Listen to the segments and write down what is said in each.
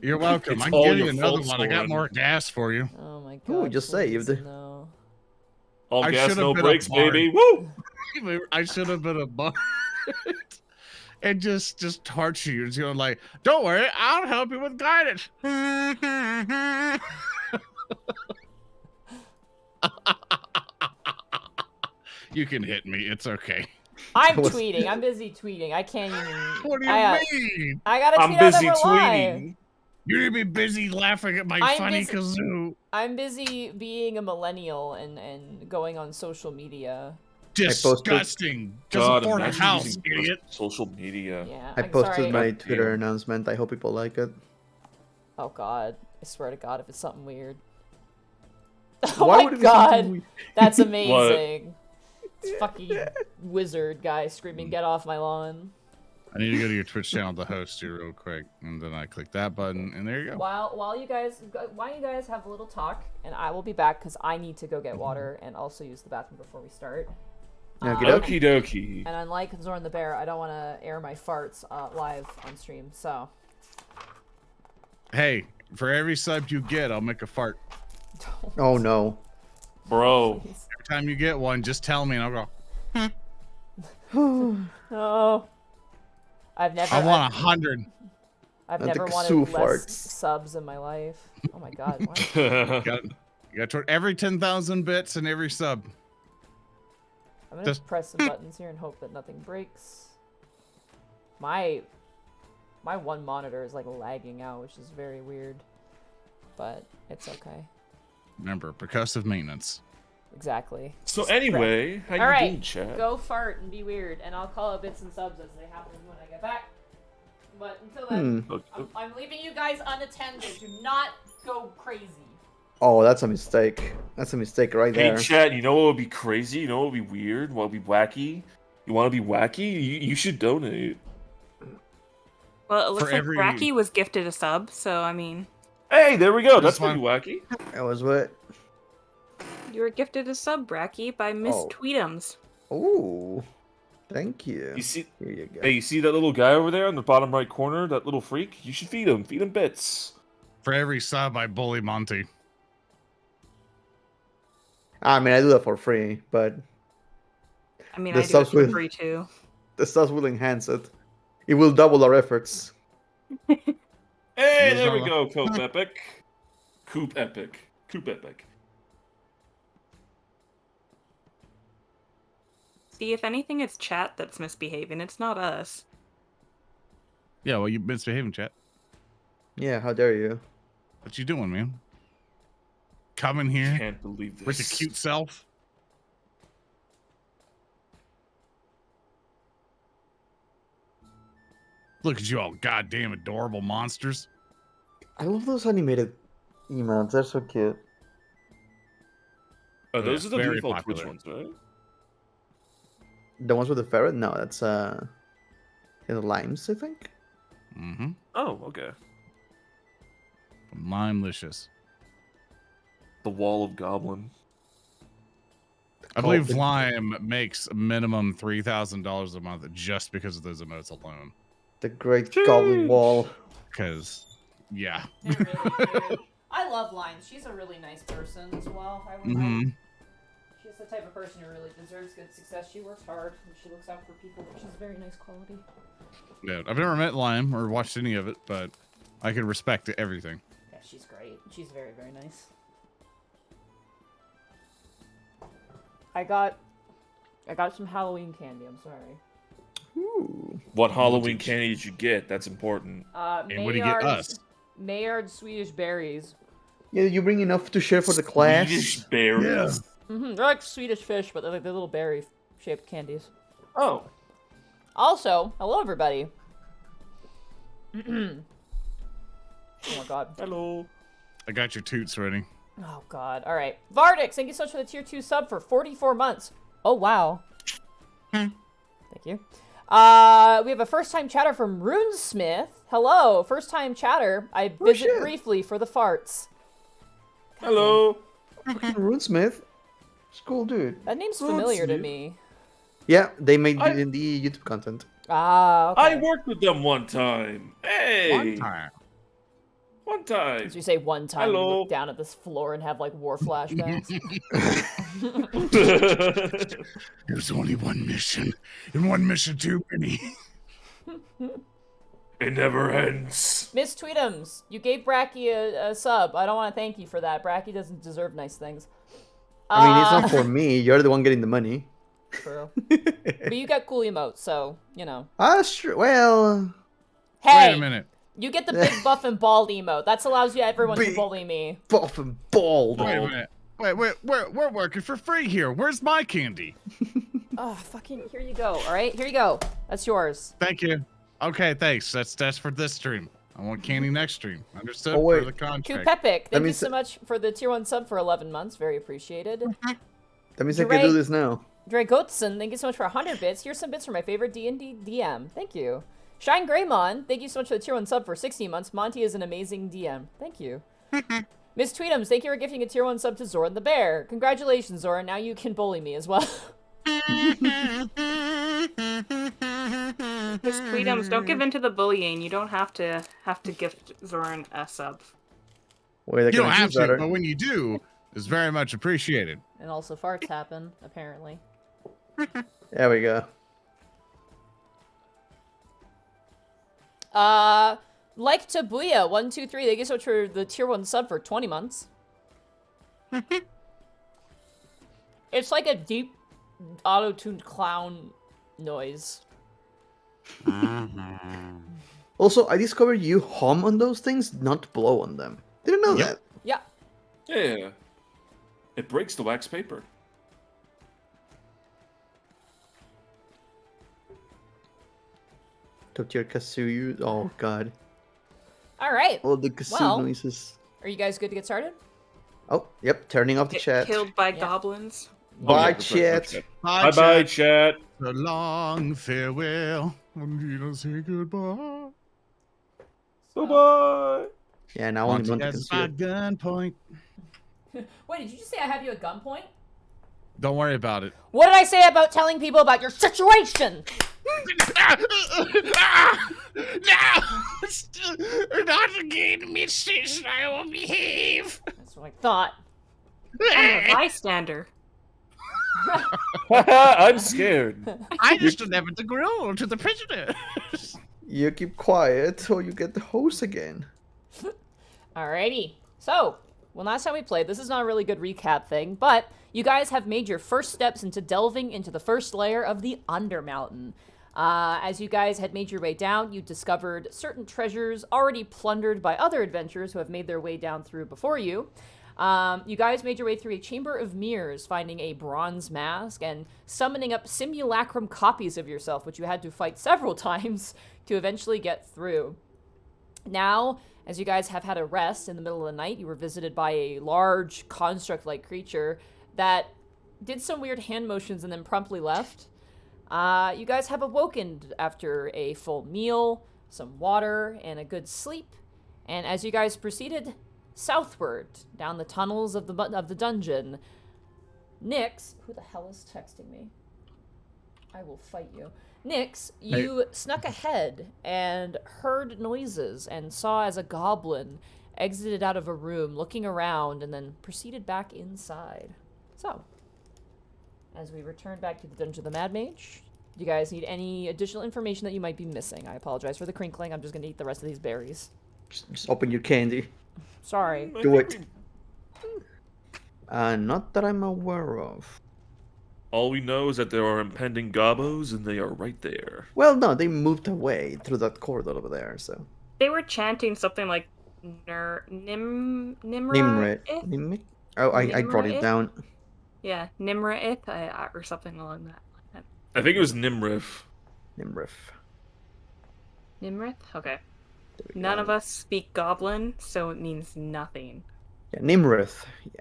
You're welcome. It's I can all give you your another fault, one. I got Soren. more gas for you. Oh my god. Ooh, just please, saved. No. All I gas, should've no been a brakes, bard. baby. Woo! I should have been a bard. And just torture you. It's going like, don't worry, I'll help you with guidance. You can hit me. It's okay. I'm tweeting. I'm busy tweeting. I can't even. What do you mean? I gotta I'm tweet out that busy we're tweeting. live. You need to be busy laughing at my I'm funny busy- kazoo. I'm busy being a millennial and going on social media. Disgusting. Just God, afford a imagine house, using idiot. social media. Yeah. I I'm posted sorry. my Twitter announcement. I hope people like it. Oh god. I swear to god if it's something weird. Oh Why my would it be something god. weird? That's amazing. It's fucking wizard guy screaming, "Get off my lawn!" I need to go to your Twitch channel to host you real quick, and then I click that button, and there you go. While you guys, why don't you guys have a little talk, and I will be back because I need to go get water and also use the bathroom before we start. Okie dokie. And unlike Zorn the Bear, I don't want to air my farts live on stream. So. Hey, for every sub you get, I'll make a fart. Oh no. Bro. Please. Every time you get one, just tell me, and I'll go. No. I've never. I want 100. I've That's never like wanted Sue less farts. subs in my life. Oh my god. Why? You got toward every 10,000 bits and every sub. I'm gonna Just- press some buttons here and hope that nothing breaks. My one monitor is like lagging out, which is very weird, but it's okay. Remember, percussive maintenance. Exactly. So anyway, how you All right, doing, chat? go fart and be weird, and I'll call out bits and subs as they happen when I get back. But until then, I'm leaving you guys unattended. Do not go crazy. Oh, that's a mistake. That's a mistake right Hey, there. chat, you know what would be crazy? You know what would be weird? What would be wacky? You want to be wacky? You should donate. Well, it looks For like every- Bracky was gifted a sub, so I mean, Hey, there we go. That's That's pretty wacky. That was what? you were gifted a sub, Bracky, by Miss Oh. Tweetums. Ooh. Thank you. You see, Here you go. hey, you see that little guy over there in the bottom right corner? That little freak? You should feed him. Feed him bits. For every sub, I bully Monty. I mean, I do that for free, but I mean, The I do it subs for will- free too. the subs will enhance it. It will double our efforts. Hey, there we Lizella. go. Coop Epic. Coop Epic. Coop Epic. See, if anything, it's chat that's misbehaving. It's not us. Yeah, well, you misbehaving, chat. Yeah, how dare you? What you doing, man? Coming here Can't believe this. with your cute self? Look at you all goddamn adorable monsters. I love those animated emotes. They're so cute. Oh, those Yeah, are the very default popular. Twitch ones, right? The ones with the ferret? No, that's the limes, I think. Mm-hmm. Oh, okay. Limelicious. The Wall of Goblin. I believe Goblin. Lime makes minimum $3,000 a month just because of those emotes alone. The Great Goblin Sheesh. Wall. Because, yeah. They're really weird. I love Line. She's a really nice person as well. Mm-hmm. She's the type of person who really deserves good success. She works hard and she looks out for people. She's very nice quality. Yeah, I've never met Lime or watched any of it, but I can respect everything. Yeah, she's great. She's very, very nice. I got some Halloween candy. I'm sorry. Ooh. What Halloween Voltage. candy did you get? That's important. And what do you get us? Maillard Swedish berries. Yeah, you bring enough to share for the class. Swedish berries. They're like Swedish fish, but they're like they're little berry-shaped candies. Oh. Also, hello everybody. Oh my god. Hello. I got your toots ready. Oh god. All right. Vardix, thank you so much for the tier 2 sub for 44 months. Oh wow. Thank you. We have a first-time chatter from Runesmith. Hello, first-time chatter. I visit shit. briefly for the farts. Hello. Runesmith. It's a cool dude. That name's familiar to Runesmith? me. Yeah, they made I- it in the YouTube content. Ah, okay. I worked with them one time. Hey. One time. One time. As we say one time, you Hello. look down at this floor and have like war flashbacks. There's only one mission, and one mission too many. It never ends. Miss Tweetums, you gave Bracky a sub. I don't want to thank you for that. Bracky doesn't deserve nice things. I mean, it's not for me. You're the one getting the money. True. But you got cool emotes, so, you know. Sure. Well, Hey! Wait a minute. You get the big buff and bald emote. That allows you everyone to Big- bully me. buff and bald. Wait a minute. Wait, we're working for free here. Where's my candy? Oh, fucking, here you go, alright? Here you go. That's yours. Thank you. Okay, thanks. That's for this stream. I want candy next stream. Understood? Oh, wait. For the contract. Kupepic, thank you means so that- much for the tier 1 sub for 11 months. Very appreciated. That means I can do Dre- this now. Dragotson, thank you so much for 100 bits. Here's some bits for my favorite D&D DM. Thank you. Shine Greymon, thank you so much for the tier 1 sub for 16 months. Monty is an amazing DM. Thank you. Miss Tweetums, thank you for gifting a tier 1 sub to Zoran the Bear. Congratulations, Zoran. Now you can bully me as well. Miss Tweetums, don't give in to the bullying. You don't have to gift Zoran a sub. Wait, You don't have to, but when you do, it's very much appreciated. And also farts happen, apparently. There we go. Like Tabuya, 123, thank you so much for the tier 1 sub for 20 months. It's like a deep auto-tuned clown noise. Also, I discovered you hum on those things, not blow on them. Didn't know Yep. that. Yeah. Yeah. It breaks the wax paper. Top tier Kasuyu. Oh god. Alright. All the Kasuyu Well- noises. Are you guys good to get started? Oh, yep. Turning off the Get chat. killed by Yeah. goblins. Bye, yeah, chat. Bye-bye, chat. So long farewell. When you say goodbye. Bye-bye. Yeah, now I'm Once going to that's my consider. gunpoint. Wait, did you just say I have you at gunpoint? Don't worry about it. What did I say about telling people about your situation? No! Not again, Miss Station. I will behave. That's what I thought. I'm a bystander. I'm scared. I just delivered the grill to the prisoners. You keep quiet or you get the hose again. Alrighty. So, well, last time we played, this is not a really good recap thing, but you guys have made your first steps into delving into the first layer of the Undermountain. As you guys had made your way down, you discovered certain treasures already plundered by other adventurers who have made their way down through before you. You guys made your way through a chamber of mirrors, finding a bronze mask and summoning up simulacrum copies of yourself, which you had to fight several times to eventually get through. Now, as you guys have had a rest in the middle of the night, you were visited by a large construct-like creature that did some weird hand motions and then promptly left. You guys have awoken after a full meal, some water, and a good sleep. And as you guys proceeded southward down the tunnels of the dungeon, Nyx, who the hell is texting me? I will fight you. Nyx, you snuck ahead and heard noises and saw as a goblin exited out of a room, looking around, and then proceeded back inside. So, as we return back to the Dungeon of the Mad Mage, do you guys need any additional information that you might be missing? I apologize for the crinkling. I'm just going to eat the rest of these berries. Just open your candy. Sorry. Do it. Not that I'm aware of. All we know is that there are impending gobos, and they are right there. Well, no, they moved away through that corridor over there, so. They were chanting something like Nimra. Nimrit. Oh, I brought it Nimrit? down. Yeah, Nimraith or something along that line. I think it was Nimrif. Nimrith. Nimrith? Okay. There we None go. of us speak Goblin, so it means nothing. Yeah, Nimrith. Yeah.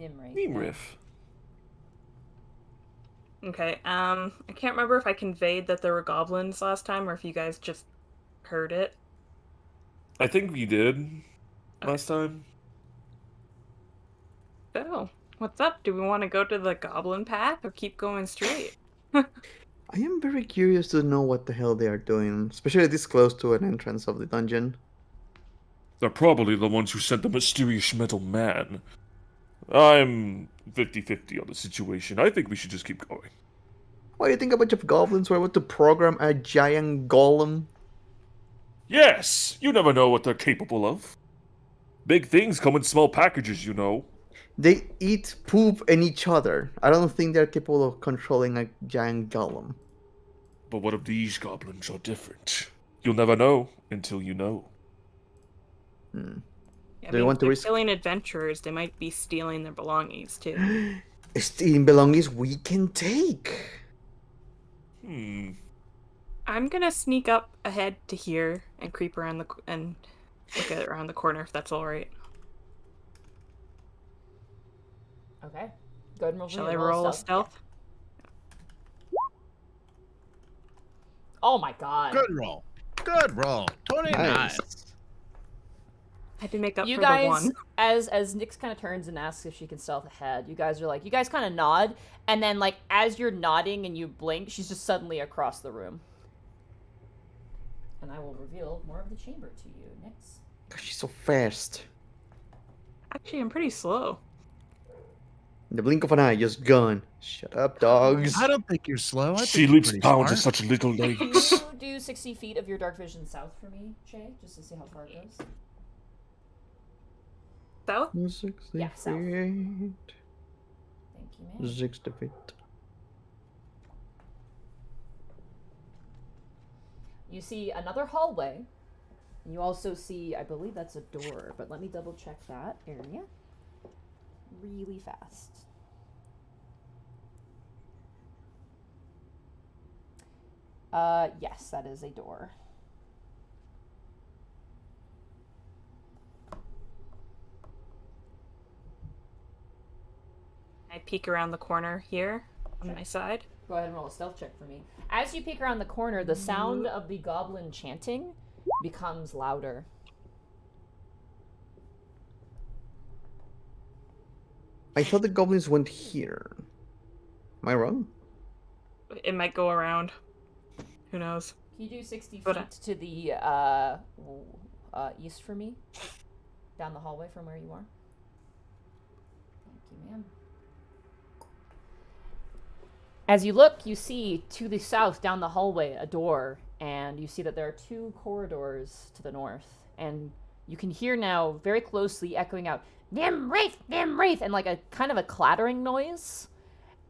Nimri. Nimrif. Okay, I can't remember if I conveyed that there were goblins last time or if you guys just heard it. I think we did last time. So, what's up? Do we want to go to the goblin path or keep going straight? I am very curious to know what the hell they are doing, especially this close to an entrance of the dungeon. They're probably the ones who sent the mysterious metal man. I'm 50-50 on the situation. I think we should just keep going. What do you think a bunch of goblins were able to program a giant golem? Yes! You never know what they're capable of. Big things come in small packages, you know. They eat poop and each other. I don't think they're capable of controlling a giant golem. But what if these goblins are different? You'll never know until you know. I Do you want to they're risk- killing adventurers? They might be stealing their belongings too. Stealing belongings we can take. I'm gonna sneak up ahead to here and creep around and look at it around the corner if that's all right. Okay. Go ahead and roll. Shall I roll a stealth? Oh my god. Good roll. Good roll. 29. Nice. I had to make up You for guys, the one. as Nyx kind of turns and asks if she can stealth ahead, you guys kind of nod, and then like as you're nodding and you blink, she's just suddenly across the room. And I will reveal more of the chamber to you, Nyx. Gosh, she's so fast. Actually, I'm pretty slow. In the blink of an eye, just gone. Shut up, dogs. I don't think you're slow. I She think you're leaps pretty down to smart. such little Can legs. you do 60 feet of your dark vision south for me, Shay, just to see how far it goes? South? 60 Yeah, south. feet. Thank you, man. 60 feet. You see another hallway. You also see, I believe that's a door, but let me double check that area really fast. Yes, that is a door. I peek around the corner here on my side. Go ahead and roll a stealth check for me. As you peek around the corner, the sound of the goblin chanting becomes louder. I thought the goblins went here. Am I wrong? It might go around. Who knows? Can you do 60 But, feet to the east for me? Down the hallway from where you are? Thank you, ma'am. As you look, you see to the south down the hallway a door, and you see that there are two corridors to the north. And you can hear now very closely echoing out, Nim Wraith, and like a kind of a clattering noise.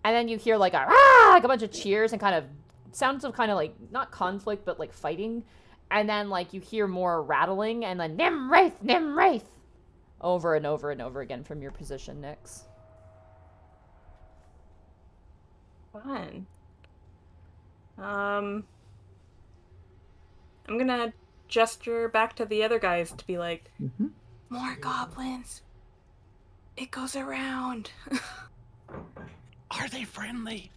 And then you hear like like a bunch of cheers and kind of sounds of kind of like not conflict but like fighting. And then like you hear more rattling and then Nim Wraith over and over and over again from your position, Nyx. Fun. I'm gonna gesture back to the other guys to be like, more goblins. It goes around. Are they friendly?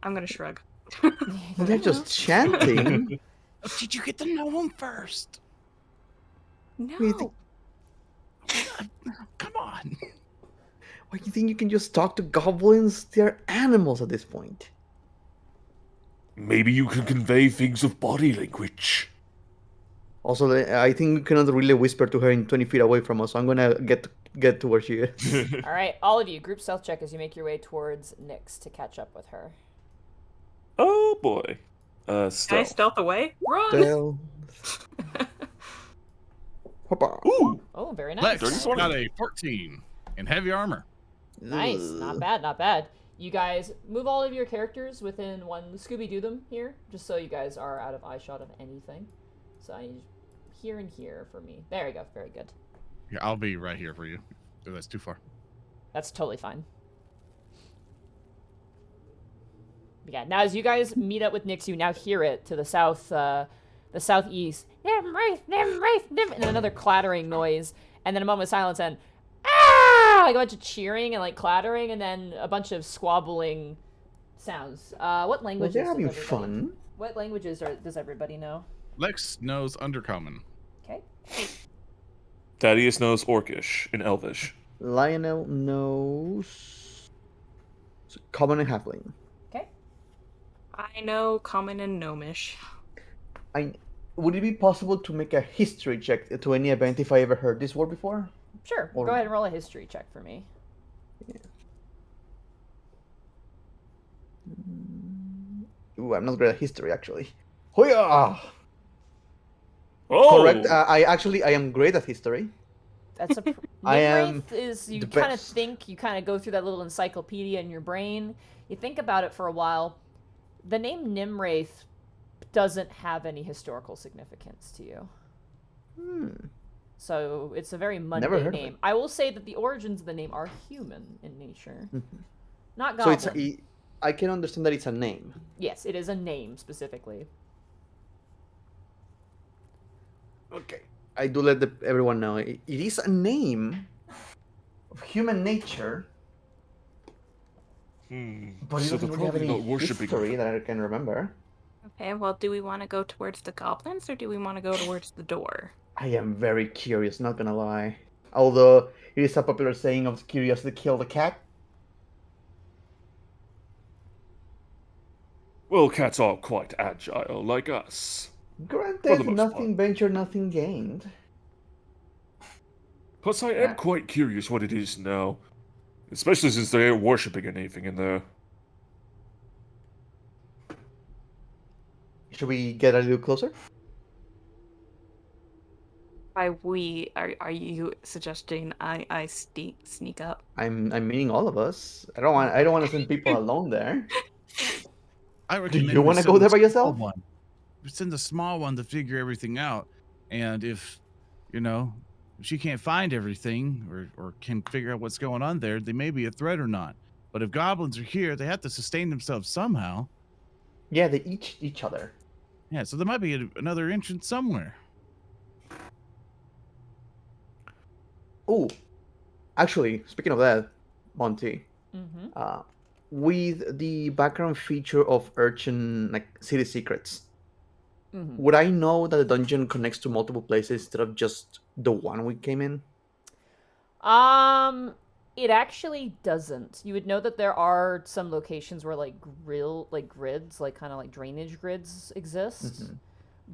I'm gonna shrug. They're just chanting. Did you get to know them first? No. do you think- Come on. Why do you think you can just talk to goblins? They're animals at this point. Maybe you can convey things of body language. Also, I think we cannot really whisper to her in 20 feet away from us. So I'm gonna get to where she is. All right, all of you, group stealth check as you make your way towards Nyx to catch up with her. Oh boy. Can I Stealth. stealth away? Run! Stealth. Hoppa. Ooh! Oh, very nice. Lex 34. got a 14 in heavy armor. Nice, Ugh. not bad, not bad. You guys move all of your characters within one Scooby-Doo them here, just so you guys are out of eyeshot of anything. So I need here and here for me. There you go, very good. Yeah, I'll be right here for you. Oh, that's too far. That's totally fine. But yeah, now as you guys meet up with Nyx, you now hear it to the south, the southeast. Nim Wraith, and another clattering noise, and then a moment of silence, and like a bunch of cheering and like clattering, and then a bunch of squabbling sounds. What Well, languages? they're does having everybody- fun. What languages does everybody know? Lex knows Undercommon. Okay. Thaddeus knows Orcish in Elvish. Lionel knows common and halfling. Okay. I know common and gnomish. would it be possible to make a history check to any event if I ever heard this word before? Sure. Or- Go ahead and roll a history check for me. Ooh, I'm not great at history, actually. Hoya! Oh, Correct. I am great at history. That's a I am Nimwraith is you the kind of best. think, you kind of go through that little encyclopedia in your brain. You think about it for a while. The name Nimwraith doesn't have any historical significance to you. So it's a very Never mundane heard of name. it. I will say that the origins of the name are human in nature, not So goblin. I can understand that it's a name. Yes, it is a name specifically. Okay. I do let everyone know it is a name of human nature, but it so doesn't they're really have probably any not worshipping. history that I can remember. Okay, well, do we want to go towards the goblins or do we want to go towards the door? I am very curious, not gonna lie. Although it is a popular saying of curiosity killed the cat. Well, cats are quite agile, like us. For the Granted, most nothing ventured, nothing gained. Plus, I am quite curious what it is now. Especially since they ain't worshipping anything in there. Should we get a little closer? By we, are you suggesting I sneak up? I'm meaning all of us. I don't want to send people alone there. I recommend you we wanna send go the there by small yourself? One. We send the small one to figure everything out, and if she can't find everything or can figure out what's going on there, they may be a threat or not. But if goblins are here, they have to sustain themselves somehow. Yeah, they each other. Yeah, so there might be another entrance somewhere. Oh, actually, speaking of that, Monty, Mm-hmm. with the background feature of Urchin, like city secrets, Mm-hmm. would I know that the dungeon connects to multiple places instead of just the one we came in? It actually doesn't. You would know that there are some locations where grids, like kind of like drainage grids exist.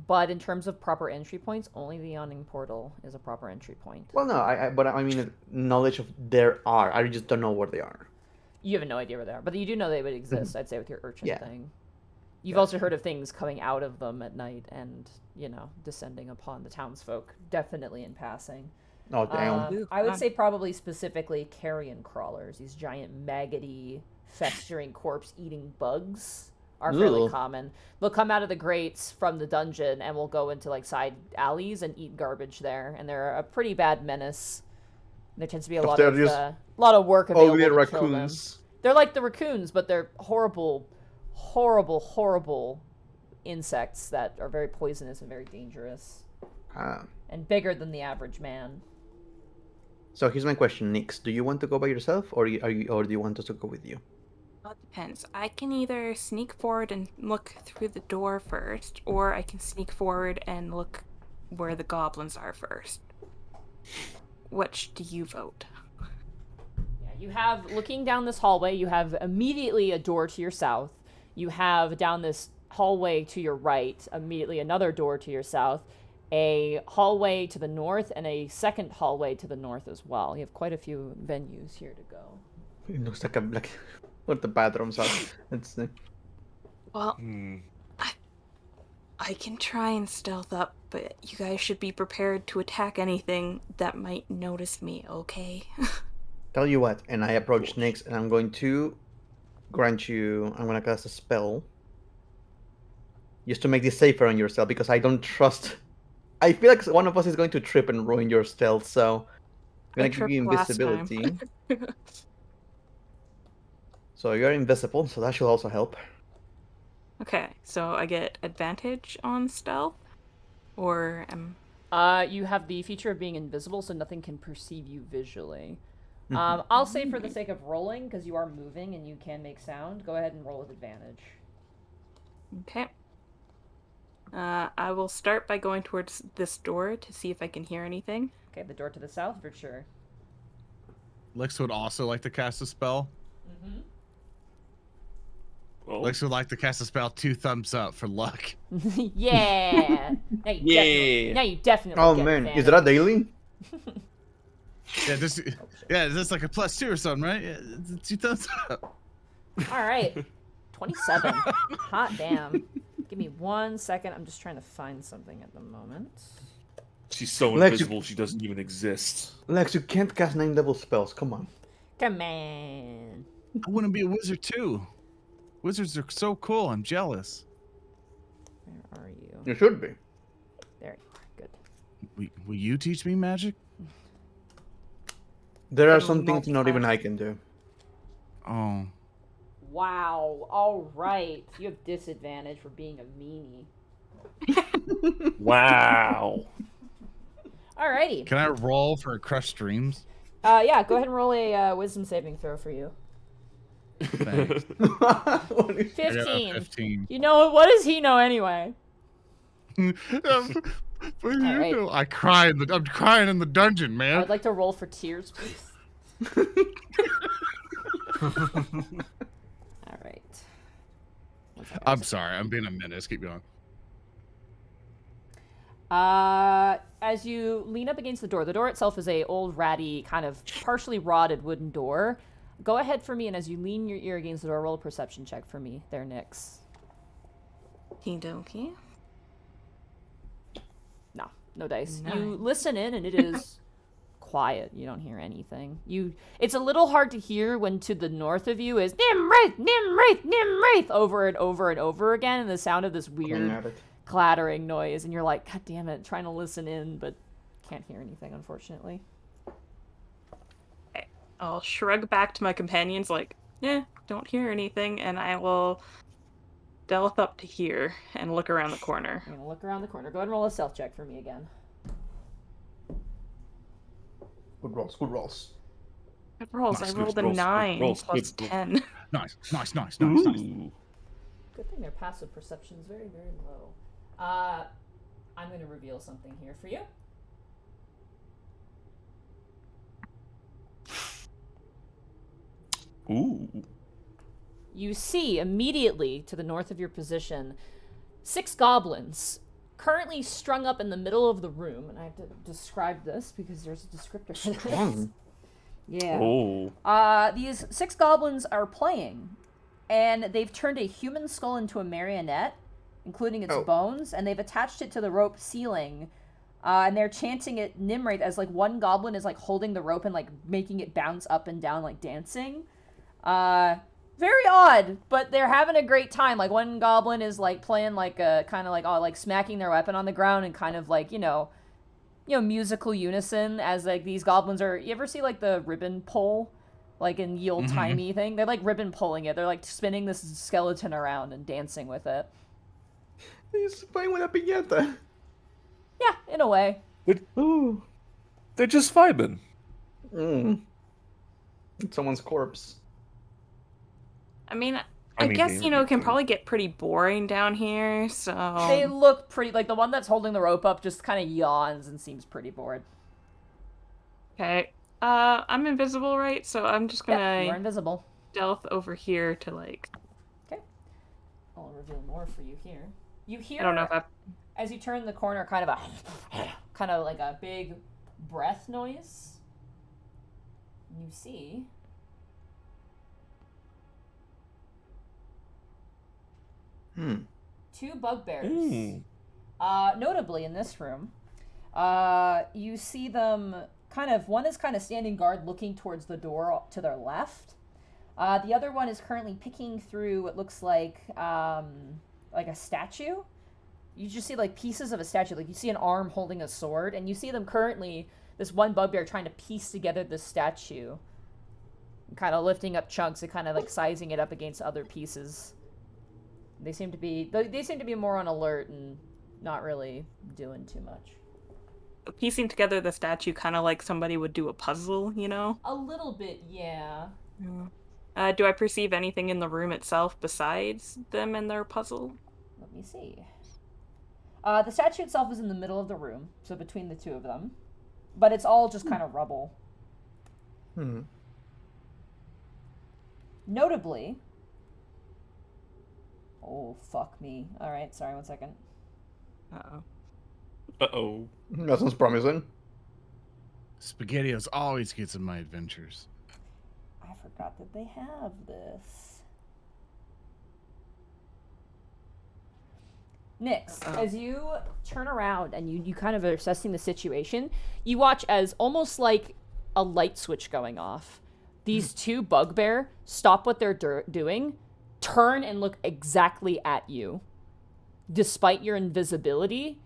But in terms of proper entry points, only the Yawning Portal is a proper entry point. Well, no, but I mean knowledge of there are. I just don't know where they are. You have no idea where they are, but you do know they would exist, I'd say, with your urchin Yeah. thing. You've also heard of things coming out of them at night and, descending upon the townsfolk, definitely in passing. Oh damn! I would say probably specifically carrion crawlers, these giant maggoty, festering corpse-eating bugs are fairly Ugh. common. They'll come out of the grates from the dungeon and will go into like side alleys and eat garbage there, and they're a pretty bad menace. There tends to be a lot They're of just work available ugly to kill them. raccoons. They're like the raccoons, but they're horrible, horrible, horrible insects that are very poisonous and very dangerous, Ah. and bigger than the average man. So here's my question, Nix. Do you want to go by yourself, or or do you want us to go with you? Well, it depends. I can either sneak forward and look through the door first, or I can sneak forward and look where the goblins are first. Which do you vote? Yeah, you have, looking down this hallway, you have immediately a door to your south. You have down this hallway to your right, immediately another door to your south, a hallway to the north, and a second hallway to the north as well. You have quite a few venues here to go. It looks like what the bathrooms are. It's Well, I can try and stealth up, but you guys should be prepared to attack anything that might notice me, okay? tell you what. And I approach Nix, and I'm going to grant you. I'm gonna cast a spell, just to make this safer on yourself, because I don't trust. I feel like one of us is going to trip and ruin your stealth, so I'm gonna give you tripped last time. invisibility. So you're invisible, so that should also help. Okay, so I get advantage on stealth? Or You have the feature of being invisible, so nothing can perceive you visually. I'll say for the sake of rolling, because you are moving and you can make sound, go ahead and roll with advantage. Okay. I will start by going towards this door to see if I can hear anything. Okay, the door to the south, for sure. Lex would also like to cast a spell. Oh. Lex would like to cast a spell 2 thumbs up for luck. Yeah. Now you definitely Oh get man, is advantage. that a daily? Yeah, this like a +2 or something, right? Yeah, it's 2 thumbs up. All right. 27. Hot damn. Give me 1 second. I'm just trying to find something at the moment. She's so Lex, invisible, she doesn't even exist. Lex, you can't cast 9 level spells. Come on. Come on. I want to be a wizard too. Wizards are so cool. I'm jealous. Where are you? You should be. There you are. Good. Will you teach me magic? There are It'll some things not even multiply. I can do. Oh. Wow. All right. You have disadvantage for being a meanie. Wow. Alrighty. Can I roll for crushed dreams? Yeah, go ahead and roll a wisdom saving throw for you. Thanks. 15. 15. You know, what does he know anyway? What do All right. you know? I'm crying in the dungeon, I man. would like to roll for tears, please. All right. I'm sorry. I'm being a menace. Keep going. As you lean up against the door itself is a old, ratty, kind of partially rotted wooden door. Go ahead for me, and as you lean your ear against the door, roll a perception check for me there, Nyx. Okie No dice. Nice. You listen in, and it is quiet. You don't hear anything. It's a little hard to hear when to the north of you is Nimwraith, Nimwraith, Nimwraith over and over and over again, and the sound of this weird clattering noise, and you're like, God damn it, trying to listen in, but can't hear anything, unfortunately. I'll shrug back to my companions like, don't hear anything, and I will stealth up to here and look around the corner. I'm gonna look around the corner. Go ahead and roll a stealth check for me again. Good rolls, good rolls. Good rolls. Nice, I good rolled a rolls, good 9 rolls, plus good rolls. 10. Nice. Ooh. Good thing their passive perception is very, very low. I'm gonna reveal something here for you. Ooh. You see immediately to the north of your position 6 goblins currently strung up in the middle of the room, and I have to describe this because there's a descriptor for this. Strong. Yeah. Oh. These 6 goblins are playing, and they've turned a human skull into a marionette, including its bones, and they've attached it to the rope ceiling, and they're chanting it Nimwraith as, like, one goblin is, like, holding the rope and, like, making it bounce up and down, like, dancing. Very odd, but they're having a great time. Like, one goblin is, like, playing, like, a kind of, like smacking their weapon on the ground and kind of, like, you know, musical unison as, like, these goblins are... You ever see, like, the ribbon pull? Like, in Ye Olde Timey thing? They're, like, ribbon pulling it. They're, like, spinning this skeleton around and dancing with it. He's playing with a piñata. Yeah, in a way. Ooh. They're just vibing. It's someone's corpse. I mean, I mean, guess, they you know, it can would be. probably get pretty boring down here, so... They look pretty... Like, the one that's holding the rope up just kind of yawns and seems pretty bored. Okay. I'm invisible, right? So I'm just Yep, gonna you're invisible. stealth over here to, like... Okay. I'll reveal more for you here. You hear... I don't know if I... As you turn the corner, kind of kind of like a big breath noise. You see 2 bugbears. Ooh. Notably in this room, you see them kind of... One is kind of standing guard looking towards the door to their left. The other one is currently picking through what looks like a statue. You just see, like, pieces of a statue. Like, you see an arm holding a sword, and you see them currently, this one bugbear, trying to piece together this statue. Kind of lifting up chunks and kind of, like, sizing it up against other pieces. They seem to be more on alert and not really doing too much. Piecing together the statue kind of like somebody would do a puzzle, you know? A little bit, yeah. Do I perceive anything in the room itself besides them and their puzzle? Let me see. The statue itself is in the middle of the room, so between the 2 of them. But it's all just kind of rubble. Notably, Oh, fuck me. Alright, sorry, 1 second. Uh-oh. Uh-oh. That sounds promising. SpaghettiOs always gets in my adventures. I forgot that they have this. Nyx, as you turn around and you kind of are assessing the situation, you watch as almost like a light switch going off. These two bugbear stop what they're doing, turn and look exactly at you, despite your invisibility,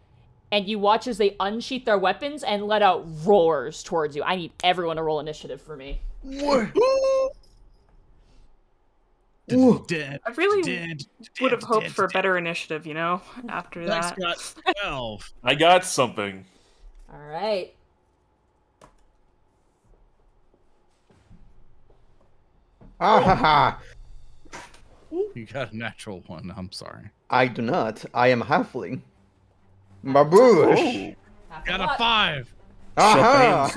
and you watch as they unsheath their weapons and let out roars towards you. I need everyone to roll initiative for me. What? Dead. I really would have hoped for better initiative, you know, after that. Got 12. I got something. All right. Ah, You got a natural one. I'm sorry. I do not. I am a halfling. Baboosh! Got a 5. Aha!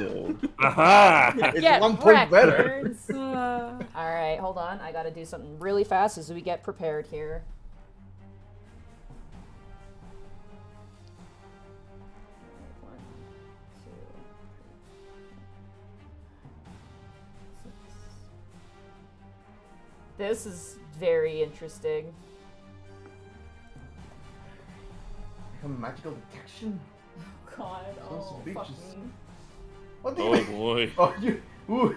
Aha! It's Get 1 point wrecked, better. nerds. All right, hold on. I gotta do something really fast as we get prepared here. One, two, 3, 6. This is very interesting. Magical detection? God, Sons oh, of fuck bitches. me. What do you Oh mean? boy. Oh, you. Ooh.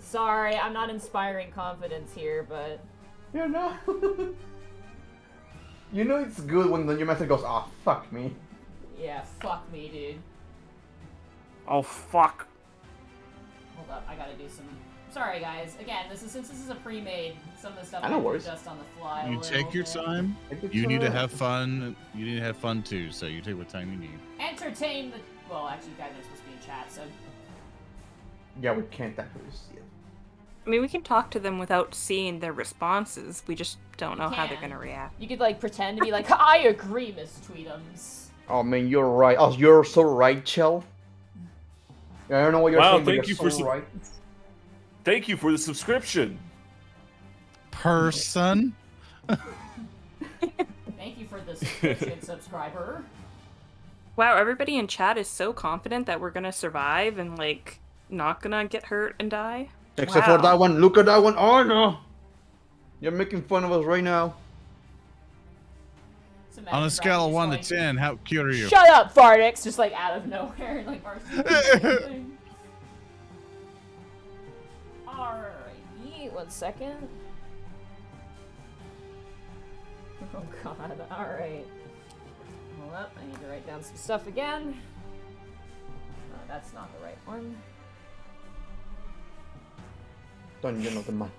Sorry, I'm not inspiring confidence here, but You know. You know it's good when your method goes, oh, fuck me. yeah, fuck me, dude. Oh fuck. Hold up, I gotta do some. Sorry, guys. Again, since this is a pre-made, some of the stuff I I know have to worries. adjust on the fly. You take your time. You need to have fun. You need to have fun too. So you take what time you need. Entertain the. Well, actually, you guys are supposed to be in chat, so. Yeah, we can't actually see it. I mean, we can talk to them without seeing their responses. We just don't know how they're can. gonna react. You could like pretend to be like, I agree, Miss Tweetums. Oh man, you're right. Oh, you're so right, Chell. Yeah, I don't know what you're Wow, saying, but thank you're you so for right. Thank you for the subscription. Person. Thank you for the subscription, subscriber. Wow, everybody in chat is so confident that we're gonna survive and like not gonna get hurt and die. Except Wow. for that one. Look at that one. Oh no! You're making fun of us right now. So On imagine a scale of Brian 1 just to going, 10, how cute are you? Shut up, Vardix! Just like out of nowhere, like Marcy. Alrighty, 1 second. Oh god, alright. Hold up, I need to write down some stuff again. That's not the right one. Dungeon of the Madman.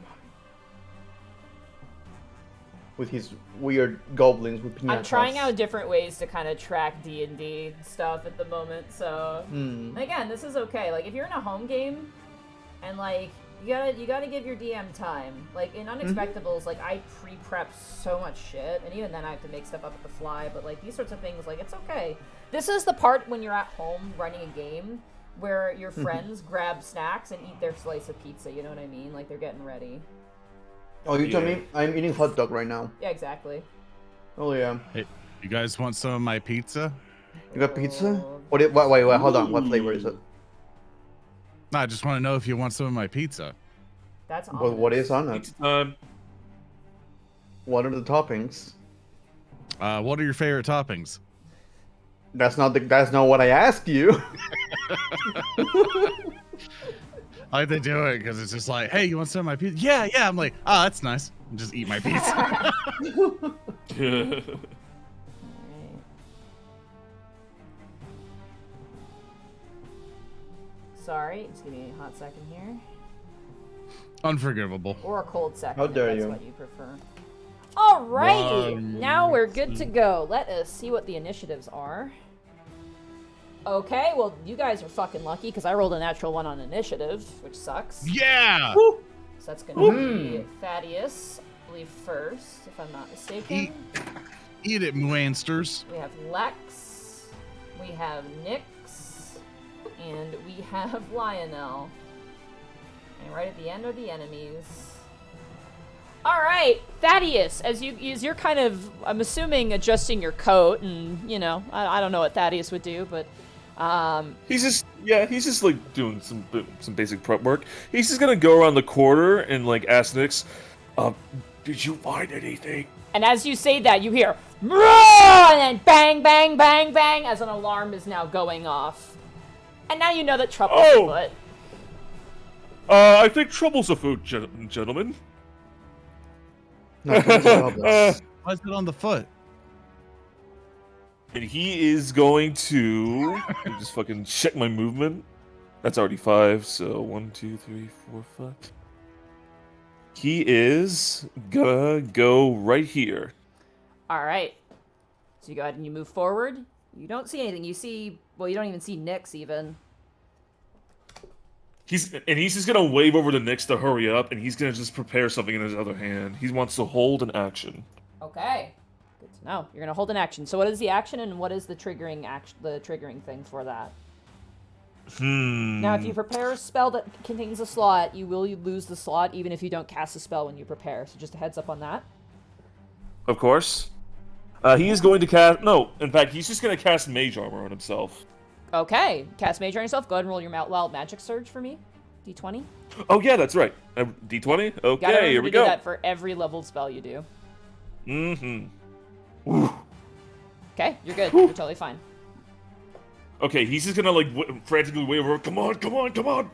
With his weird goblins with pinatas. I'm trying out different ways to kind of track D&D stuff at the moment, so... Again, this is okay. Like, if you're in a home game, and, like, you gotta give your DM time. Like, in Unexpectables, like, I pre-prep so much shit, and even then I have to make stuff up at the fly, but, like, these sorts of things, like, it's okay. This is the part when you're at home running a game where your friends grab snacks and eat their slice of pizza, you know what I mean? Like, they're getting ready. Oh, you tell Yeah. me? I'm eating hot dog right now. Yeah, exactly. Oh yeah. Hey, you guys want some of my pizza? You got pizza? Wait, hold on. What flavor is it? No, I just want to know if you want some of my pizza. That's What is on it? Pizza time. What are the toppings? What are your favorite toppings? That's not what I asked you. I like they do it because it's just like, hey, you want some of my pizza? Yeah, yeah. I'm like, oh, that's nice. And just eat my pizza. Sorry, just give me a hot second here. Unforgivable. Or a cold second, How dare if that's you. what you prefer. Alrighty, One, now we're good to go. Let us see what the initiatives are. Okay, well, you guys are fucking lucky because I rolled a natural 1 on initiative, which sucks. Yeah. So that's gonna be Thaddeus, I believe, first, if I'm not mistaken. Eat it, Muansters. We have Lex, we have Nyx, and we have Lionel. And right at the end are the enemies. All right, Thaddeus, as you're kind of, I'm assuming, adjusting your coat, and you know, I don't know what Thaddeus would do, but He's just like doing some basic prep work. He's just gonna go around the corner and like ask Nyx, did you find anything? and as you say that, you hear "Roar!" and then bang, bang, bang, bang, as an alarm is now going off, and now you know that trouble's afoot. I think trouble's afoot, gentlemen. No, goblins. Why is it on the foot? And he is going to let me just fucking check my movement. That's already 5, so 1, 2, 3, 4, 5. He is gonna go right here. All right, so you go ahead and you move forward. You don't see anything. You see, well, you don't even see Nyx even. He's just gonna wave over to Nyx to hurry up, and he's gonna just prepare something in his other hand. He wants to hold an action. Okay. Good to know. You're gonna hold an action. So what is the action, and what is the triggering action? The triggering thing for that. Now, if you prepare a spell that contains a slot, you will lose the slot, even if you don't cast a spell when you prepare. So just a heads up on that. Of course. He is going to cast. No, in fact, he's just gonna cast Mage Armor on himself. Okay. Cast Mage on yourself. Go ahead and roll your Wild Magic Surge for me. D20. Oh yeah, that's right. D20. Gotta Okay, remember here we to do go. that for every leveled spell you do. Mm-hmm. Okay, you're good. You're totally fine. Okay, he's just gonna like frantically wave over. Come on, come on, come on.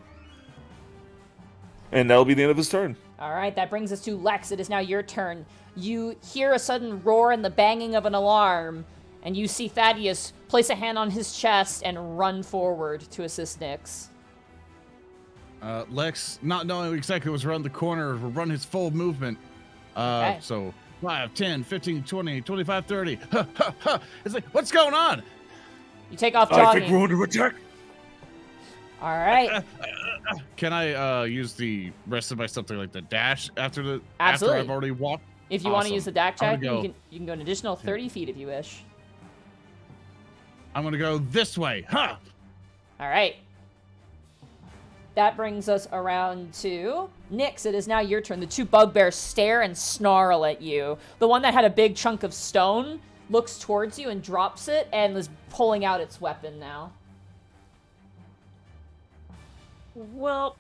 And that'll be the end of his turn. All right, that brings us to Lex. It is now your turn. You hear a sudden roar and the banging of an alarm, and you see Thaddeus place a hand on his chest and run forward to assist Nyx. Lex, not knowing exactly what's around the corner, will run his full movement. Okay. So 5, 10, 15, 20, 25, 30. It's like, what's going on? You take off I jogging. think we're under attack. All right. Can I use the rest of my something like the dash after Absolutely. after I've already walked? If you want to Awesome. use the DAC I'm check, gonna you can go an additional 30 feet if you wish. I'm gonna go this way. Huh! All right. That brings us around to Nyx. It is now your turn. The two bugbears stare and snarl at you. The one that had a big chunk of stone looks towards you and drops it and is pulling out its weapon now. Well,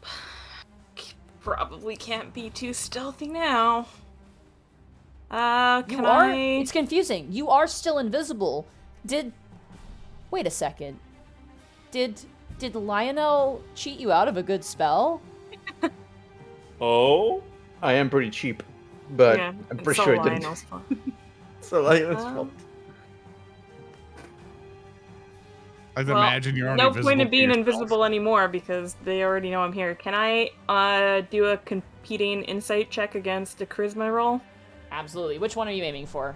probably can't be too stealthy now. Can I? It's confusing. You are still invisible. Wait a second. Did Lionel cheat you out of a good spell? Oh? I am pretty cheap, but Yeah, I'm it's pretty so sure it didn't. Lionel's fault. So Lionel's fault. I Well, imagine you're only no visible point in to being yourself. invisible anymore because they already know I'm here. Can I do a competing insight check against a charisma roll? Absolutely. Which one are you aiming for?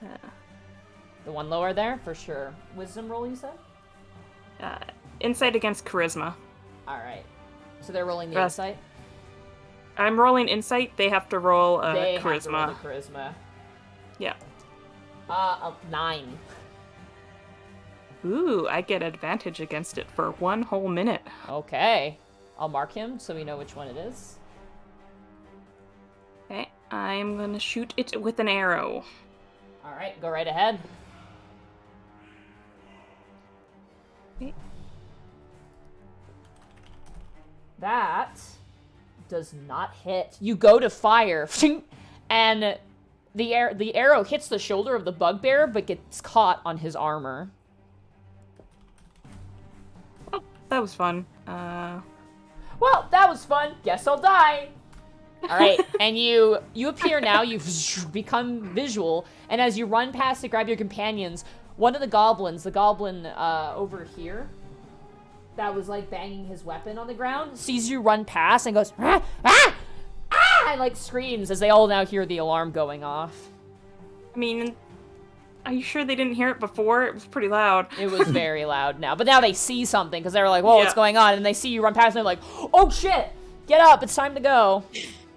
The one lower there? For sure. Wisdom roll, you said? Insight against charisma. Alright. So they're rolling the Yes. insight? I'm rolling insight. They have to roll They have to roll charisma. the charisma. Yeah. 9. Ooh, I get advantage against it for 1 whole minute. Okay. I'll mark him so we know which one it is. Okay, I'm gonna shoot it with an arrow. Alright, go right ahead. Okay. That does not hit. You go to fire, and the arrow hits the shoulder of the bugbear, but gets caught on his armor. Oh, that was fun. Well, that was fun. Guess I'll die. All right, and you appear now. You've become visual, and as you run past to grab your companions, one of the goblins, the goblin over here, that was like banging his weapon on the ground, sees you run past and goes ah, ah, ah, and like screams as they all now hear the alarm going off. I mean, are you sure they didn't hear it before? It was pretty loud. It was very loud now, but now they see something because they're like, "Whoa, what's Yeah. going on?" And they see you run past, and they're like, "Oh shit, get up! It's time to go."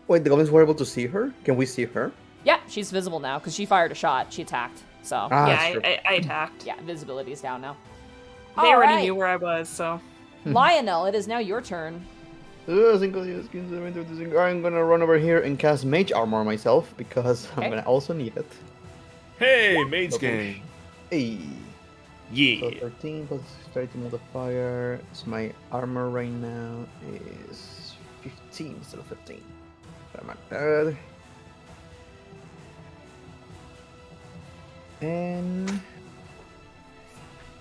Wait, the goblins were able to see her? Can we see her? Yeah, she's visible now because she fired a shot. She attacked. So, Ah, yeah, that's true. I attacked. yeah, visibility's down now. They already Alright. knew where I was, so. Lionel, it is now your turn. I'm gonna run over here and cast Mage Armor myself because Okay. I'm gonna also need it. Hey, Mage Double gang. Hey. So Yeah. 13 plus 30 modifier. So my armor right now is 15 instead of 15. So I'm not bad. And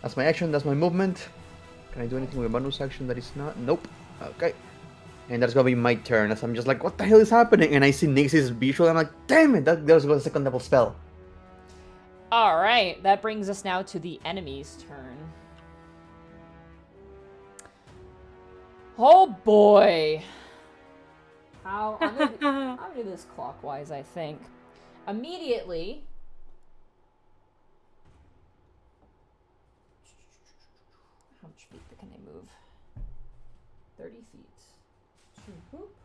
that's my action, that's my movement. Can I do anything with a bonus action that is not? Nope. Okay. And that's gonna be my turn as I'm just like, what the hell is happening? And I see Nix's visual, I'm like, damn it, that was a second level spell. Alright, that brings us now to the enemy's turn. Oh boy! I'm gonna do this clockwise, I think. Immediately... How much feet can they move? 30 feet. Whoop.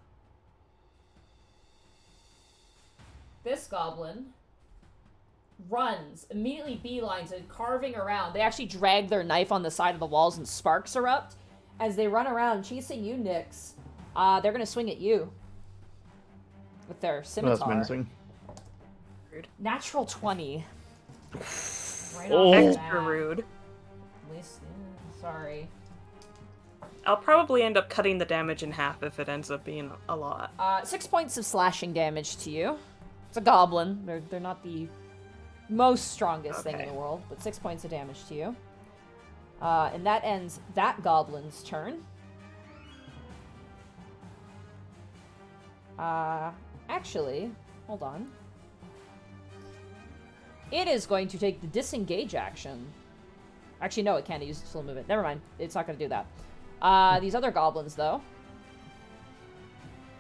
This goblin runs, immediately beelines and carving around. They actually drag their knife on the side of the walls and sparks erupt. As they run around chasing you, Nyx, they're going to swing at you with their scimitar. That's menacing. Natural 20. Right Oh. off the Extra bat. rude. At least, sorry. I'll probably end up cutting the damage in half if it ends up being a lot. 6 points of slashing damage to you. It's a goblin. They're not the most strongest thing in Okay. the world, but 6 points of damage to you. And that ends that goblin's turn. Actually, hold on. It is going to take the disengage action. Actually, no, it can't use its full movement. Never mind. It's not going to do that. These other goblins, though,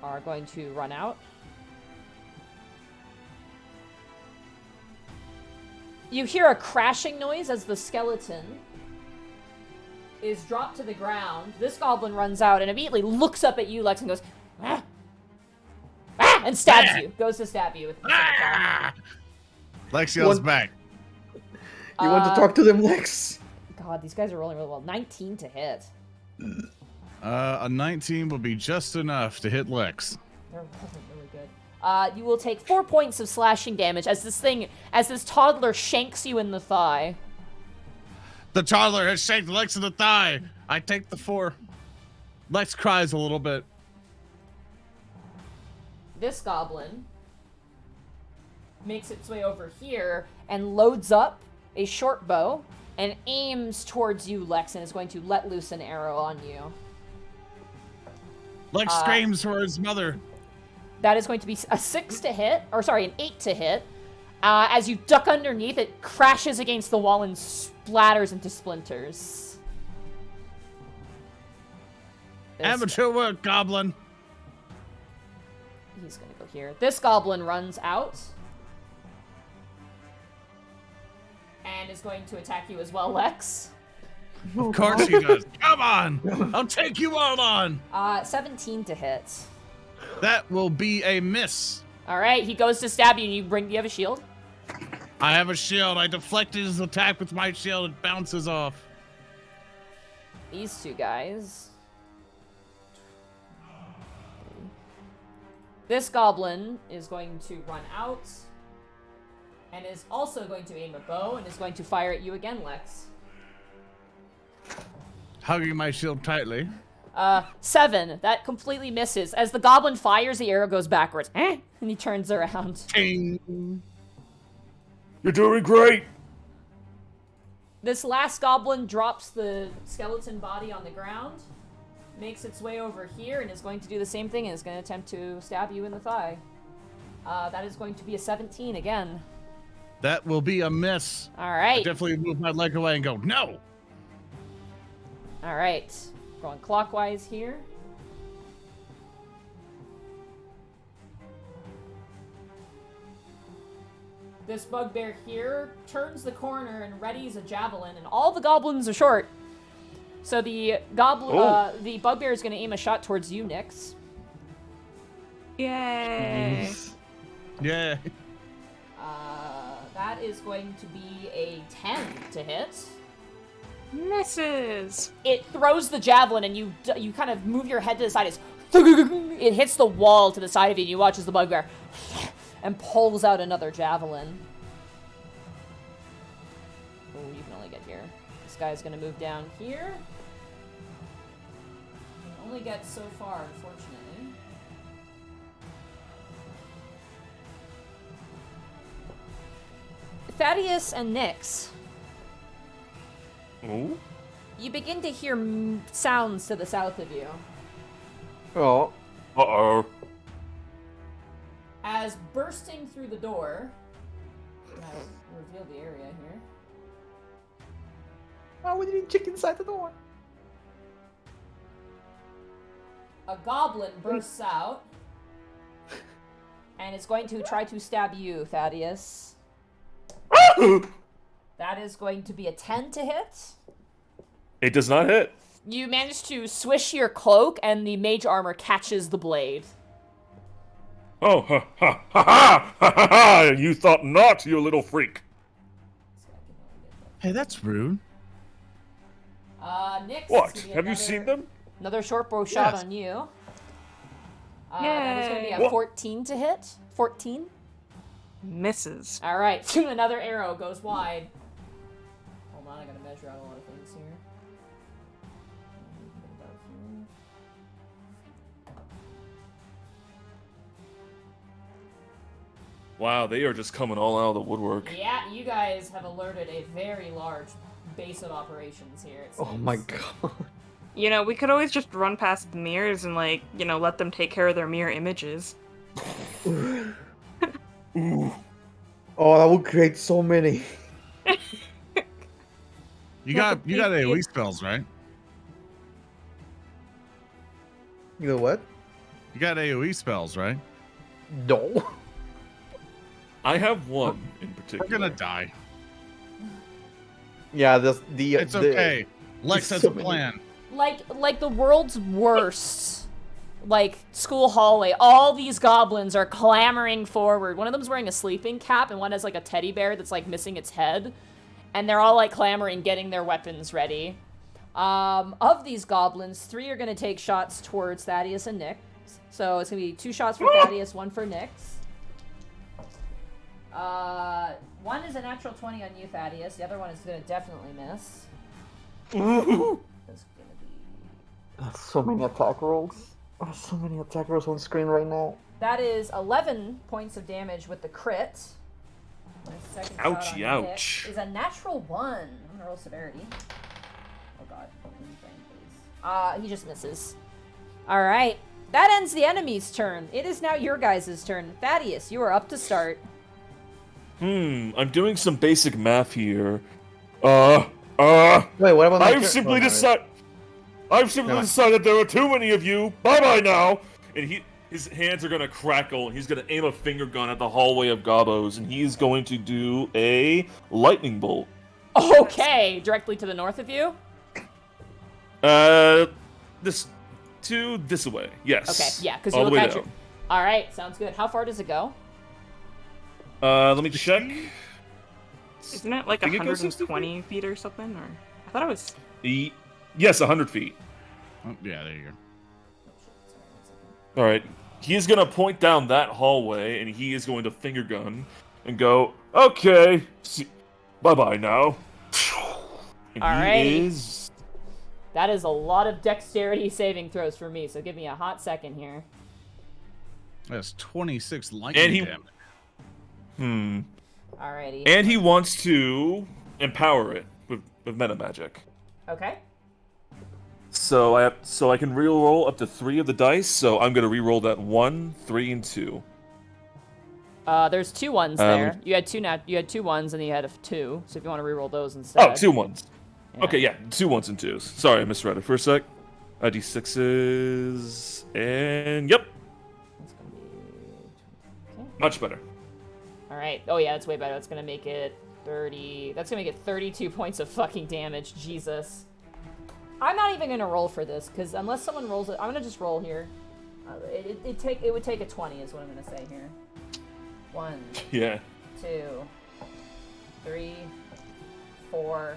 are going to run out. You hear a crashing noise as the skeleton is dropped to the ground. This goblin runs out and immediately looks up at you, Lex, and goes, ah! Ah! And stabs you. Goes to stab you with the scimitar. Ah! Lex yells What? back. You want to talk to them, Lex? God, these guys are rolling really well. 19 to hit. A 19 will be just enough to hit Lex. They're really good. You will take 4 points of slashing damage as this toddler shanks you in the thigh. The toddler has shanked Lex in the thigh. I take the 4. Lex cries a little bit. This goblin makes its way over here and loads up a short bow and aims towards you, Lex, and is going to let loose an arrow on you. Lex screams for his mother. That is going to be a 6 to hit, or sorry, an 8 to hit. As you duck underneath, it crashes against the wall and splatters into splinters. This Amateur work, goblin. He's gonna go here. This goblin runs out and is going to attack you as well, Lex. Of course he does. Come on. I'll take you all on. 17 to hit. That will be a miss. All right, he goes to stab you, and you have a shield? I have a shield. I deflected his attack with my shield. It bounces off. These two guys. This goblin is going to run out and is also going to aim a bow and is going to fire at you again, Lex. Hugging my shield tightly. 7. That completely misses. As the goblin fires, the arrow goes backwards. And he turns around. Ting. You're doing great. This last goblin drops the skeleton body on the ground, makes its way over here, and is going to do the same thing and is going to attempt to stab you in the thigh. That is going to be a 17 again. That will be a miss. All I right. definitely move my leg away and go, no. All right. Going clockwise here. This bugbear here turns the corner and readies a javelin, and all the goblins are short. So the the bugbear is going to aim a shot towards you, Nyx. Yay! Yeah. That is going to be a 10 to hit. Misses! It throws the javelin, and you kind of move your head to the side as It hits the wall to the side of you, and you watch as the bugbear and pulls out another javelin. Oh, you can only get here. This guy's gonna move down here. You can only get so far, unfortunately. Thaddeus and Nyx, Ooh. you begin to hear sounds to the south of you. Oh, Uh-oh. As bursting through the door, I'll reveal the area here. oh, we didn't check inside the door. A goblin bursts out and is going to try to stab you, Thaddeus. That is going to be a 10 to hit. It does not hit. You manage to swish your cloak, and the mage armor catches the blade. Oh, ha ha ha ha ha ha ha! You thought not, you little freak. Hey, that's rude. Nyx. What? Have you seen them? Another short bow shot Yes. on you. That is going to be a Yay. 14 to hit. 14. Misses. All right. Another arrow goes wide. Hold on, I gotta measure out a lot of things here. Wow, they are just coming all out of the woodwork. Yeah, you guys have alerted a very large base of operations here. It Oh seems. my god. You know, we could always just run past the mirrors and, like, you know, let them take care of their mirror images. Ooh. Oh, that would create so many. You got AoE spells, right? You know what? You got AoE spells, right? No. I have one in We're particular. gonna die. Yeah, It's okay. Lex has so a many. plan. Like the world's worst, like, school hallway. All these goblins are clamoring forward. One of them's wearing a sleeping cap, and one has, like, a teddy bear that's, like, missing its head. And they're all, like, clamoring, getting their weapons ready. Of these goblins, 3 are gonna take shots towards Thaddeus and Nyx. So it's gonna be 2 shots for Thaddeus, 1 for Nyx. One is a natural 20 on you, Thaddeus. The other one is gonna definitely miss. Ooh. That's gonna be... So many attack rolls. Oh, so many attack rolls on screen right now. That is 11 points of damage with the crit. My second shot Ouchie, on ouch. Nyx is a natural 1. I'm gonna roll severity. Oh god. Please. He just misses. Alright. That ends the enemy's turn. It is now your guys' turn. Thaddeus, you are up to start. I'm doing some basic math here. Wait, what about my I've turn? simply Oh, no, decided. I've simply No. decided there are too many of you. Bye bye now. And his hands are gonna crackle. And he's gonna aim a finger gun at the hallway of Gobos, and he's going to do a lightning bolt. Okay, directly to the north of you. This way. Yes. Okay, yeah, because all you the look way at your... down. Alright, sounds good. How far does it go? Let me check. Isn't it like Think it goes 60 120 feet or something? Or I thought it was. Yes, 100 feet. Oh, yeah, there you go. All right. He's gonna point down that hallway, and he is going to finger gun and go, "Okay, bye bye now." And Alrighty. he is. That is a lot of dexterity saving throws for me, so give me a hot second here. That's 26 lightning And he- damage. Alrighty. And he wants to empower it with meta magic. Okay. So I can reroll up to 3 of the dice. So I'm gonna reroll that 1, 3, and 2. There's 2 ones there. You had 2 ones and you had a 2. So if you want to reroll those Oh, instead. 2 ones. Okay, yeah, 2 1s and 2s. Sorry, I misread it for a sec. D6s, and yep, That's gonna be... Okay. much better. All right. Oh yeah, that's way better. That's gonna make it 30. That's gonna make it 32 points of fucking damage. Jesus. I'm not even gonna roll for this because unless someone rolls it, I'm gonna just roll here. It would take a 20 is what I'm gonna say here. 1, Yeah. 2, 3, 4,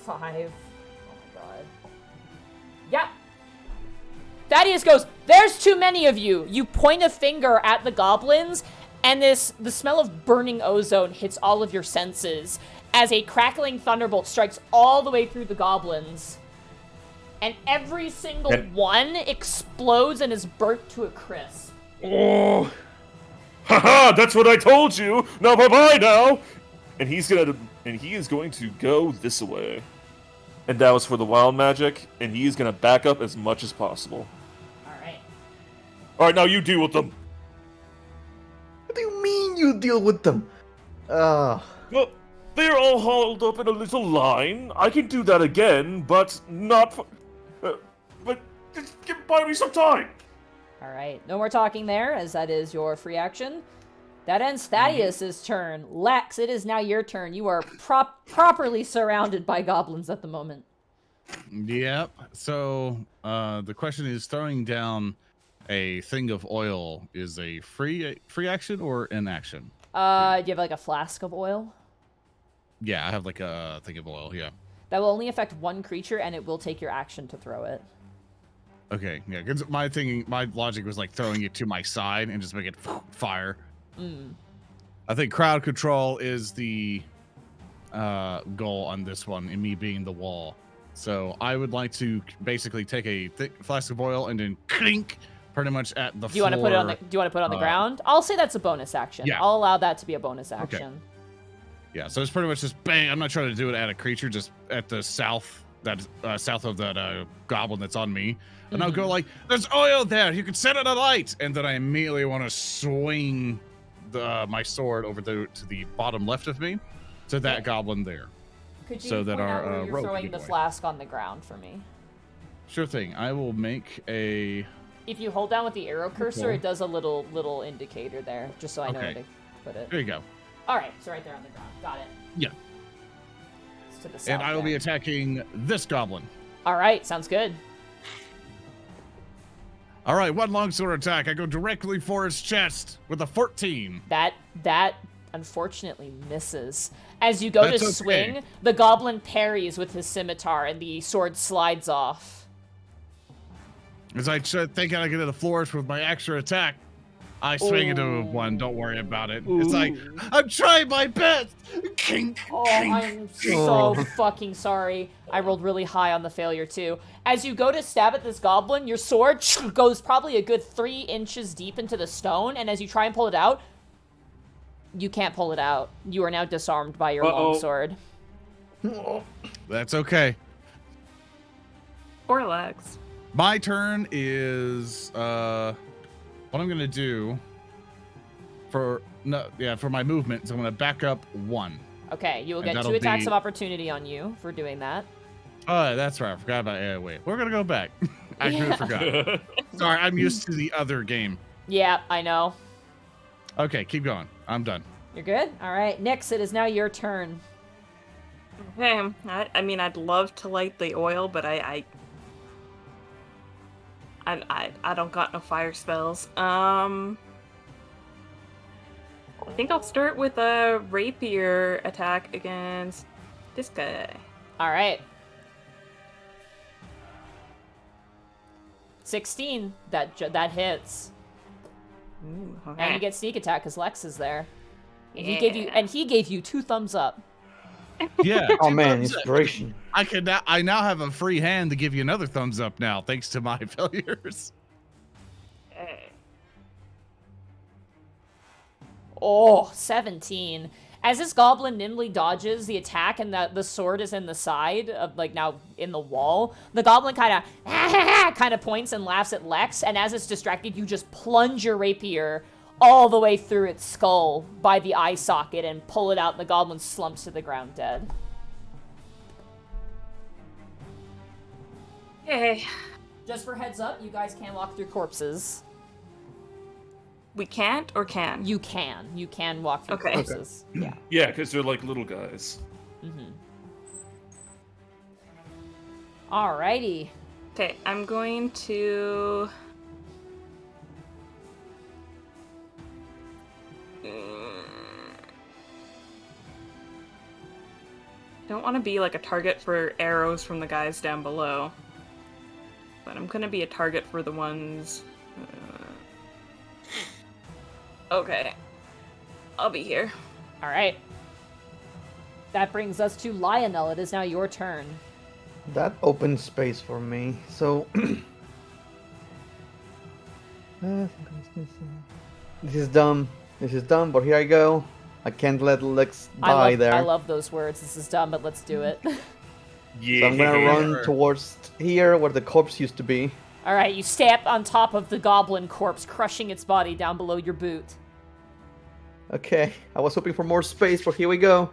5. Oh my god. Yep. Thaddeus goes, "There's too many of you." You point a finger at the goblins, and the smell of burning ozone hits all of your senses as a crackling thunderbolt strikes all the way through the goblins. And every single one explodes and is burnt to a crisp. Oh, haha! That's what I told you. Now bye bye now. And he is going to go this way. And that was for the wild magic. And he is going to back up as much as possible. All right. All right, now you deal with them. What do you mean you deal with them? Well, they're all hauled up in a little line. I can do that again, but not. But just buy me some time. All right. No more talking there, as that is your free action. That ends Thaddeus's turn. Lex, it is now your turn. You are properly surrounded by goblins at the moment. Yep. So the question is, throwing down a thing of oil is a free action or an action? Do you have like a flask of oil? Yeah, I have like a thing of oil. Yeah. That will only affect one creature, and it will take your action to throw it. Okay. Yeah. Because my logic was like throwing it to my side and just make it fire. I think crowd control is the goal on this one, and me being the wall. So I would like to basically take a thick flask of oil and then clink pretty much at the floor. Do you want to put it on the ground? I'll say that's a bonus action. Yeah. I'll allow that to be a bonus action. Okay. Yeah, so it's pretty much just bang. I'm not trying to do it at a creature, just at the south of that goblin that's on me. And I'll go like, "There's oil there. You can set it alight." And then I immediately want to swing my sword over to the bottom left of me, to that goblin there. Could you So that point out our, where you're rope throwing can the go away. flask on the ground for me? Sure thing. I will make a. If you hold down with the arrow cursor, Okay. it does a little indicator there, just so I know where Okay. to put it. There you go. All right, so right there on the ground. Got it. Yeah. It's to the south. And I will be there. attacking this goblin. All right, sounds good. All right, one longsword attack. I go directly for his chest with a 14. That unfortunately misses. As you go That's to okay. swing, the goblin parries with his scimitar, and the sword slides off. As I think I get to the flourish with my extra attack, I swing into one. Don't worry about it. It's like, I'm trying my best. Kink, Oh, kink. I'm so fucking sorry. I rolled really high on the failure, too. As you go to stab at this goblin, your sword goes probably a good 3 inches deep into the stone, and as you try and pull it out, you can't pull it out. You are now disarmed by your longsword. That's okay. Or legs. My turn is what I'm gonna do for my movement is I'm gonna back up 1. Okay, you will And get that'll 2 attacks be- of opportunity on you for doing that. Oh, that's right. I forgot about. Wait, we're gonna go back. I Yeah. forgot. Sorry, I'm used to the other game. Yeah, I know. Okay, keep going. I'm done. You're good? All right, Nyx, it is now your turn. Okay. I mean, I'd love to light the oil, but I don't got no fire spells. I think I'll start with a rapier attack against this guy. All right. 16. That hits. Ooh, And okay. you get sneak attack because Lex is there. And Yeah. he gave you 2 thumbs up. Yeah. Oh man, inspiration. I now have a free hand to give you another thumbs up now, thanks to my failures. Okay. Oh, 17. As this goblin nimbly dodges the attack and the sword is in the side of, like, now in the wall, the goblin kind of points and laughs at Lex, and as it's distracted, you just plunge your rapier all the way through its skull by the eye socket and pull it out, and the goblin slumps to the ground dead. Okay. Just for heads up, you guys can walk through corpses. We can't or can? You can walk through Okay. corpses. Yeah. Yeah, because they're like little guys. Alrighty. Okay, I'm going to... Don't want to be like a target for arrows from the guys down below. But I'm gonna be a target for the ones. Okay. I'll be here. All right. That brings us to Lionel. It is now your turn. That opens space for me. So this is dumb. This is dumb, but here I go. I can't let Lex die there. I love those words. This is dumb, but let's do it. Yeah. So I'm gonna run towards here where the corpse used to be. All right, you step on top of the goblin corpse, crushing its body down below your boot. Okay, I was hoping for more space, but here we go.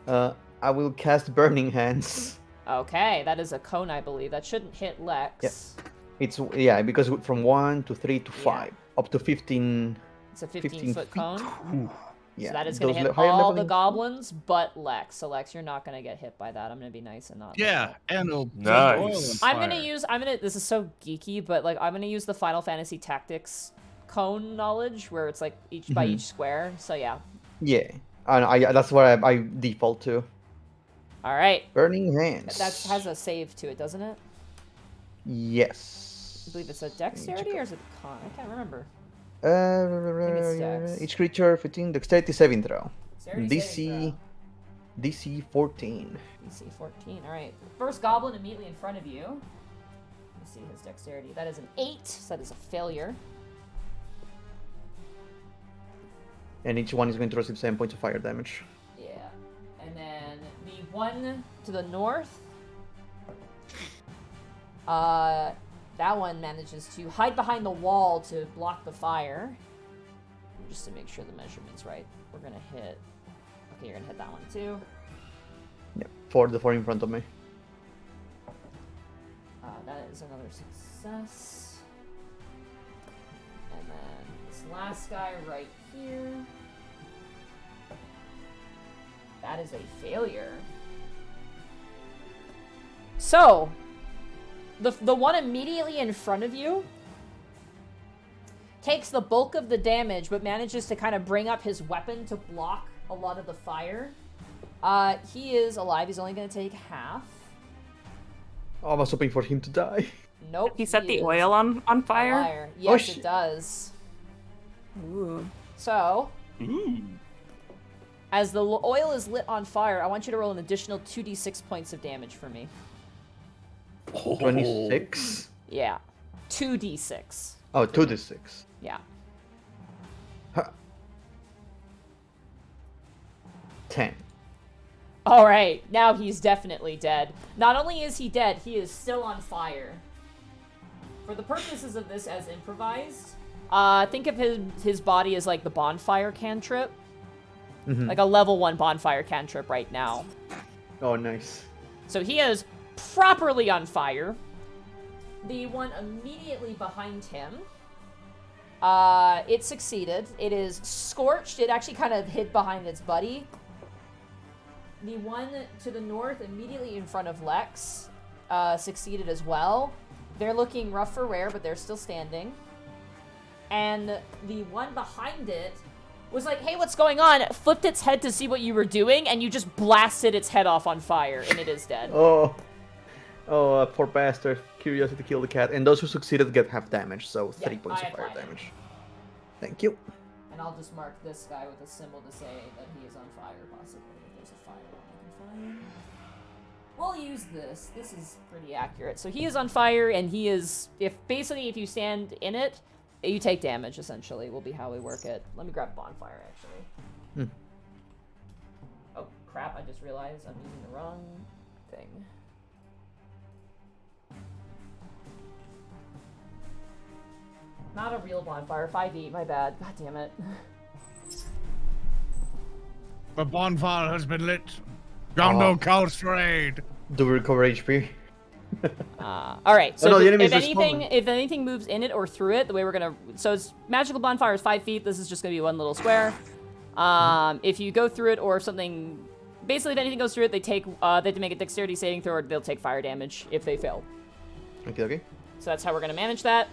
I will cast Burning Hands. Okay, that is a cone, I believe. That shouldn't hit Lex. It's because from 1 to 3 to 5, up to 15. It's a 15-foot cone. Ooh. Yeah, So that is going to hit higher all level the in- goblins but Lex. So Lex, you're not going to get hit by that. I'm going to be nice and not. Yeah, and it'll set Nice. the oil on fire. This is so geeky, but like I'm going to use the Final Fantasy Tactics cone knowledge where it's like by each square. So yeah. Yeah, and that's what I default to. All right. Burning Hands. That has a save to it, doesn't it? Yes. I believe it's a dexterity or is it a con? I can't remember. it's dex. Each creature 15 dexterity saving throw. Dexterity saving DC 14. DC 14. All right. First goblin immediately in front of you. Let's see his dexterity. That is an 8. So that is a failure. And each one is going to receive 7 points of fire damage. Yeah. And then the one to the north. That one manages to hide behind the wall to block the fire. Just to make sure the measurement's right. We're gonna hit. Okay, you're gonna hit that one too. Yep, for the 4 in front of me. That is another success. And then this last guy right here. That is a failure. So, the one immediately in front of you takes the bulk of the damage, but manages to kind of bring up his weapon to block a lot of the fire. He is alive. He's only going to take half. Oh, I was hoping for him to die. Nope. He set the is oil on fire? fire. Yes, sh- it does. Ooh. So, Ooh. as the oil is lit on fire, I want you to roll an additional 2d6 points of damage for me. 26. Yeah. 2d6. Oh, 2d6. Yeah. 10. All right. Now he's definitely dead. Not only is he dead, he is still on fire. For the purposes of this as improvised, think of his body as like the bonfire cantrip. Like a level 1 bonfire cantrip right now. Oh, nice. So he is properly on fire. The one immediately behind him, it succeeded. It is scorched. It actually kind of hid behind its buddy. The one to the north, immediately in front of Lex, succeeded as well. They're looking rough for wear, but they're still standing. And the one behind it was like, hey, what's going on? Flipped its head to see what you were doing, and you just blasted its head off on fire, and it is dead. Oh, poor bastard. Curiosity killed the cat. And those who succeeded get half damage, so 3 points I of fire applied it. damage. Thank you. And I'll just mark this guy with a symbol to say that he is on fire, possibly, if there's a fire I can find. We'll use this. This is pretty accurate. So he is on fire, and he is... if you stand in it, you take damage, essentially, will be how we work it. Let me grab bonfire, actually. Oh, crap, I just realized I'm using the wrong thing. Not a real bonfire, 5e, my bad. God damn it. The bonfire has been lit. Gondo Calstrade. Do we recover HP? All right. So no, the if enemies are anything, smaller. if anything moves in it or through it, the way we're gonna, so it's magical bonfire is 5 feet. This is just gonna be one little square. If you go through it or something, basically if anything goes through it, they have to make a dexterity saving throw, or they'll take fire damage if they fail. Okay. So that's how we're gonna manage that.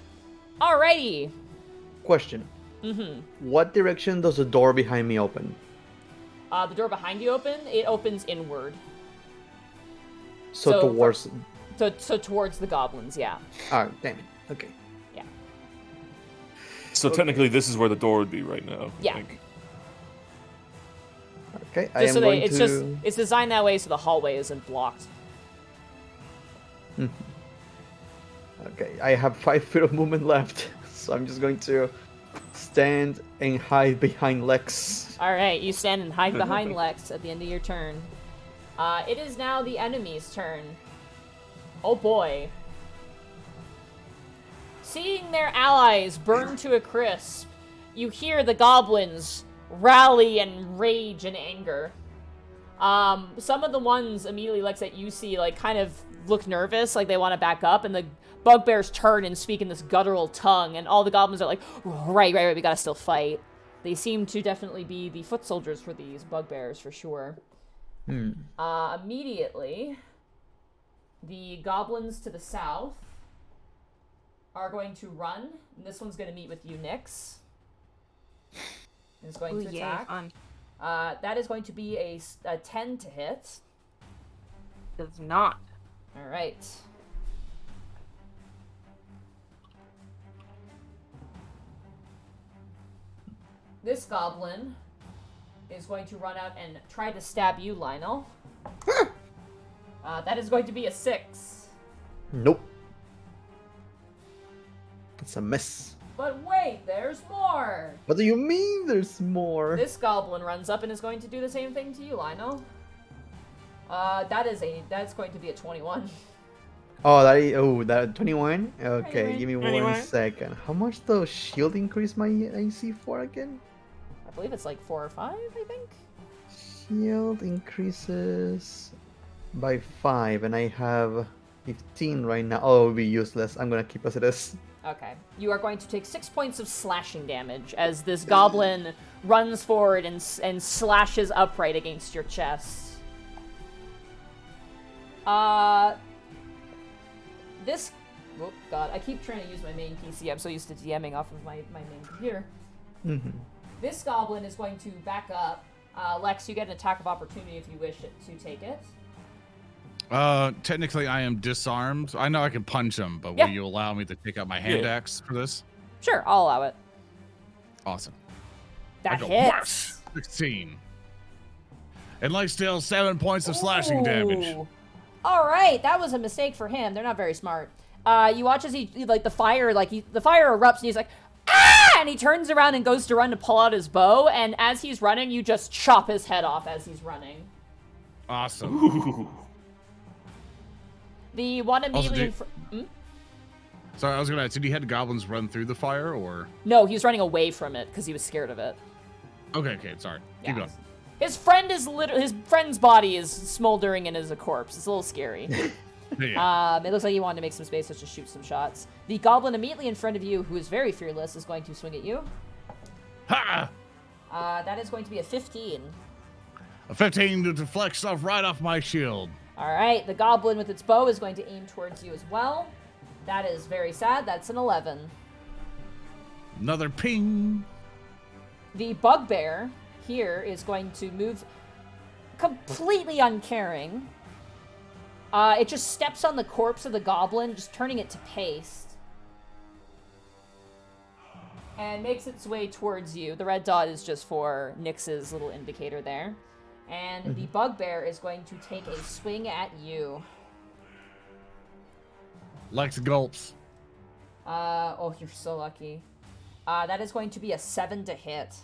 Alrighty. Question. What direction does the door behind me open? The door behind you it opens inward. So So towards So towards the goblins, yeah. Oh, damn it. Okay. Yeah. So technically, this is where the door would be right now. Yeah. I think. Okay, I Just am so going it's to... it's designed that way so the hallway isn't blocked. Okay, I have 5 feet of movement left, so I'm just going to stand and hide behind Lex. All right, you stand and hide behind Lex at the end of your turn. It is now the enemy's turn. Oh boy. Seeing their allies burn to a crisp, you hear the goblins rally and rage and anger. Some of the ones immediately, Lex, that you see, like, kind of look nervous, like they want to back up, and the bugbears turn and speak in this guttural tongue, and all the goblins are like, right, we gotta still fight. They seem to definitely be the foot soldiers for these bugbears, for sure. Immediately, the goblins to the south are going to run, and this one's going to meet with you, Nyx. Is going to attack. Fun. That is going to be a 10 to hit. Does not. All right. This goblin is going to run out and try to stab you, Lionel. That is going to be a 6. Nope. It's a miss. But wait, there's more! What do you mean there's more? This goblin runs up and is going to do the same thing to you, Lionel. That's going to be a 21. Oh, that 21? Okay, 21. give me 21. 1 second. How much does shield increase my AC for again? I believe it's like 4 or 5, I think. Shield increases by 5, and I have 15 right now. Oh, it will be useless. I'm gonna keep as it is. Okay. You are going to take 6 points of slashing damage as this goblin runs forward and slashes upright against your chest. This... Oh, God. I keep trying to use my main PC. I'm so used to DMing off of my main computer. This goblin is going to back up. Lex, you get an attack of opportunity if you wish it to take it. Technically, I am disarmed. I know I can punch him, but Yeah. will you allow me to take out my hand Yeah. axe for this? Sure, I'll allow it. Awesome. That I go, hits. 16. And like still 7 points of slashing damage. Ooh. All right, that was a mistake for him. They're not very smart. You watch as he like the fire erupts, and he's like, ah! And he turns around and goes to run to pull out his bow. And as he's running, you just chop his head off as he's running. Awesome. Ooh. The one immediately. Also, Sorry, I was gonna ask, did he had goblins run through the fire, or? No, he was running away from it because he was scared of it. Okay, sorry. Keep going. His friend is his friend's body is smoldering and is a corpse. It's a little scary. Yeah. It looks like he wanted to make some space just to shoot some shots. The goblin immediately in front of you, who is very fearless, is going to swing at you. Ha! That is going to be a 15. A 15 to deflect stuff right off my shield. All right, the goblin with its bow is going to aim towards you as well. That is very sad. That's an 11. Another ping. The bugbear here is going to move completely uncaring. It just steps on the corpse of the goblin, just turning it to paste. And makes its way towards you. The red dot is just for Nyx's little indicator there. And the bugbear is going to take a swing at you. Lex gulps. Oh, you're so lucky. That is going to be a 7 to hit.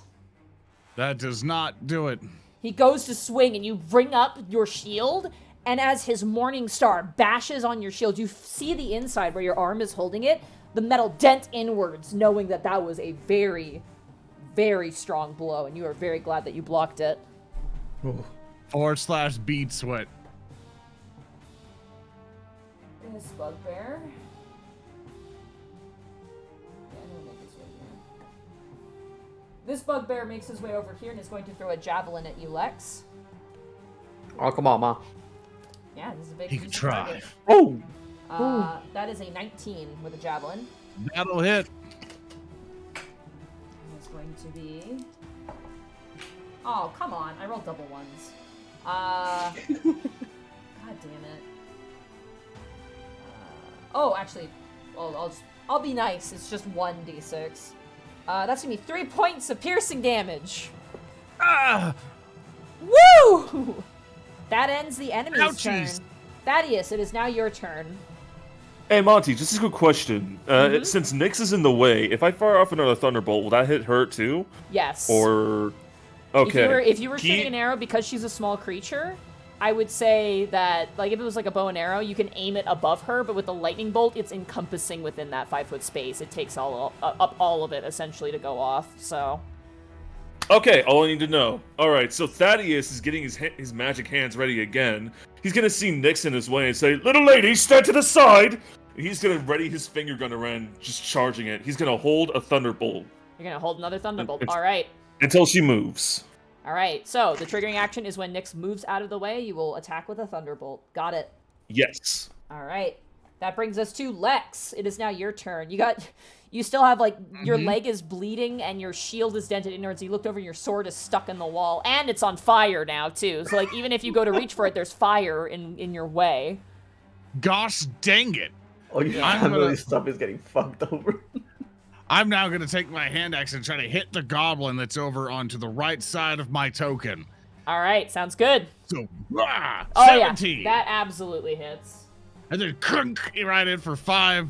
That does not do it. He goes to swing, and you bring up your shield, and as his morning star bashes on your shield, you see the inside where your arm is holding it, the metal dent inwards, knowing that that was a very, very strong blow, and you are very glad that you blocked it. / bead sweat. This bugbear. Yeah, he'll make his way here. This bugbear makes his way over here and is going to throw a javelin at you, Lex. Oh, come on, Ma. Yeah, this is a big He can decent try. target. Oh! That is a 19 with a javelin. That'll hit. It's going to be... Oh, come on. I rolled double ones. God damn it. Oh, actually, I'll be nice. It's just 1d6. That's gonna be 3 points of piercing damage. Ah! Woo! That ends the enemy's Ouchies. turn. Thaddeus, it is now your turn. Hey Monty, just a quick question. Since Nyx is in the way, if I fire off another thunderbolt, will that hit her too? Yes. Or okay. If you were shooting an arrow because she's a small creature, I would say that, like, if it was like a bow and arrow, you can aim it above her, but with the lightning bolt, it's encompassing within that 5-foot space. It takes up all of it, essentially, to go off, so... Okay, all I need to know. Alright, so Thaddeus is getting his magic hands ready again. He's gonna see Nyx in his way and say, "Little lady, stand to the side!" He's gonna ready his finger gun around, just charging it. He's gonna hold a thunderbolt. You're gonna hold another thunderbolt. Alright. Until she moves. Alright, so the triggering action is when Nyx moves out of the way, you will attack with a thunderbolt. Got it. Yes. Alright. That brings us to Lex. It is now your turn. You still have, like, your leg is bleeding and your shield is dented inwards. You looked over and your sword is stuck in the wall. And it's on fire now, too. So, like, even if you go to reach for it, there's fire in your way. Gosh dang it. Oh, your family stuff is getting fucked over. I'm now going to take my hand axe and try to hit the goblin that's over onto the right side of my token. All right, sounds good. So, 17. Yeah, that absolutely hits. And then crunk right in for 5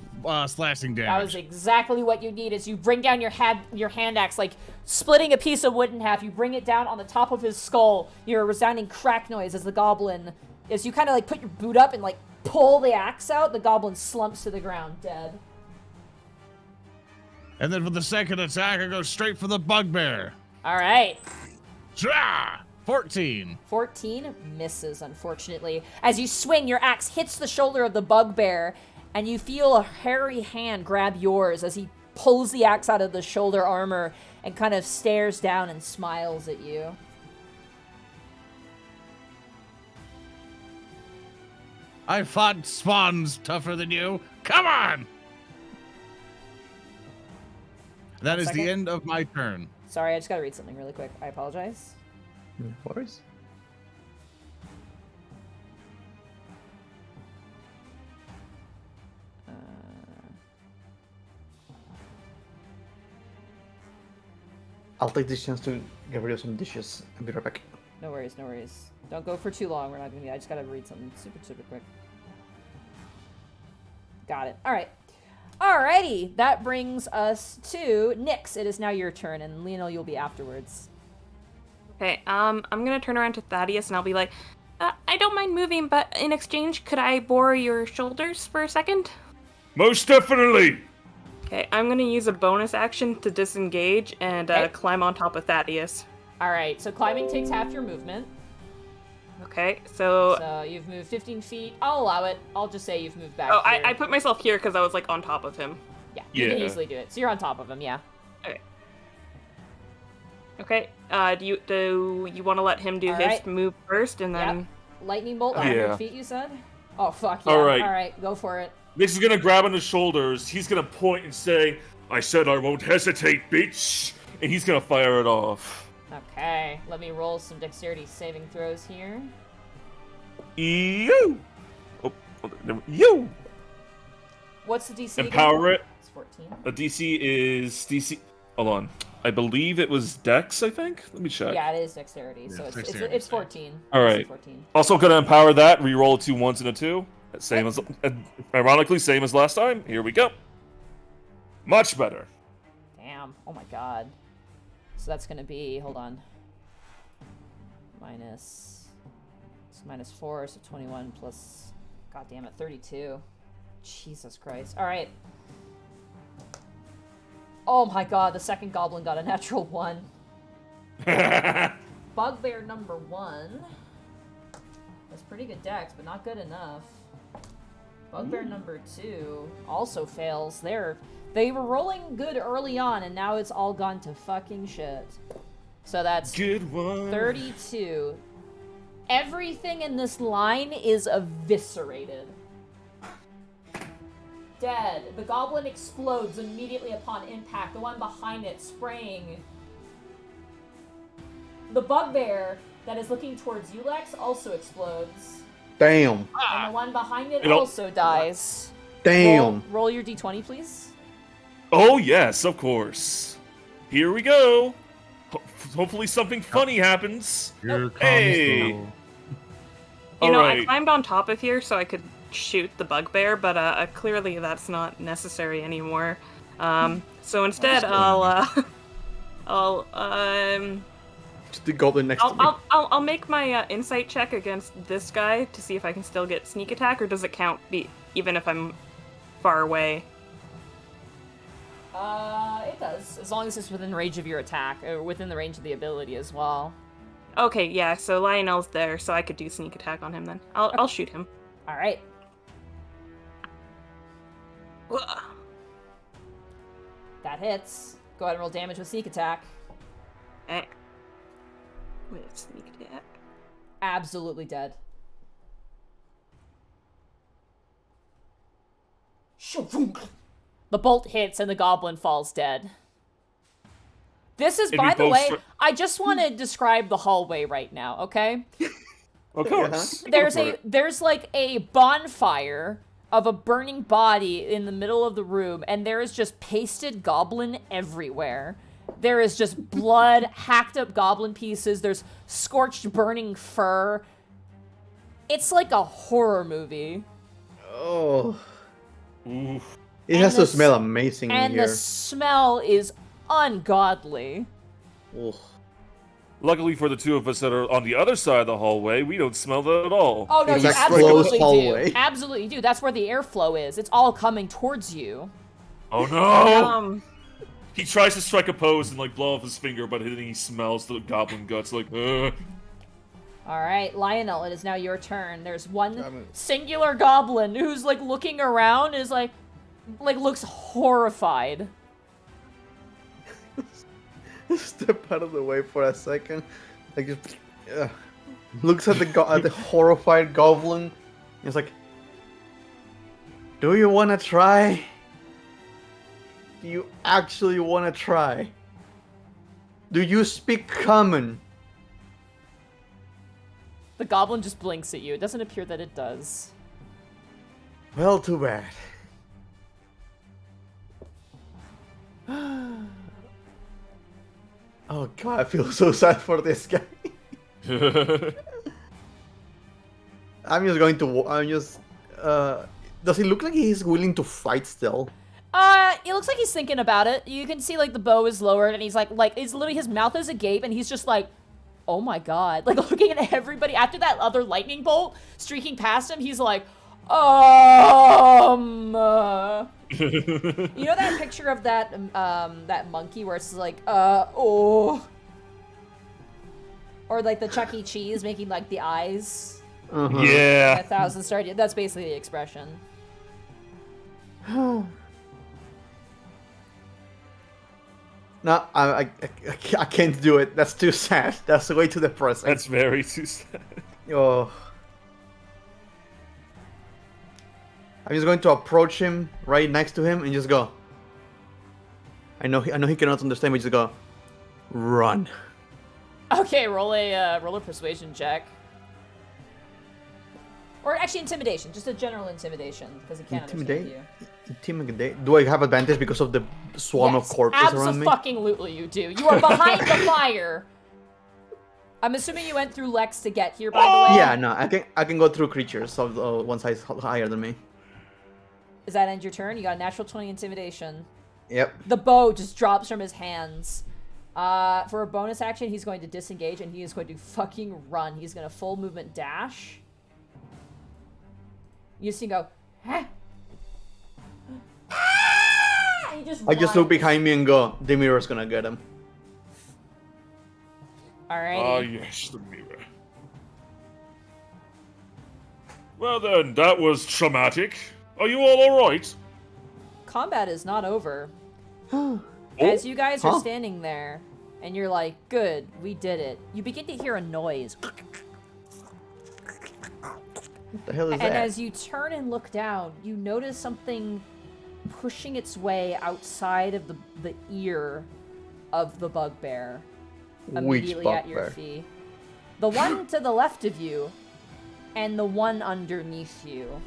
slashing damage. That was exactly what you need. As you bring down your hand axe, like splitting a piece of wood in half, you bring it down on the top of his skull. You hear a resounding crack noise as the goblin, as you kind of like put your boot up and like pull the axe out, the goblin slumps to the ground, dead. And then for the second attack, I go straight for the bugbear. All right. 14. 14 misses, unfortunately. As you swing, your axe hits the shoulder of the bugbear, and you feel a hairy hand grab yours as he pulls the axe out of the shoulder armor and kind of stares down and smiles at you. I fought spawns tougher than you. Come on! That is the end of my turn. Sorry, I just gotta read something really quick. I apologize. No worries. I'll take this chance to get rid of some dishes and be right back. No worries, no worries. Don't go for too long. We're not gonna be. I just gotta read something super quick. Got it. All right. Alrighty. That brings us to Nyx. It is now your turn, and Lionel, you'll be afterwards. Okay, I'm gonna turn around to Thaddeus and I'll be like, I don't mind moving, but in exchange, could I bore your shoulders for a second? Most definitely! Okay, I'm gonna use a bonus action to disengage and climb on top of Thaddeus. Alright, so climbing takes half your movement. Okay, so... So you've moved 15 feet. I'll allow it. I'll just say you've moved back Oh, here. I put myself here because I was, like, on top of him. Yeah, you can Yeah. easily do it. So you're on top of him, yeah. Okay. Okay, do you want to let him do his Alright. move first, and then... Yep. Lightning bolt, 100 Yeah. feet, you said? Oh, fuck yeah. Alright. Alright, go for it. Nyx is gonna grab on his shoulders, he's gonna point and say, "I said I won't hesitate, bitch!" And he's gonna fire it off. Okay, let me roll some dexterity saving throws here. You! Oh, you! What's the DC again? Empower it. It's 14. The DC is DC. Hold on. I believe it was Dex, I think? Let me check. Yeah, it is dexterity, so Yeah, it's dexterity, it's 14. All It's right. 14. Also gonna empower that, reroll 2 1s and a 2. Same as, ironically, same as last time. Here we go. Much better. Damn. Oh my god. So that's gonna be, hold on. Minus 4, so 21 plus, god damn it, 32. Jesus Christ. Alright. Oh my god, the second goblin got a natural 1. Bugbear number 1. That's pretty good dex, but not good enough. Bugbear number 2 also fails. They were rolling good early on, and now it's all gone to fucking shit. So that's Good one. 32. Everything in this line is eviscerated. Dead. The goblin explodes immediately upon impact. The one behind it spraying. The bugbear that is looking towards you, Lex, also explodes. Damn. And the one behind it You know- also dies. Damn. Roll your d20, please. Oh yes, of course. Here we go. Hopefully something funny happens. Here comes Hey. the- You know, I Alright. climbed on top of here so I could shoot the bugbear, but clearly that's not necessary anymore. So instead, Just the goblin next to me. I'll make my insight check against this guy to see if I can still get sneak attack, or does it count even if I'm far away? It does, as long as it's within range of your attack, or within the range of the ability as well. Okay, yeah. So Lionel's there, so I could do sneak attack on him then. I'll shoot him. All right. Ugh. That hits. Go ahead and roll damage with sneak attack. Eh. With sneak attack. Absolutely dead. The bolt hits and the goblin falls dead. This is, And by we the both way, str- I just want to describe the hallway right now, okay? Of course. There's like a bonfire of a burning body in the middle of the room, and there is just pasted goblin everywhere. There is just blood, hacked up goblin pieces. There's scorched, burning fur. It's like a horror movie. Oh. Oof. It And has to the smell amazing in And here. the smell is ungodly. Ugh. Luckily for the two of us that are on the other side of the hallway, we don't smell that at all. Oh no, It's you a closed absolutely hallway. do. Absolutely do. That's where the airflow is. It's all coming towards you. Oh no! Um, He tries to strike a pose and like blow off his finger, but then he smells the goblin guts like, ugh. All right, Lionel, it is now your turn. There's one Damn it. singular goblin who's like looking around, is like looks horrified. Step out of the way for a second. Like just looks at at the horrified goblin. He's like, "Do you want to try? Do you actually want to try? Do you speak common?" The goblin just blinks at you. It doesn't appear that it does. Well, too bad. Oh god, I feel so sad for this guy. I'm just going to. I'm just. Does he look like he's willing to fight still? It looks like he's thinking about it. You can see like the bow is lowered, and he's like it's literally his mouth is agape, and he's just like, oh my god, like looking at everybody after that other lightning bolt streaking past him. He's like, You know that picture of that that monkey where it's like, or like the Chuck E. Cheese making like the eyes. Uh-huh. Yeah. 1,000 star. That's basically the expression. No, I can't do it. That's too sad. That's way too depressing. That's very too sad. Oh. I'm just going to approach him right next to him and just go. I know he cannot understand me. Just go. Run. Okay, roll a persuasion check. Or actually intimidation, just a general intimidation, because he can't understand Intimidate? you. Intimidate. Do I have advantage because of the swarm of corpses around me? Absolutely you do. You are behind the fire. I'm assuming you went through Lex to get here, by the way. Yeah, no, I can go through creatures of one size higher than me. Does that end your turn? You got a natural 20 intimidation. Yep. The bow just drops from his hands. For a bonus action, he's going to disengage and he is going to fucking run. He's going to full movement dash. You see him go, huh? And he I just look runs. behind me and go, the mirror's gonna get him. Alrighty. Ah, yes, the mirror. Well then, that was traumatic. Are you all alright? Combat is not over. As you guys are standing there, and you're like, good, we did it. You begin to hear a noise. What the hell is And that? as you turn and look down, you notice something pushing its way outside of the ear of the bugbear. Which Immediately at your bugbear? feet. The one to the left of you, and the one underneath you.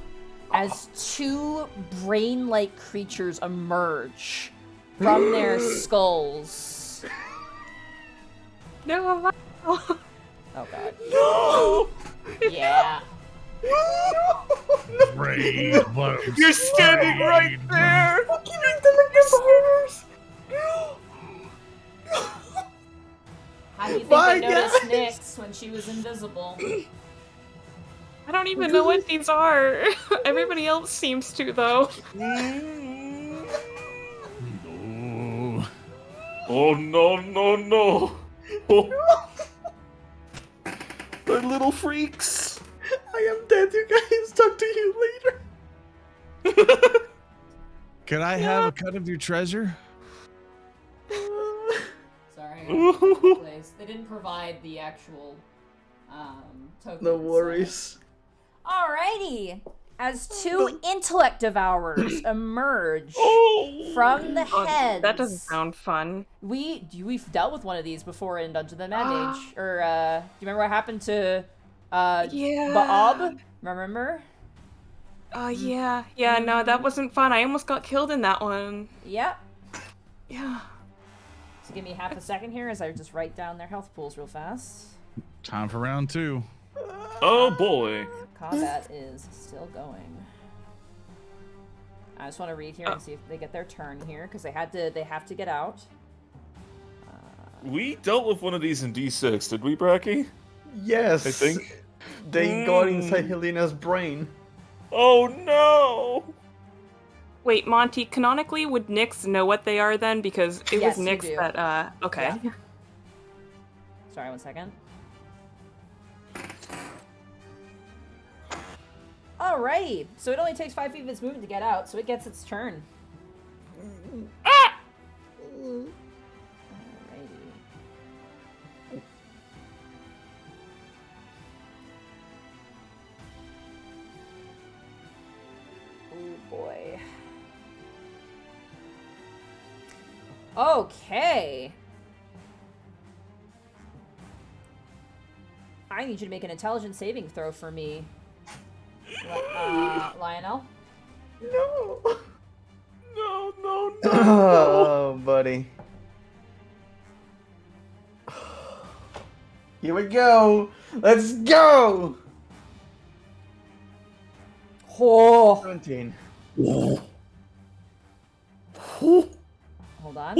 as two brain-like creatures emerge from their skulls. No, Oh god. No! Yeah. Brain blows. You're standing right there! How do you think My they noticed guys! Nyx when she was invisible? I don't even know what these are. Everybody else seems to, though. Oh. Oh no, no, no! Oh. They're little freaks! I am dead, you guys. Talk to you later. Can I have a cut of your treasure? Sorry, I got in the place. They didn't provide the actual token. No worries. Alrighty. As two Intellect Devourers emerge Oh! from the Oh, heads. that doesn't sound fun. We've dealt with one of these before in Dungeons and Mage. Or do you remember what happened to Yeah. Baab? Remember? Yeah. Yeah, no, that wasn't fun. I almost got killed in that one. Yep. Yeah. So give me half a second here as I just write down their health pools real fast. Time for round 2. Oh boy. Combat is still going. I just want to read here and see if they get their turn here because they have to get out. We dealt with one of these in D6, did we, Bracky? Yes. I think. They got inside Helena's brain. Oh no! Wait, Monty, canonically, would Nyx know what they are then? Because it Yes, was you Nyx do. that, okay. Yeah. Sorry, 1 second. Alrighty, so it only takes 5 feet of its movement to get out, so it gets its turn. Alrighty. Oh boy. Okay. I need you to make an intelligence saving throw for me. Lionel? No. No, no, no! Oh, buddy. Here we go. Let's go. Oh. 17. Hold on.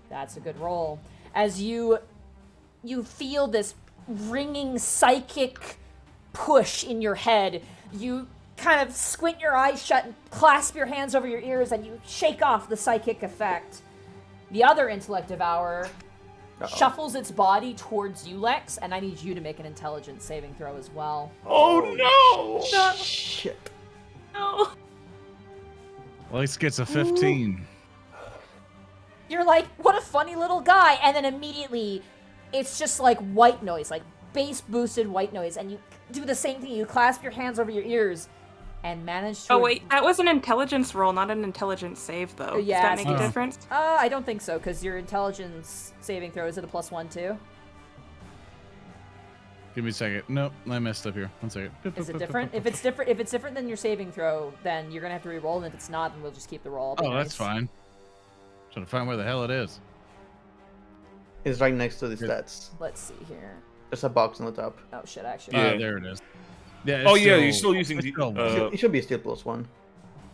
That's a good roll. As you feel this ringing psychic push in your head, you kind of squint your eyes shut and clasp your hands over your ears and you shake off the psychic effect. The other Intellect Devourer shuffles its body towards you, Lex, and I need you to make an intelligence saving throw as well. Oh no! Shit. No. Lex gets a 15. You're like, what a funny little guy, and then immediately it's just like white noise, like bass boosted white noise, and you do the same thing. You clasp your hands over your ears and manage to. Oh, wait, that was an intelligence roll, not an intelligence save, though. Yeah, Does that make a difference? I don't think so, because your intelligence saving throw is at a +1 too. Give me a second. Nope, I messed up here. 1 second. Is it different? If it's different than your saving throw, then you're gonna have to re-roll, and if it's not, then we'll just keep the roll. Oh, that's fine. Trying to find where the hell it is. It's right next to the stats. Let's see here. There's a box on the top. Oh shit, actually. Yeah. There it is. Yeah. Oh yeah, you're still using it's the. still- It should be still +1.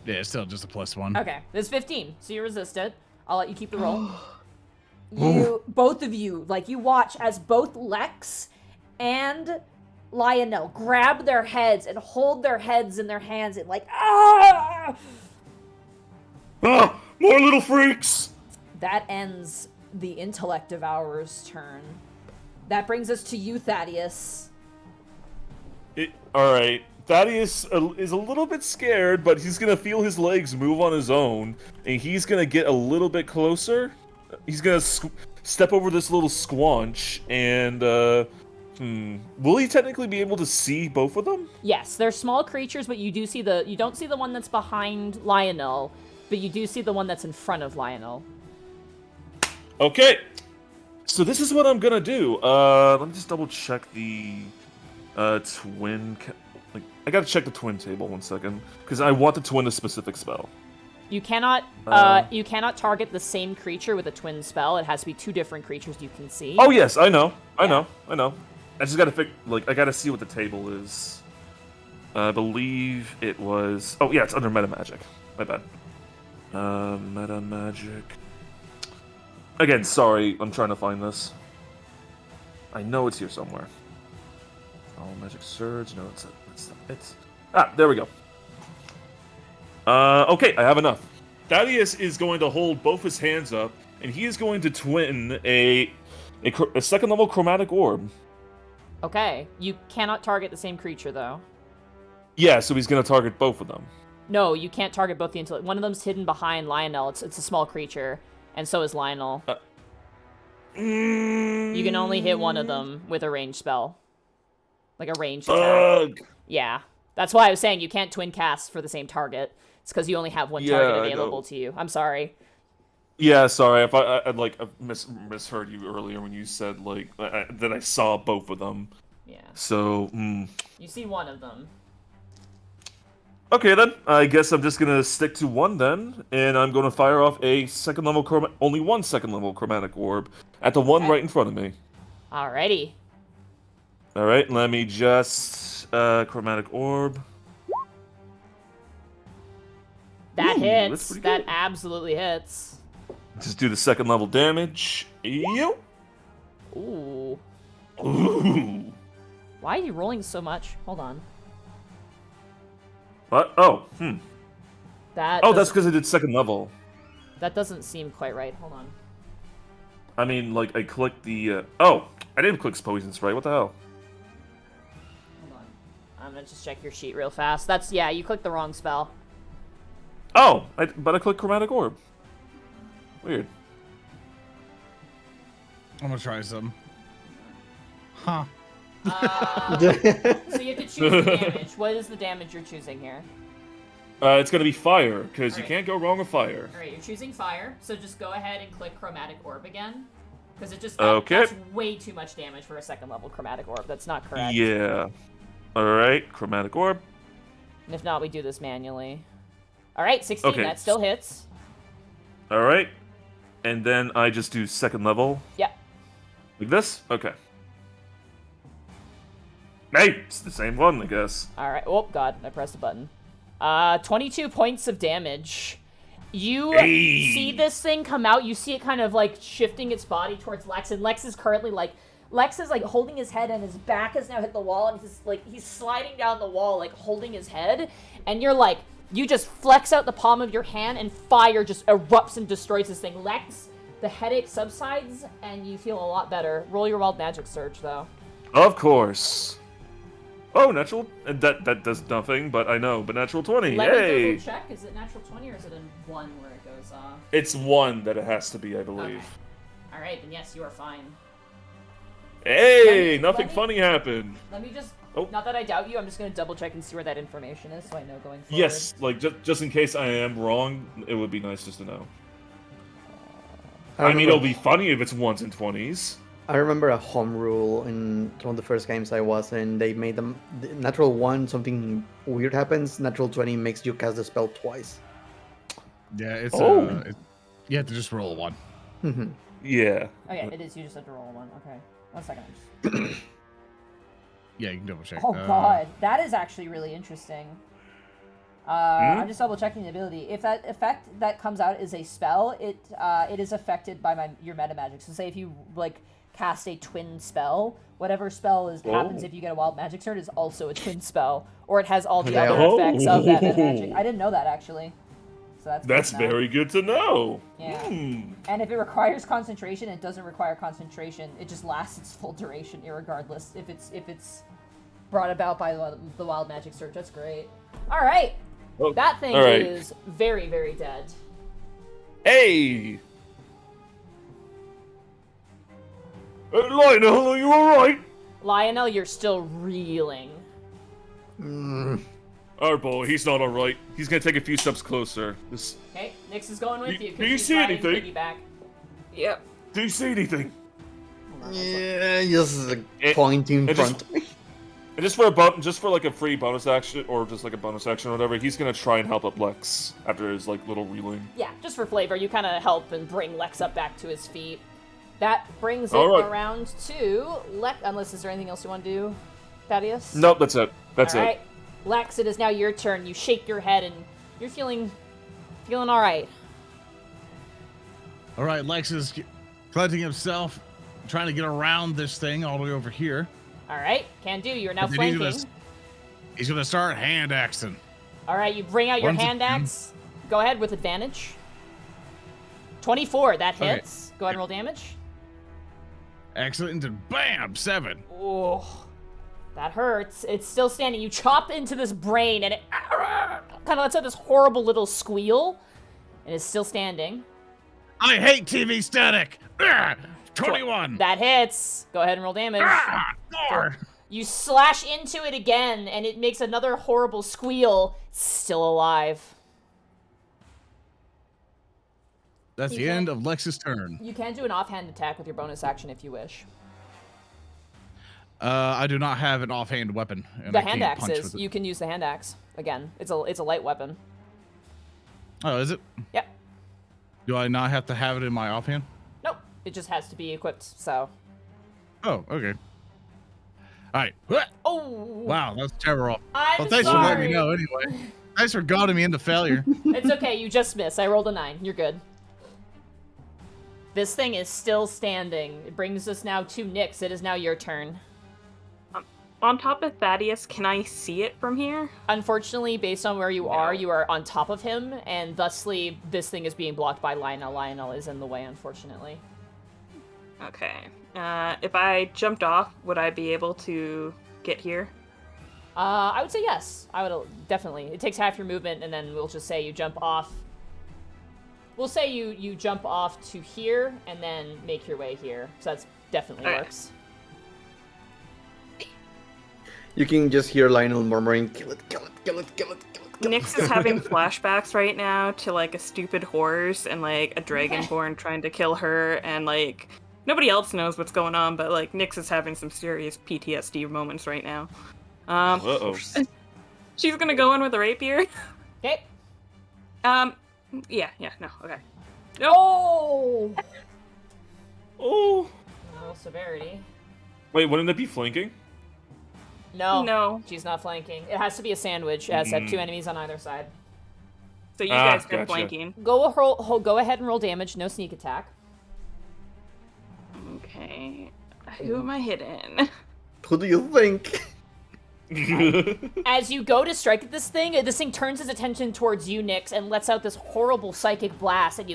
yeah, it's still just a +1. Okay, there's 15, so you resist it. I'll let you keep the roll. Both of you, like, you watch as both Lex and Lionel grab their heads and hold their heads in their hands and like, ah! Ah, more little freaks! That ends the Intellect Devourer's turn. That brings us to you, Thaddeus. All right. Thaddeus is a little bit scared, but he's gonna feel his legs move on his own, and he's gonna get a little bit closer. He's gonna step over this little squanch, and will he technically be able to see both of them? Yes, they're small creatures, but you don't see the one that's behind Lionel, but you do see the one that's in front of Lionel. Okay. So this is what I'm gonna do. Let me just double check the twin. Like, I gotta check the twin table 1 second, because I want to twin a specific spell. You cannot target the same creature with a twin spell. It has to be 2 different creatures you can see. Oh yes, I know. I Yeah. know. I just gotta I gotta see what the table is. I believe it was. Oh yeah, it's under meta magic. My bad. Meta magic. Again, sorry, I'm trying to find this. I know it's here somewhere. Oh, magic surge. No, it's. There we go. Okay, I have enough. Thaddeus is going to hold both his hands up, and he is going to twin a second level chromatic orb. Okay. You cannot target the same creature though. Yeah, so he's going to target both of them. No, you can't target both the intellect. One of them's hidden behind Lionel. It's a small creature, and so is Lionel. You can only hit one of them with a ranged spell, like a ranged attack. Yeah, that's why I was saying you can't twin cast for the same target. It's because you only have one target available to you. I'm sorry. Yeah, sorry if I misheard you earlier when you said that I saw both of them. Yeah. So. You see one of them. Okay then, I guess I'm just gonna stick to one then, and I'm gonna fire off a only one second level chromatic orb at the one right in front of me. Alrighty. All right, let me just chromatic orb. That Ooh, hits. that's pretty That good. absolutely hits. Just do the second level damage. Yo. Ooh. Ooh. Why are you rolling so much? Hold on. What? Oh. That. Oh, that's because I did second level. That doesn't seem quite right. Hold on. I mean, like I clicked the. Oh, I didn't click poisons, right? What the hell? Hold on. I'm gonna just check your sheet real fast. Yeah. You clicked the wrong spell. Oh, but I clicked chromatic orb. Weird. I'm gonna try some. Huh. So you have to choose the damage. What is the damage you're choosing here? It's gonna be fire, because you Alright. can't go wrong with fire. Alright, you're choosing fire, so just go ahead and click Chromatic Orb again. Because Okay. that's way too much damage for a second level Chromatic Orb. That's not correct. Yeah. Alright, chromatic orb. And if not, we do this manually. Alright, 16, Okay. that still hits. Alright. And then I just do second level. Yep. Like this? Okay. Hey, it's the same one, I guess. Alright, oh god, I pressed a button. 22 points of damage. You Hey. see this thing come out, you see it kind of like shifting its body towards Lex, and Lex is currently Lex is like holding his head and his back has now hit the wall, and he's sliding down the wall, like holding his head, and you just flex out the palm of your hand and fire just erupts and destroys this thing. Lex, the headache subsides and you feel a lot better. Roll your wild magic surge though. Of course. Oh, natural. That does nothing, but I know. But natural 20. Let me Hey. double check. Is it natural 20 or is it a 1 where it goes off? It's 1 that it has to be, I believe. Okay. Alright, then yes, you are fine. Hey, Let nothing me- funny happened. Let me just, Oh. not that I doubt you, I'm just going to double check and see where that information is so I know going forward. Yes, like just in case I am wrong, it would be nice just to know. I mean, it'll be funny if it's 1s and 20s. I remember a home rule in one of the first games I was in. They made them natural 1, something weird happens. Natural 20 makes you cast the spell twice. Yeah, it's Oh. you have to just roll a 1. Mm-hmm. Yeah. Oh yeah, it is. You just have to roll 1. Okay. 1 second. I'm just... Yeah, you can double check. Oh god, that is actually really interesting. I'm just double checking the ability. If that effect that comes out is a spell, it is affected by your meta magic. So say if you cast a twin spell, whatever spell happens if you get a wild magic surge is also a twin spell, or it has all the other effects of that meta magic. I didn't know that actually. So that's good to know. very good to know. Yeah. Hmm. And if it requires concentration, it doesn't require concentration. It just lasts its full duration, irregardless. If it's brought about by the wild magic surge, that's great. All right, that thing all right. is very, very dead. Hey! Lionel, are you alright? Lionel, you're still reeling. Our boy, he's not alright. He's gonna take a few steps closer. Okay, Nyx is going with you. 'cause Do you she's see riding anything? piggyback. Yep. Do you see anything? Yeah, just It- pointing in it front just- of me. And just for like a free bonus action, or just like a bonus action or whatever, he's gonna try and help up Lex after his like little reeling. Yeah, just for flavor, you kind of help and bring Lex up back to his feet. That brings it All right. around to Lex. Unless, is there anything else you want to do, Thaddeus? Nope, that's it. That's All it. right, Lex, it is now your turn. You shake your head and you're feeling all right. All right, Lex is collecting himself, trying to get around this thing all the way over here. All right, can do. You are now And then flanking. He's gonna start hand axing. All right, you bring out your Once hand again. axe. Go ahead with advantage. 24, that Okay. hits. Go ahead and roll damage. Excellent, and bam, 7. Oh, that hurts. It's still standing. You chop into this brain, and it kind of lets out this horrible little squeal, and it's still standing. I hate TV static. 21. That hits. Go ahead and roll damage. 4. You slash into it again, and it makes another horrible squeal. It's still alive. That's You the can't- end of Lex's turn. You can do an offhand attack with your bonus action if you wish. I do not have an offhand weapon. And The I hand can't axe punch is. with it. You can use the hand axe. Again, it's a light weapon. Oh, is it? Yep. Do I not have to have it in my offhand? Nope. It just has to be equipped, so. Oh, okay. All right. Oh! Wow, that's terrible. I'm Well, thanks sorry. for letting me know anyway. Thanks for goading me into failure. It's okay, you just missed. I rolled a 9. You're good. This thing is still standing. It brings us now to Nyx. It is now your turn. On top of Thaddeus, can I see it from here? Unfortunately, based on where you are on top of him, and thusly, this thing is being blocked by Lionel. Lionel is in the way, unfortunately. Okay. If I jumped off, would I be able to get here? I would say yes. I would definitely. It takes half your movement, and then we'll just say you jump off. We'll say you jump off to here, and then make your way here. So that's definitely Okay. works. You can just hear Lionel murmuring, "Kill it, kill it, kill it, kill it, kill it." Kill it. Nyx is having flashbacks right now to like a stupid horse and like a dragonborn trying to kill her, and like nobody else knows what's going on, but like Nyx is having some serious PTSD moments right now. Uh-oh. She's gonna go in with a rapier. Okay. Yeah, no, okay. Oh! Oh. Roll severity. Wait, wouldn't it be flanking? No, she's not flanking. It has to be a sandwich. It has to have 2 enemies on either side. So you guys are gotcha. flanking. Go ahead and roll damage. No sneak attack. Okay. Who am I hitting? Who do you think? As you go to strike at this thing turns its attention towards you, Nyx, and lets out this horrible psychic blast, and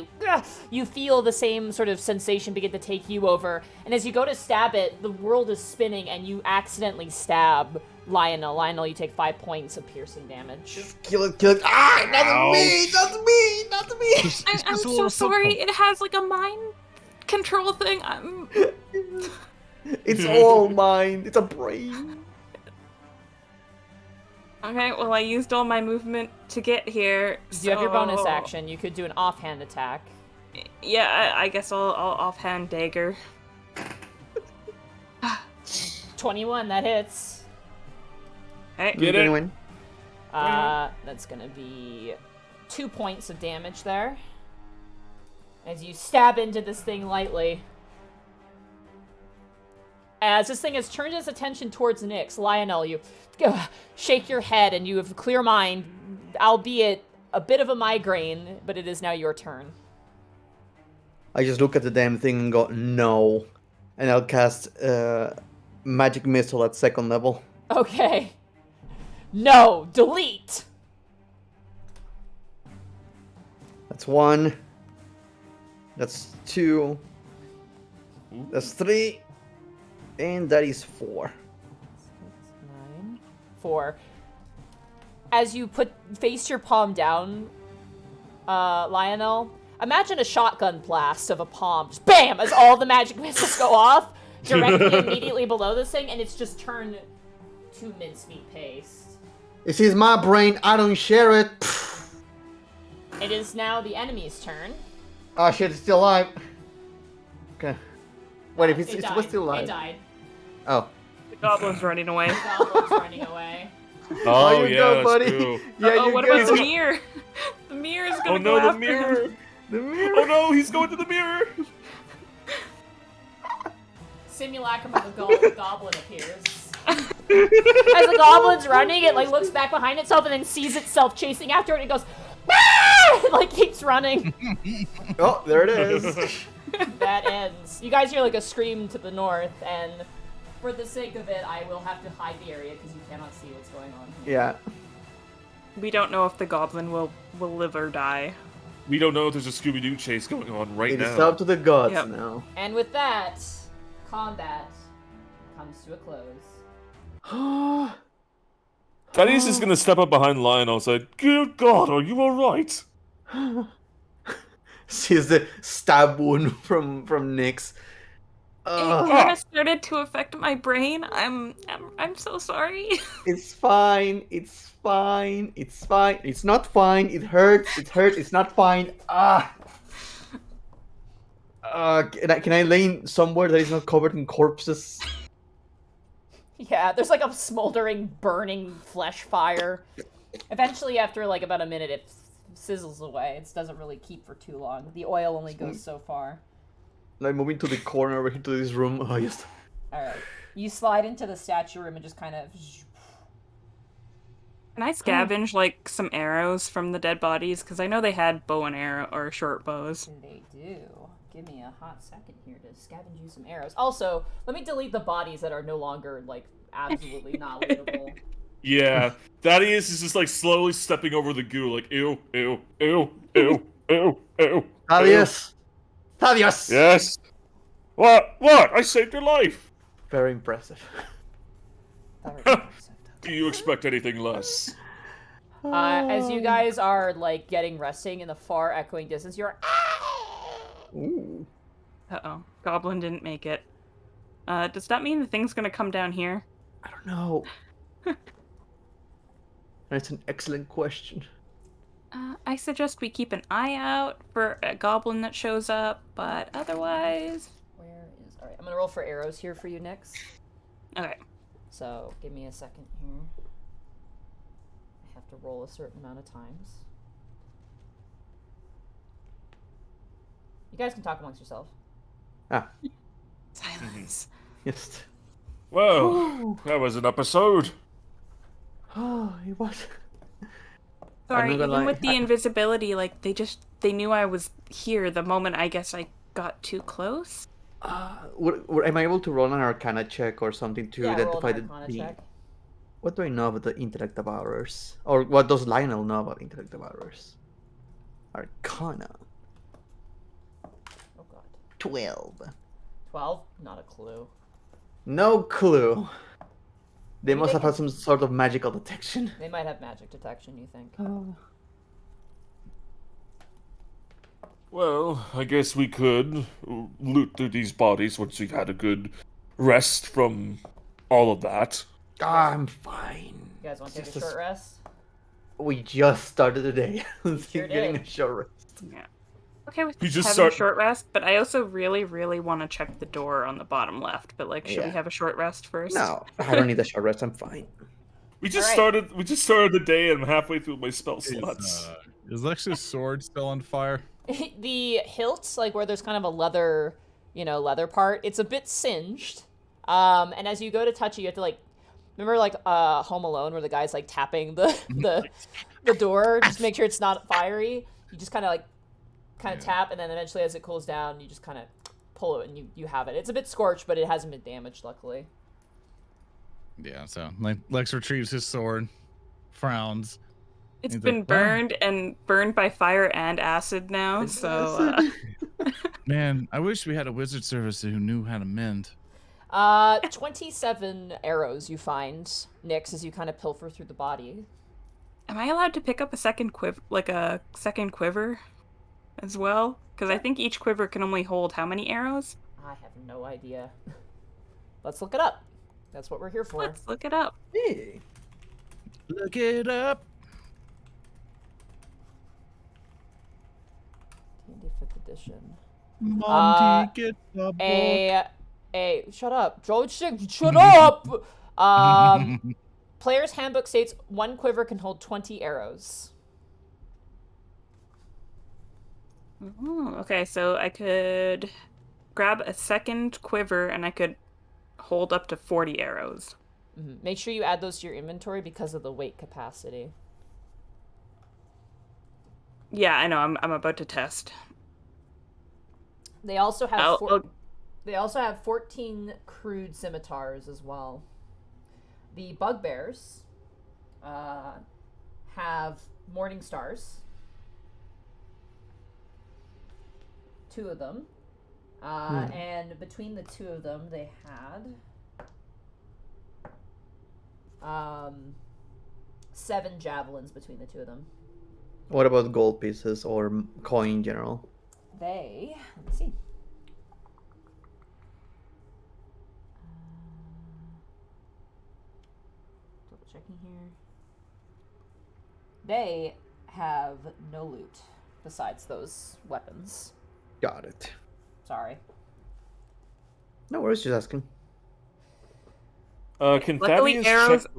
you feel the same sort of sensation begin to take you over. And as you go to stab it, the world is spinning, and you accidentally stab Lionel. Lionel, you take 5 points of piercing damage. Kill it, kill it. Ah, not me, not me, not me. I'm so sorry. It has like a mind control thing. It's all mine. It's a brain. Okay, well, I used all my movement to get here. You have your bonus so- action. You could do an offhand attack. Yeah, I guess I'll offhand dagger. 21, that hits. Okay. Get it? Anyone? That's gonna be 2 points of damage there. As you stab into this thing lightly. As this thing has turned its attention towards Nyx, Lionel, you shake your head and you have a clear mind, albeit a bit of a migraine, but it is now your turn. I just look at the damn thing and go, no. And I'll cast Magic Missile at 2nd level. Okay. No, delete! That's 1. That's 2. That's 3. And that is 4. 9, 4. As you face your palm down, Lionel, imagine a shotgun blast of a palm. Just BAM! As all the magic missiles go off, directly immediately below this thing, and it's just turned to mincemeat paste. This is my brain. I don't share it. It is now the enemy's turn. Oh shit, it's still alive. Okay. Wait, if it's It what's died. still alive? It died. Oh. Goblin's running away. Goblin's running away. Oh, you yeah, go, that's buddy. true. Yeah, Oh, you what go. about the mirror? The mirror's gonna Oh go no, the after mirror! him. The mirror. Oh no, he's going to the mirror! Simulacrum of the goblin appears. As the goblin's running, it like looks back behind itself and then sees itself chasing after it and it goes, ah! It, like keeps running. Oh, there it is. That ends. You guys hear like a scream to the north, and for the sake of it, I will have to hide the area because you cannot see what's going on here. Yeah. We don't know if the goblin will live or die. We don't know if there's a Scooby-Doo chase going on right It now. is up to the gods Yep. now. And with that, combat comes to a close. Thaddeus is gonna step up behind Lionel and say, "Good God, are you alright?" Sees the stab wound from Nyx. It kind of started to affect my brain. I'm so sorry. It's fine. It's fine. It's fine. It's not fine. It hurts. It hurts. It's not fine. Can I lay somewhere that is not covered in corpses? Yeah, there's like a smoldering, burning flesh fire. Eventually, after like about a minute, it sizzles away. It doesn't really keep for too long. The oil only goes so far. Like moving to the corner over here to this room. Oh yes. Alright. You slide into the statue room and just kind of... Can I scavenge like some arrows from the dead bodies? Because I know they had bow and arrow or short bows. They do. Give me a hot second here to scavenge you some arrows. Also, let me delete the bodies that are no longer, like, absolutely not lootable. Yeah, Thaddeus is just like slowly stepping over the goo, like ew, ew, ew, ew, ew, ew. Thaddeus. Thaddeus. Yes. What? What? I saved your life. Very impressive. Do you expect anything less? As you guys are, like, resting in the far echoing distance, you're... Ooh. Uh-oh. Goblin didn't make it. Does that mean the thing's gonna come down here? I don't know. That's an excellent question. I suggest we keep an eye out for a goblin that shows up, but otherwise... Where is... Alright, I'm gonna roll for arrows here for you, Nyx. Okay. So, give me a second here. I have to roll a certain amount of times. You guys can talk amongst yourselves. Ah. Silence. Yes. Well, that was an episode. Oh, it was. Sorry, I'm not even gonna with lie, the invisibility, like, they knew I was here the moment I guess I got too close. Am I able to roll an Arcana check or something to Yeah, roll identify an Arcana check. What do I know about the Intellect Devourers? Or what does Lionel know about Intellect Devourers? Arcana. Oh god. 12. 12? Not a clue. No clue. They Maybe must they have had some sort of magical detection. They might have magic detection, you think? Well, I guess we could loot through these bodies once we've had a good rest from all of that. I'm fine. You guys want to take Just a short rest? We just started the day. Sure Getting did. a short rest. Yeah. Okay with You just having start- a short rest, but I also really, really want to check the door on the bottom left. But like, should we Yeah. have a short rest first? No, I don't need a short rest. I'm fine. We just Alright. started the day and I'm halfway through my spell slots. Is Lex's sword still on fire? The hilt, like where there's kind of a leather, leather part, it's a bit singed. And as you go to touch it, you have to like, remember like Home Alone where the guy's like tapping the door, just make sure it's not fiery. You just kind of tap, and then eventually as it cools down, you just kind of pull it and you have it. It's a bit scorched, but it hasn't been damaged, luckily. Yeah, so Lex retrieves his sword, frowns. It's He's been like, "Wow." burned by fire and acid now. So Man, I wish we had a wizard service who knew how to mend. 27 arrows you find, Nyx, as you kind of pilfer through the body. am I allowed to pick up a second quiver as well? Because I think each quiver can only hold how many arrows? I have no idea. Let's look it up. That's what we're here for. Let's look it up. Hey. Look it up. D&D 5th edition. Monty, get the book. A Hey, shut up. Shut up! Player's handbook states 1 quiver can hold 20 arrows. Okay, so I could grab a second quiver and I could hold up to 40 arrows. Make sure you add those to your inventory because of the weight capacity. Yeah, I know. I'm about to test. They also have I'll- they also have 14 crude scimitars as well. The bugbears have morning stars. 2 of them. And between the 2 of them, they had 7 javelins between the 2 of them. What about gold pieces or coin in general? Let me see. Double checking here. They have no loot besides those weapons. Got it. Sorry. No worries, just asking. Can Luckily, Thaddeus arrows- check...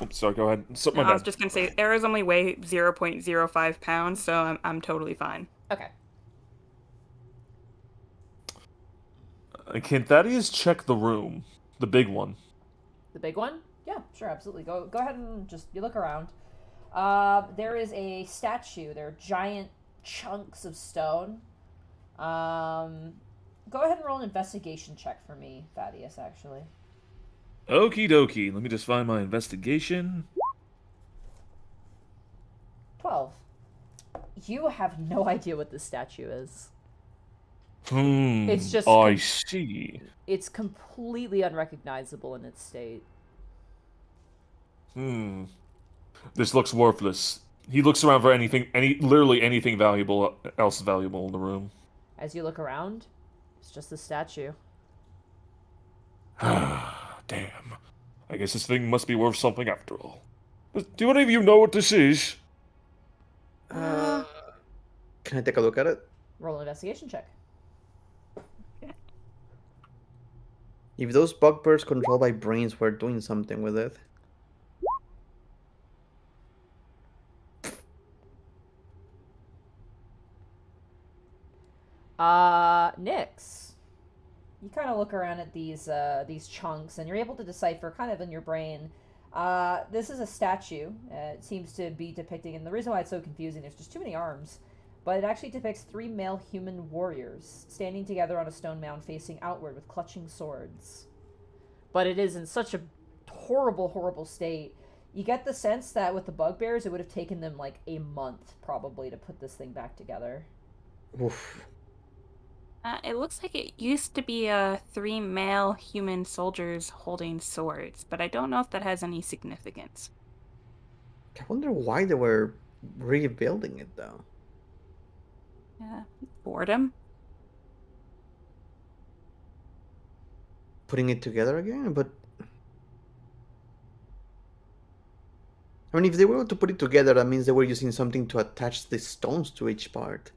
Oops, sorry, go ahead. So, my I was bad. just gonna say arrows only weigh 0.05 pounds, so I'm totally fine. Okay. Can Thaddeus check the room? The big one. The big one? Yeah, sure, absolutely. Go ahead and you look around. There is a statue. There are giant chunks of stone. Go ahead and roll an investigation check for me, Thaddeus, actually. Okie dokie. Let me just find my investigation. 12. You have no idea what this statue is. It's just I see. It's completely unrecognizable in its state. This looks worthless. He looks around for literally anything else valuable in the room. As you look around, it's just a statue. Damn. I guess this thing must be worth something after all. Do any of you know what this is? Can I take a look at it? Roll an investigation check. If those bugbears controlled by brains were doing something with it. Nyx. You kind of look around at these chunks, and you're able to decipher, kind of in your brain. This is a statue. It seems to be depicting, and the reason why it's so confusing, there's just too many arms, but it actually depicts 3 male human warriors standing together on a stone mound, facing outward with clutching swords. But it is in such a horrible, horrible state. You get the sense that with the bugbears, it would have taken them like a month probably to put this thing back together. Oof. It looks like it used to be 3 male human soldiers holding swords, but I don't know if that has any significance. I wonder why they were rebuilding it though. Yeah, boredom. Putting it together again, but I mean, if they were to put it together, that means they were using something to attach the stones to each part.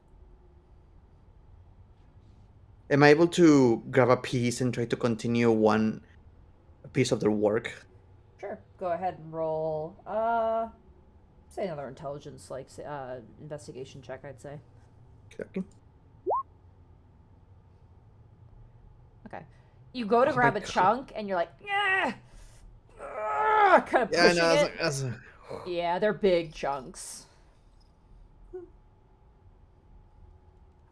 Am I able to grab a piece and try to continue one piece of their work? Sure. Go ahead and roll, say another intelligence, like, investigation check, I'd say. Okay. Okay. You go to Oh grab my a God. chunk, and you're like, yeah, kind of Yeah, pushing no, it. Yeah, they're big chunks.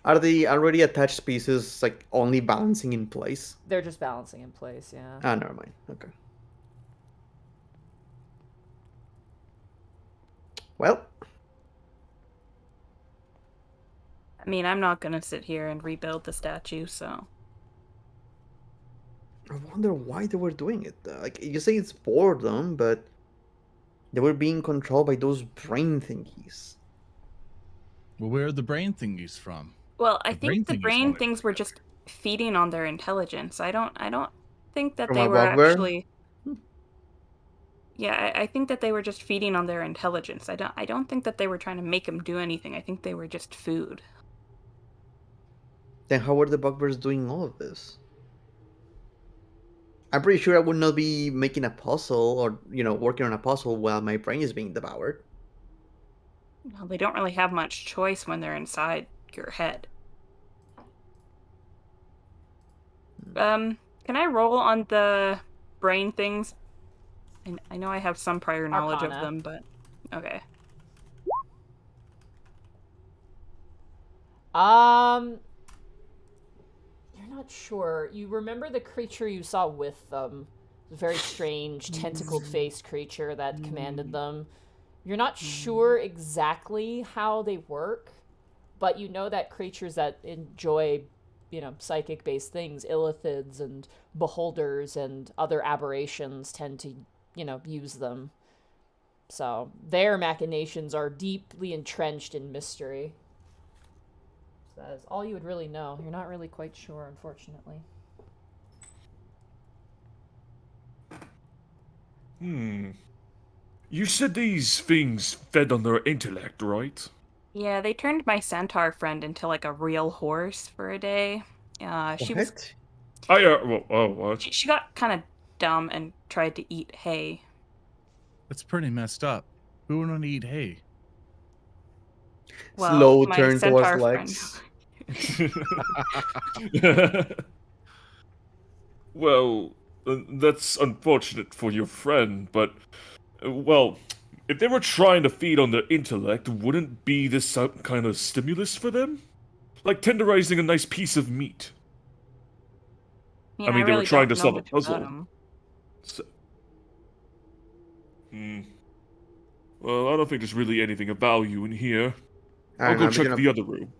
Are the already attached pieces like only balancing in place? They're just balancing in place, yeah. Ah, never mind. Okay. Well, I mean, I'm not gonna sit here and rebuild the statue, so. I wonder why they were doing it. Like you say, it's boredom, but they were being controlled by those brain thingies. Well, where are the brain thingies from? Well, I The brain think the thingies brain wanted things to were get just feeding on their intelligence. I don't think that From they a were bugbear? actually. Yeah, I think that they were just feeding on their intelligence. I don't think that they were trying to make them do anything. I think they were just food. Then how were the bugbears doing all of this? I'm pretty sure I would not be making a puzzle or, working on a puzzle while my brain is being devoured. Well, they don't really have much choice when they're inside your head. Can I roll on the brain things? And I know I have some prior knowledge Arcana. of them, but okay. You're not sure. You remember the creature you saw with them. The very strange, tentacled faced creature that commanded them. You're not sure exactly how they work, but you know that creatures that enjoy, psychic-based things, illithids and beholders and other aberrations tend to, use them. So their machinations are deeply entrenched in mystery. So that is all you would really know. You're not really quite sure, unfortunately. You said these things fed on their intellect, right? Yeah, they turned my centaur friend into like a real horse for a day. She was What? What? she got kind of dumb and tried to eat hay. That's pretty messed up. Who would want to eat hay? Well, Slow my turn towards centaur legs. Well, that's unfortunate for your friend, but, well, if they were trying to feed on their intellect, wouldn't be this some kind of stimulus for them? Like tenderizing a nice piece of meat. Yeah, I mean, they were really trying don't to know solve a much about puzzle. 'em. So, well, I don't think there's really anything of value in here. I'll go check the other room.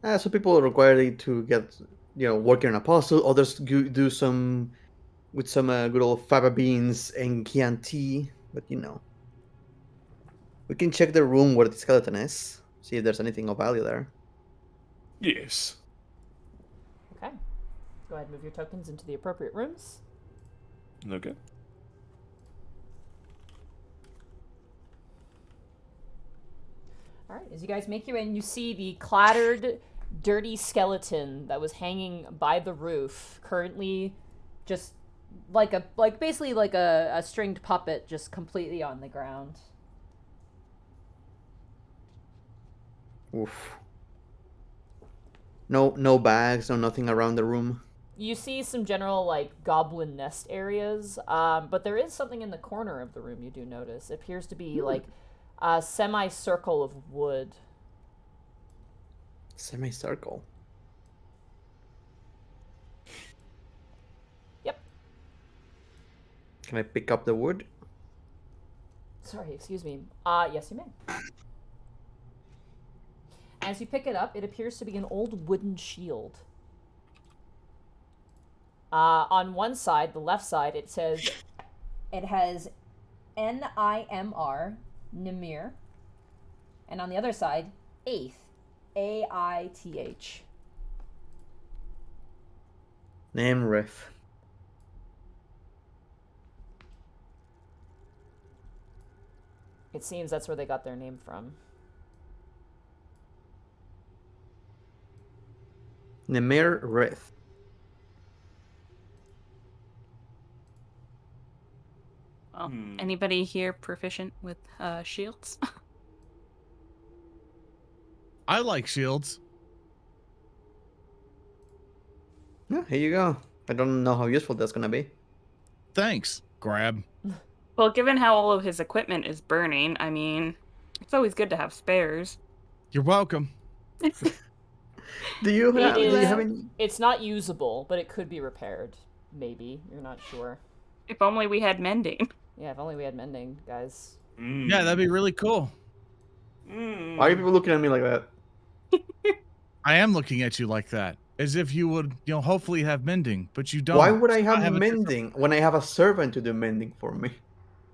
Some people are required to get, working on a puzzle. Others do some with some good old fava beans and Chianti. But we can check the room where the skeleton is. See if there's anything of value there. Yes. Okay. Go ahead and move your tokens into the appropriate rooms. Okay. All right, as you guys make your way, and you see the clattered, dirty skeleton that was hanging by the roof, currently just basically like a stringed puppet, just completely on the ground. Oof. No bags, no nothing around the room. You see some general goblin nest areas, but there is something in the corner of the room you do notice. It appears to be like a semicircle of wood. Semicircle. Yep. Can I pick up the wood? Sorry, excuse me. Yes, you may. As you pick it up, it appears to be an old wooden shield. On one side, the left side, it says it has N-I-M-R, Nimir. And on the other side, Aith, A-I-T-H. Name riff. It seems that's where they got their name from. Nemir Rith. Well, anybody here proficient with shields? I like shields. Yeah, here you go. I don't know how useful that's gonna be. Thanks. Grab. Well, given how all of his equipment is burning, I mean, it's always good to have spares. You're welcome. Do you have any? It's not usable, but it could be repaired. Maybe. You're not sure. If only we had mending. Yeah, if only we had mending, guys. Yeah, that'd be really cool. Why are people looking at me like that? I am looking at you like that, as if you would, hopefully have mending, but you don't. Why would I So have a mending when I have a servant to do mending for me?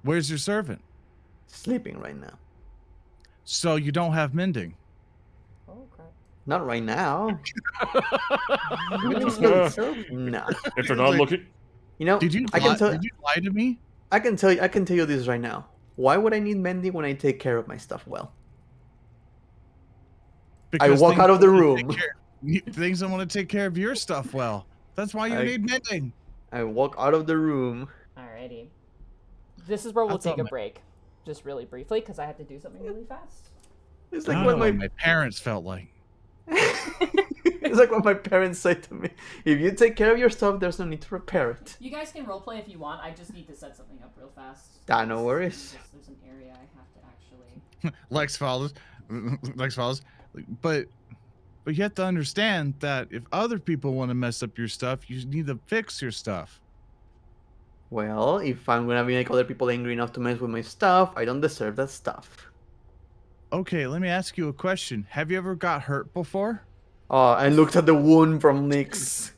Where's your servant? Sleeping right now. So you don't have mending. Oh, crap. Not right now. No. If they're not Like- looking, Did you I can tell. Did you lie to me? I can tell you this right now. Why would I need mending when I take care of my stuff well? Because walk things out of the don't wanna room. take care- Things don't want to take care of your stuff well. That's why you I- need mending. I walk out of the room. Alrighty. This is where we'll That's take a all break, just really briefly, because I have to do something really fast. It's I like don't what know my what my parents felt like. it's like what my parents say to me. If you take care of your stuff, there's no need to repair it. You guys can roleplay if you want. I just need to set something up real fast. No worries. There's an area I have to actually. Lex follows. Lex follows. But you have to understand that if other people want to mess up your stuff, you need to fix your stuff. Well, if I'm gonna make other people angry enough to mess with my stuff, I don't deserve that stuff. Okay, let me ask you a question. Have you ever got hurt before? I looked at the wound from Nyx.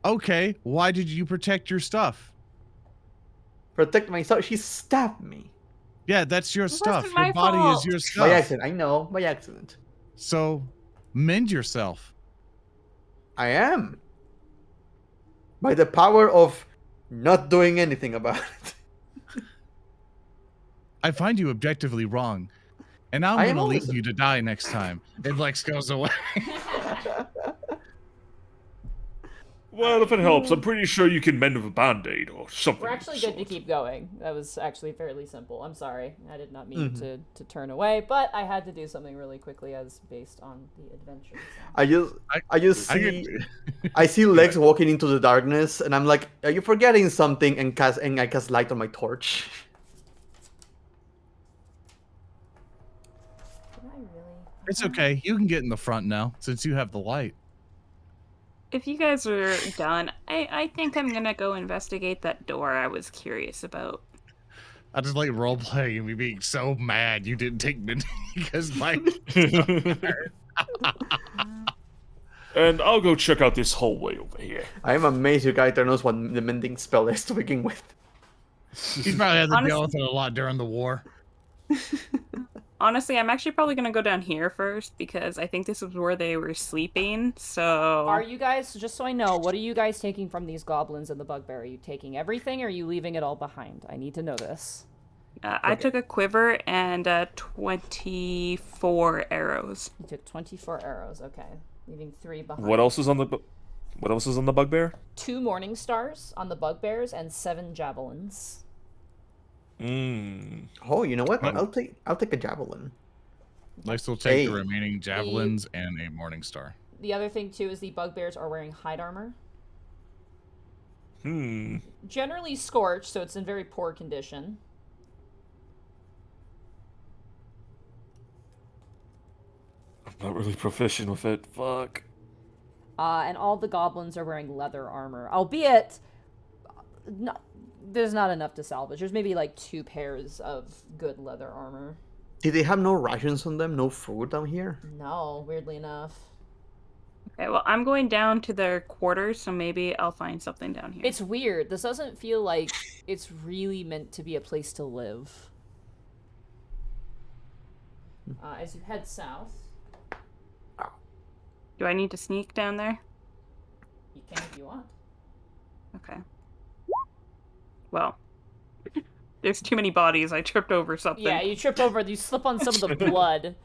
Okay, why did you protect your stuff? Protect myself. She stabbed me. Yeah, that's your stuff. wasn't Your my body fault. is your By stuff. accident. I know. By accident. So, mend yourself. I am. By the power of not doing anything about it. I find you objectively wrong. And I'm I am going to leave always- you to die next time. And Lex goes away. Well, if it helps, I'm pretty sure you can mend with a band-aid or something. We're of actually the good to sort. keep going. That was actually fairly simple. I'm sorry. I did not mean Mhm. to turn away, but I had to do something really quickly as based on the adventure. I just I see get- I see Lex walking into the darkness, and I'm like, "Are you forgetting something?" And I cast light on my torch. Did I really? It's okay. You can get in the front now since you have the light. If you guys are done, I think I'm gonna go investigate that door I was curious about. I just like role playing and me being so mad you didn't take me because my And I'll go check out this hallway over here. I am amazed your character knows what the mending spell is to begin with. he's probably had to deal Honestly- with it a lot during the war. Honestly, I'm actually probably gonna go down here first because I think this is where they were sleeping. So Are you guys, just so I know, what are you guys taking from these goblins and the bugbear? Are you taking everything or are you leaving it all behind? I need to know this. I took a quiver and 24 arrows. You took 24 arrows, okay. Leaving 3 behind. What else is on the bugbear? 2 morning stars on the bugbears and 7 javelins. Oh, you know what? What? I'll take a javelin. Lex will take the Hey. remaining javelins and a morning star. The other thing too is the bugbears are wearing hide armor. Generally scorched, so it's in very poor condition. I'm not really proficient with it. Fuck. And all the goblins are wearing leather armor, albeit there's not enough to salvage. There's maybe like 2 pairs of good leather armor. Did they have no rations on them? No food down here? No, weirdly enough. Okay, well, I'm going down to their quarters, so maybe I'll find something down here. It's weird. This doesn't feel like it's really meant to be a place to live. As you head south, Do I need to sneak down there? you can if you want. Okay. Well, there's too many bodies. I tripped over something. Yeah, you trip over, you slip on some of the blood.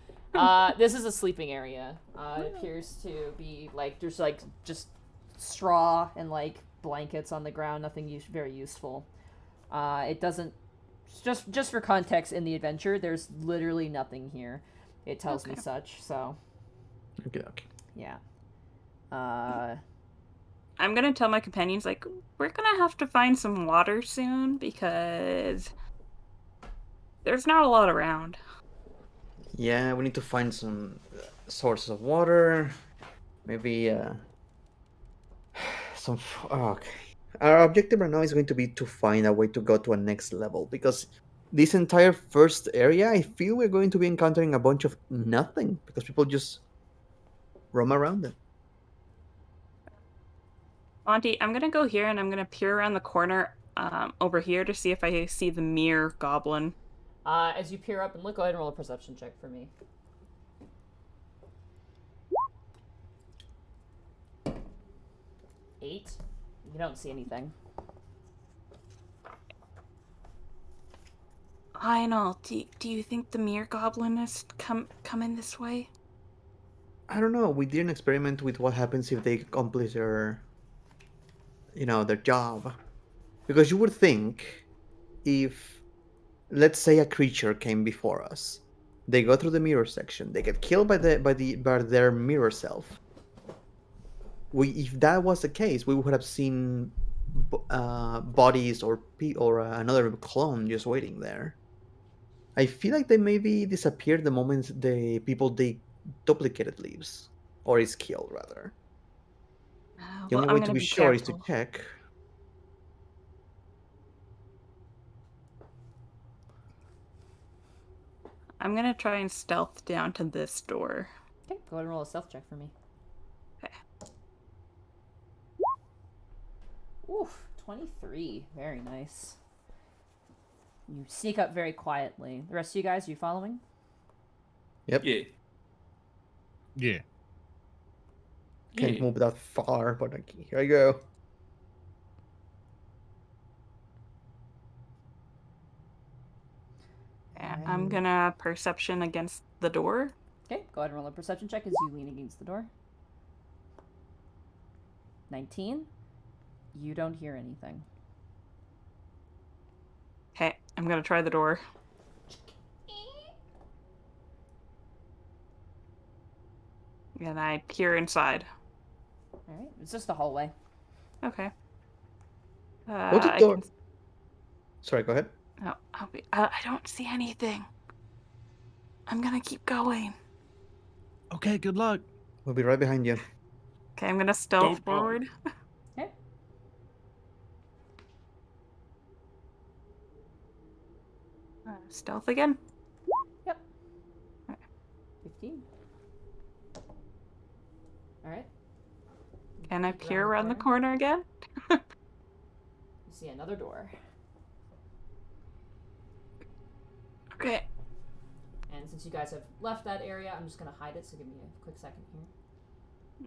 This is a sleeping area. It appears to be like there's like just straw and like blankets on the ground. Nothing very useful. It doesn't. Just for context, in the adventure, there's literally nothing here. It tells me Okay. such. So Okay. yeah. I'm gonna tell my companions, like, we're gonna have to find some water soon because there's not a lot around. Yeah, we need to find some sources of water. Maybe some. Okay. Our objective right now is going to be to find a way to go to a next level because this entire first area, I feel we're going to be encountering a bunch of nothing because people just roam around it. Auntie, I'm gonna go here and I'm gonna peer around the corner over here to see if I see the mere goblin. As you peer up and look, go ahead and roll a perception check for me. 8. You don't see anything. Lionel, do you think the mere goblin is coming this way? I don't know. We did an experiment with what happens if they accomplish their job. Because you would think if, let's say, a creature came before us, they go through the mirror section, they get killed by their mirror self. If that was the case, we would have seen bodies or another clone just waiting there. I feel like they maybe disappear the moment the people they duplicated leaves, or is killed rather. The Well, only I'm way to gonna be be sure is to careful. check. I'm gonna try and stealth down to this door. Okay, go ahead and roll a stealth check for me. Okay. Oof, 23. Very nice. You sneak up very quietly. The rest of you guys, are you following? Yep. Yeah. Yeah. Can't Yeah. move that far, but here I go. Yeah, I'm gonna perception against the door. Okay, go ahead and roll a perception check as you lean against the door. 19. You don't hear anything. Okay, I'm gonna try the door. And I peer inside. Alright, it's just a hallway. Okay. What's the I door? can... Sorry, go ahead. Oh, I don't see anything. I'm gonna keep going. Okay, good luck. We'll be right behind you. Okay, I'm gonna stealth Don't go. forward. Okay. Stealth again. Yep. 15. Alright. Can I peer around the corner again? You see another door. Okay. And since you guys have left that area, I'm just going to hide it, so give me a quick second here.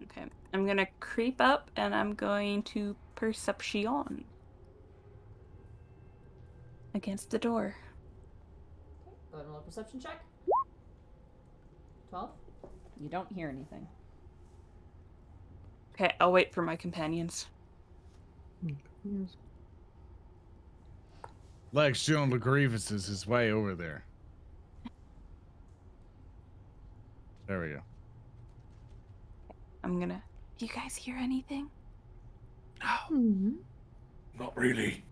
Okay. I'm gonna creep up and I'm going to perception against the door. Okay, go ahead and roll a perception check. 12. You don't hear anything. Okay, I'll wait for my companions. Lex Joan LaGrievuses is way over there. There we go. I'm gonna... Do you guys hear anything? Not really.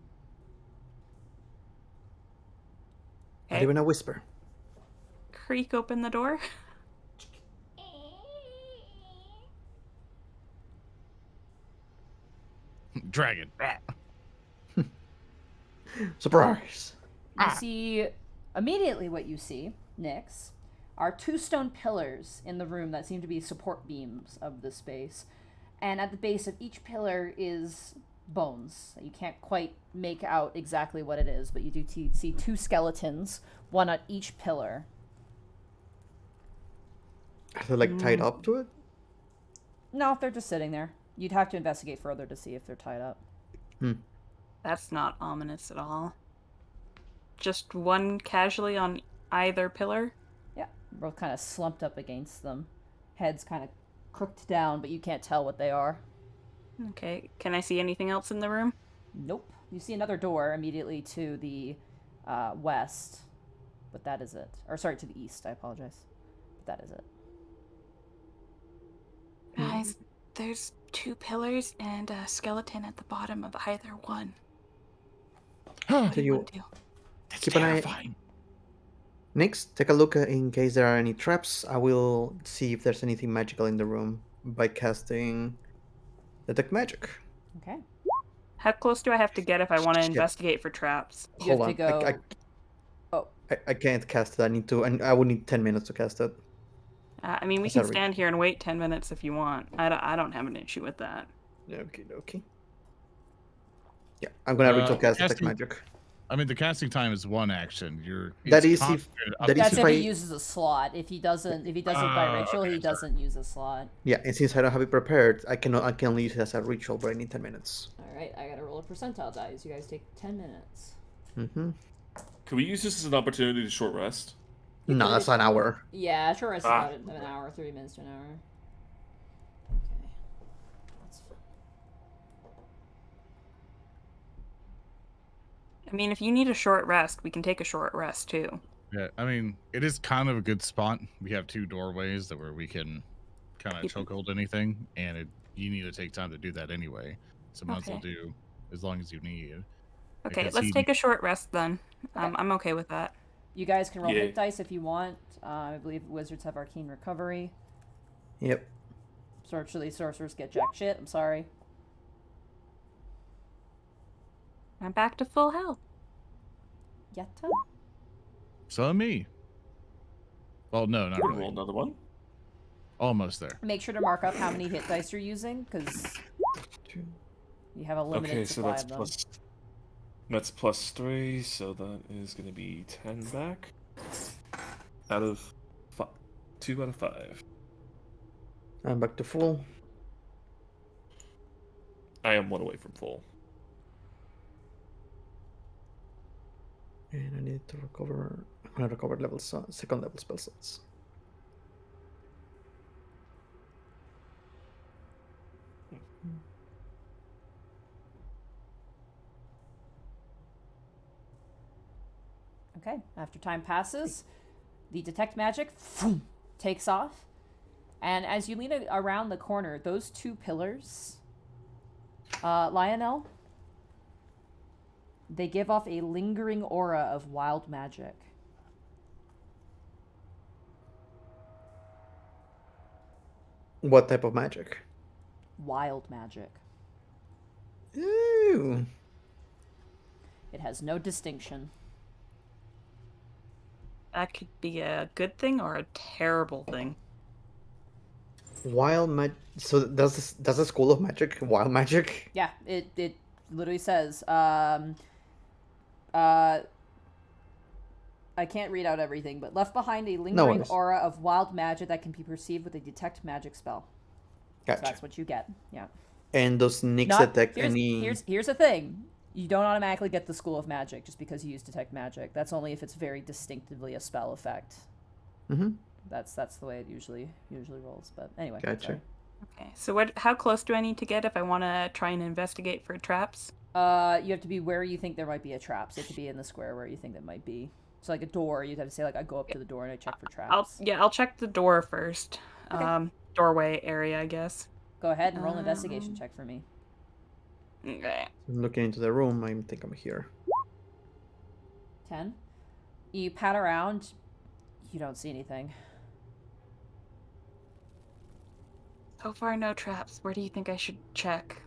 Not even a whisper. Creak open the door. Dragon. Surprise! You see, immediately what you see, Nyx, are two stone pillars in the room that seem to be support beams of the space. And at the base of each pillar is bones. You can't quite make out exactly what it is, but you do see two skeletons, one at each pillar. Are they like tied up to it? No, they're just sitting there. You'd have to investigate further to see if they're tied up. That's not ominous at all. Just one casually on either pillar. Yeah, both kind of slumped up against them. Heads kind of crooked down, but you can't tell what they are. Okay, can I see anything else in the room? Nope. You see another door immediately to the west, but that is it. Or sorry, to the east, I apologize. But that is it. Guys, there's two pillars and a skeleton at the bottom of either one. What do you want to do? That's Keep an eye- terrifying. Next, take a look in case there are any traps. I will see if there's anything magical in the room by casting Detect Magic. Okay. How close do I have to get if I want to Shit. investigate for traps? You Hold have on. to go. Oh. I can't cast it. I need to, and I would need 10 minutes to cast it. I mean, we That's can not stand here and wait 10 minutes if you want. I don't have an issue with that. Okay. Yeah, I'm gonna ritual cast Detect casting- Magic. I mean, the casting time is one action. That it's is if- concentrated up that to- is That's if if he I- uses a slot. If he doesn't it by ritual, okay, he doesn't use a slot. Yeah, and since I don't have it prepared, I can only use it as a ritual, but I need 10 minutes. Alright, I gotta roll a percentile dice. You guys take 10 minutes. Mm-hmm. Can we use this as an opportunity to short rest? No, that's an hour. Yeah, sure, it's about an hour, 30 minutes to an hour. Okay. That's fine. I mean, if you need a short rest, we can take a short rest too. Yeah, I mean, it is kind of a good spot. We have 2 doorways where we can kind of Keep- chokehold anything, and you need to take time to do that anyway. So might as well Okay. do as long as you need. Okay, Because let's he, take a short rest then. Okay. I'm okay with that. You guys can roll Yeah. hit dice if you want. I believe wizards have arcane recovery. Yep. Sorcerers get jack shit. I'm sorry. I'm back to full health. Yetta? so me. Well, no, not We're gonna really. roll another one. Almost there. Make sure to mark up how many hit dice you're using, because you have a limited Okay, so supply that's of them. plus 3, so that is gonna be 10 back. Out of 2 out of 5. I'm back to full. I am 1 away from full. And I need to recover. I'm gonna recover second level spell slots. Okay, after time passes, the detect magic takes off, and as you lean around the corner, those 2 pillars, Lionel, they give off a lingering aura of wild magic. What type of magic? Wild magic. Ooh. It has no distinction. That could be a good thing or a terrible thing. Wild magic. So does the school of magic wild magic? Yeah, it literally says, I can't read out everything, but left behind a lingering worries. aura of wild magic that can be perceived with a detect magic spell. Gotcha. So that's what you get. Yeah. And does Nyx Not, detect here's, any? here's the thing. You don't automatically get the School of Magic just because you use detect magic. That's only if it's very distinctively a spell effect. Mm-hmm. That's the way it usually rolls. But anyway. Gotcha. Sorry. Okay, so how close do I need to get if I want to try and investigate for traps? You have to be where you think there might be a trap. So you have to be in the square where you think there might be. So like a door, you'd have to say like I go up to the door and I check for traps. I'll check the door first. Okay. Doorway area, I guess. Go ahead and roll an investigation check for me. Okay. I'm looking into the room. I think I'm here. 10. You pat around. You don't see anything. So far, no traps. Where do you think I should check?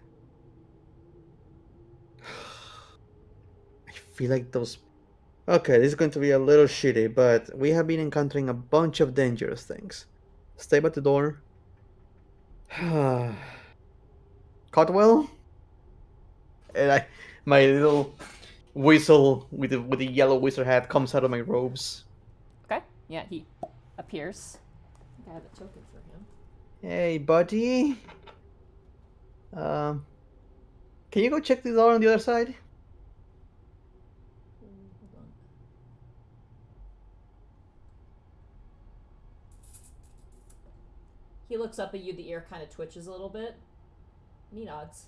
I feel like those. Okay, this is going to be a little shitty, but we have been encountering a bunch of dangerous things. Stay by the door. Cotwell? And my little whistle with the yellow wizard hat comes out of my robes. Okay. Yeah, he appears. I think I have a token for him. Hey, buddy. Can you go check the door on the other side? Hold on. He looks up at you, the ear kind of twitches a little bit. And he nods.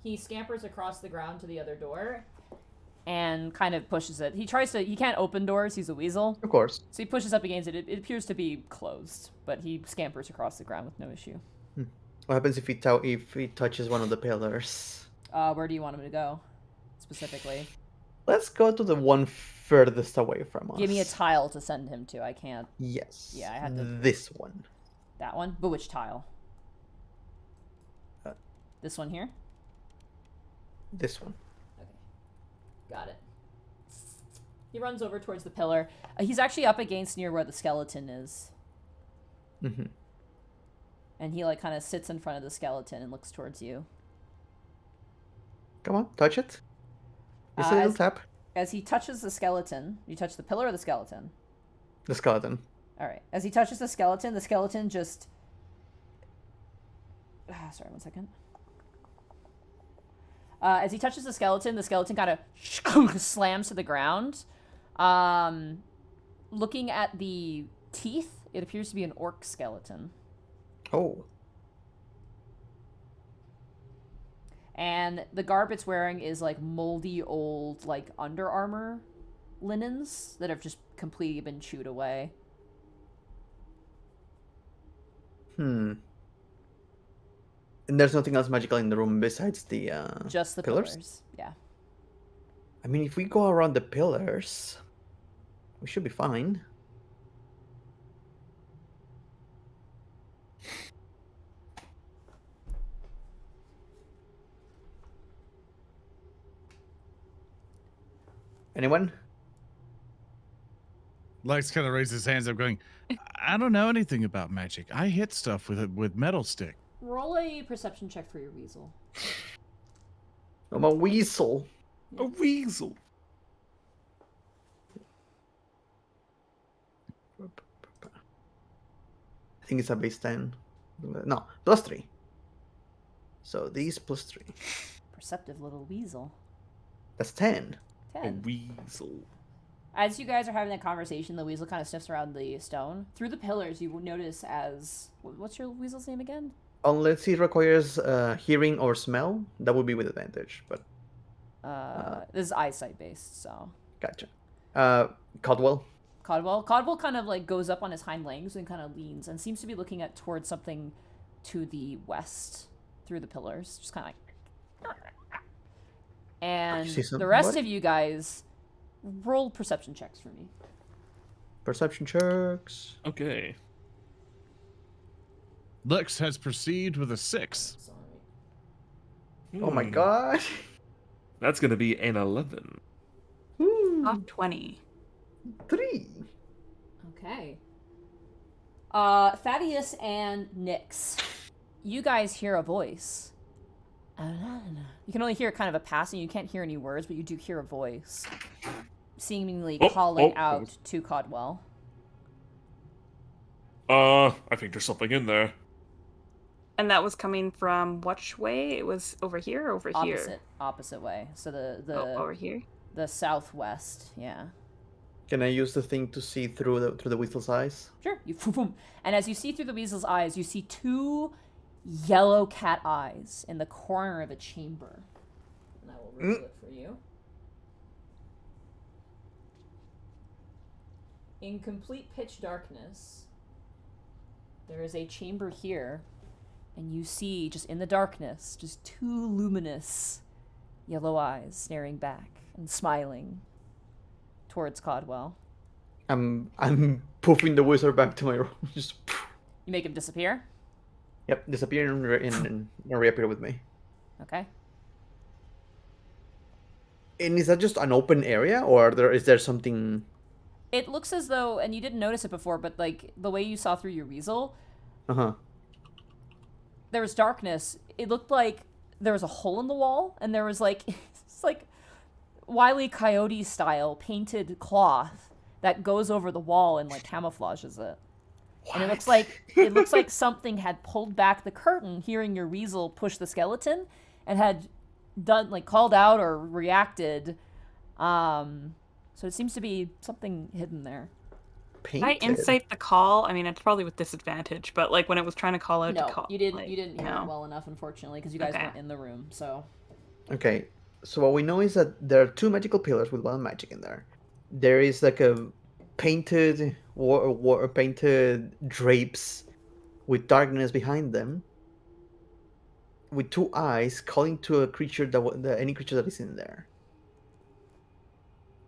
He scampers across the ground to the other door and kind of pushes it. He can't open doors, he's a weasel. Of course. So he pushes up against it. It appears to be closed, but he scampers across the ground with no issue. What happens if he touches one of the pillars? Where do you want him to go, specifically? Let's go to the one furthest away from us. Give me a tile to send him to. I can't. Yes. Yeah, I had to- This one. That one? But which tile? Uh, This one here? This one. Okay. Got it. He runs over towards the pillar. He's actually up against near where the skeleton is. Mm-hmm. And he, like, kind of sits in front of the skeleton and looks towards you. Come on, touch it. Just a little tap. As he touches the skeleton, you touch the pillar or the skeleton? The skeleton. Alright. As he touches the skeleton just... sorry, 1 second. As he touches the skeleton kind of slams to the ground. Looking at the teeth, it appears to be an orc skeleton. Oh. And the garb it's wearing is like moldy old like Under Armour linens that have just completely been chewed away. And there's nothing else magical in the room besides the Just the pillars. Yeah. I mean, if we go around the pillars, we should be fine. Anyone? Lex kind of raises his hands up, going, "I don't know anything about magic. I hit stuff with metal stick." Roll a perception check for your weasel. I'm a weasel. A weasel. I think it's a base 10. No, +3. So these +3. Perceptive little weasel. That's 10. A 10. weasel. As you guys are having that conversation, the weasel kind of sniffs around the stone. Through the pillars, you will notice as... What's your weasel's name again? Unless it requires hearing or smell, that would be with advantage, but This is eyesight based, so... gotcha. Caldwell. Codwell kind of like goes up on his hind legs and kind of leans and seems to be looking at towards something to the west through the pillars. Just kind of like... And see something, the rest buddy? of you guys, roll perception checks for me. Perception checks. Okay. Lex has proceeded with a 6. Sorry. Oh my god. That's gonna be an 11. Off 20. Okay. 3. Thaddeus and Nyx, you guys hear a voice. You can only hear kind of a passing. You can't hear any words, but you do hear a voice, seemingly calling out to Codwell. I think there's something in there. And that was coming from which way? It was over here or over here? Opposite way. So over here? the southwest. Yeah. Can I use the thing to see through the weasel's eyes? Sure. And as you see through the weasel's eyes, you see 2 yellow cat eyes in the corner of a chamber. And I will reveal it for you. In complete pitch darkness, there is a chamber here, and you see, just in the darkness, just 2 luminous yellow eyes staring back and smiling towards Codwell. I'm poofing the wizard back to my room. Just You make him disappear. yep, disappear and reappear with me. Okay. And is that just an open area, or is there something? It looks as though, and you didn't notice it before, but like the way you saw through your weasel, there was darkness. It looked like there was a hole in the wall, and there was like it's like Wile E. Coyote style painted cloth that goes over the wall and like camouflages it. And it looks like something had pulled back the curtain, hearing your weasel push the skeleton, and had done like called out or reacted. So it seems to be something hidden there. Painted. I insight the call. I mean, it's probably with disadvantage, but like when it was trying to call out No, to call. you didn't. Like, You didn't hear it well enough, unfortunately, because you guys Okay. weren't in the room. So Okay, so what we know is that there are 2 magical pillars with 1 magic in there. There is like a painted painted drapes with darkness behind them, with 2 eyes calling to a creature any creature that is in there.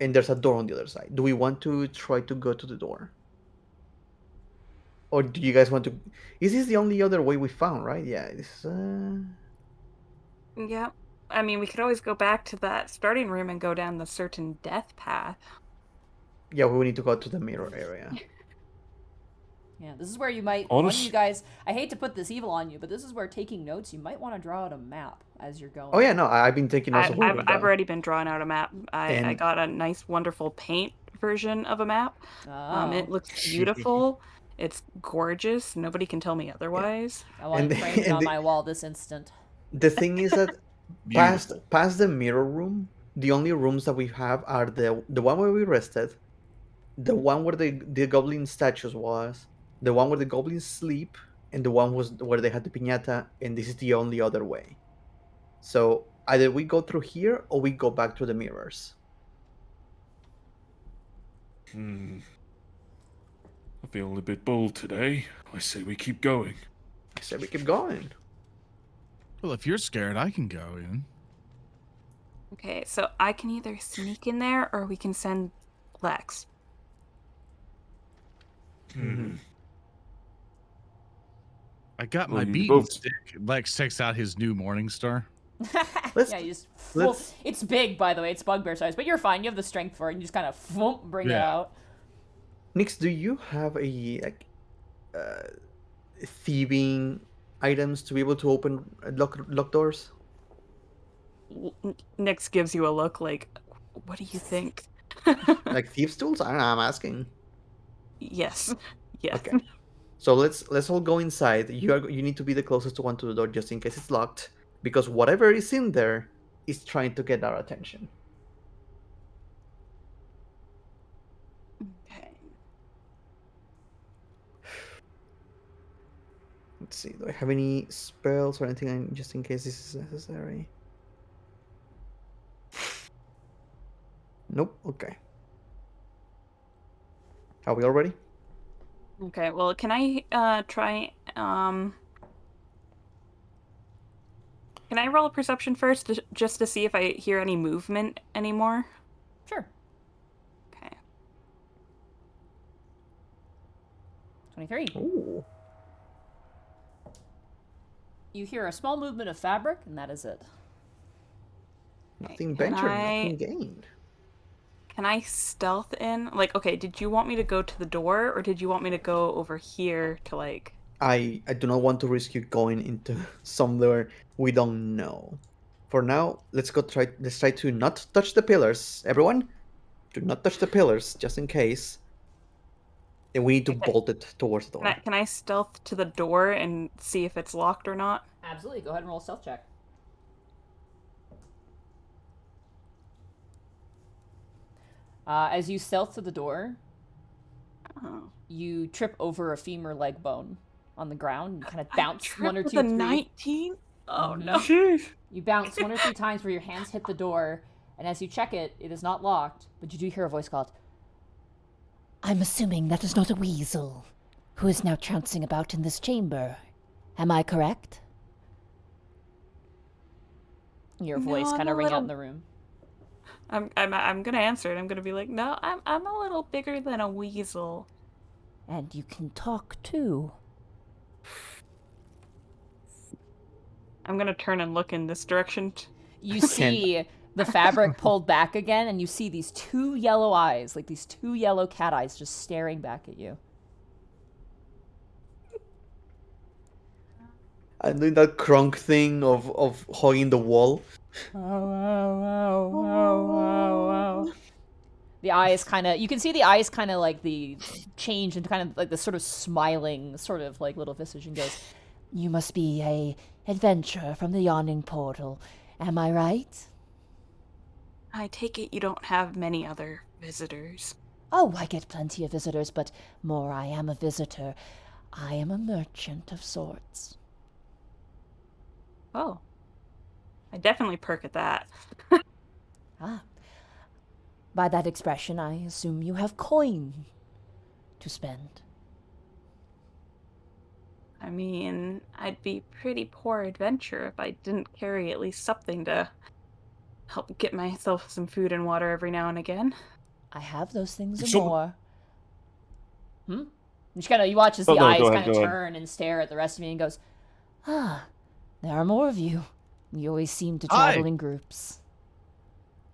And there's a door on the other side. Do we want to try to go to the door? Or do you guys want to... Is this the only other way we found, right? Yeah, this Yeah. I mean, we could always go back to that starting room and go down the certain death path. yeah, we need to go to the mirror area. yeah, this is where you might. One of Honest- you guys. I hate to put this evil on you, but this is where taking notes. You might want to draw out a map as you're going. Oh yeah, no, I've been taking also. I've already been drawing out a map. I And- got a nice, wonderful paint version of a map. Oh, It looks beautiful. It's gorgeous. Nobody can tell me otherwise. I want and it the- framed and on the- my wall this instant. The thing is that Beautiful. past the mirror room, the only rooms that we have are the one where we rested, the one where the goblin statues was, the one where the goblins sleep, and the one was where they had the piñata, and this is the only other way. So either we go through here or we go back to the mirrors. I'm feeling a bit bold today. I say we keep going. I said we keep going. Well, if you're scared, I can go in. Okay, so I can either sneak in there or we can send Lex. I got Well, my you beating both- stick. Lex takes out his new Morning Star. Let's- Yeah, you just. Well, let's- it's big, by the way. It's bugbear size, but you're fine. You have the strength for it. And you just kind of bring it Yeah. out. Nix, do you have a like thieving items to be able to open lock doors? Nyx gives you a look like, what do you think? Like thieves' tools? I don't know, I'm asking. Yes. Yes. Okay. So let's all go inside. You need to be the closest one to the door just in case it's locked, because whatever is in there is trying to get our attention. Okay. Let's see. Do I have any spells or anything just in case this is necessary? Nope. Okay. Are we all ready? Okay, well, can I try can I roll a perception first just to see if I hear any movement anymore? Sure. Okay. 23. Ooh. You hear a small movement of fabric, and that is it. Nothing Can ventured, I- nothing gained. Can I stealth in? Like, okay, did you want me to go to the door or did you want me to go over here to like I do not want to risk you going into somewhere we don't know. For now, let's try to not touch the pillars. Everyone, do not touch the pillars just in case. And we need to Okay. bolt it towards the door. can I stealth to the door and see if it's locked or not? Absolutely. Go ahead and roll a stealth check. As you stealth to the door, Oh. you trip over a femur leg bone on the ground. You kind of bounce one or Tripped two, with a three. 19? Oh no. You bounce one or three times where your hands hit the door, and as you check it, it is not locked, but you do hear a voice called, I'm assuming that is not a weasel who is now trouncing about in this chamber. Am I correct? your No, voice I'm kind a of ring out little- in the room. I'm gonna answer it. I'm gonna be like, no, I'm a little bigger than a weasel. And you can talk too. I'm gonna turn and look in this direction. You see the fabric pulled back again, and you see these two yellow eyes, like these two yellow cat eyes, just staring back at you. I'm doing that crunk thing of hugging the wall. The eyes kind of, you can see the eyes kind of like the change into kind of like the sort of smiling, sort of like little visage, and goes, You must be a adventurer from the yawning portal. Am I right? I take it you don't have many other visitors. Oh, I get plenty of visitors, but more I am a visitor. I am a merchant of sorts. Oh. I definitely perk at that. Ah. By that expression, I assume you have coin to spend. I mean, I'd be pretty poor adventurer if I didn't carry at least something to help get myself some food and water every now and again. I have those things and So- more. And she kind of, you watch as Oh, the no, eyes go ahead, kind of go ahead. turn and stare at the rest of you, and goes, Ah, there are more of you. You always seem to Hi. travel in groups.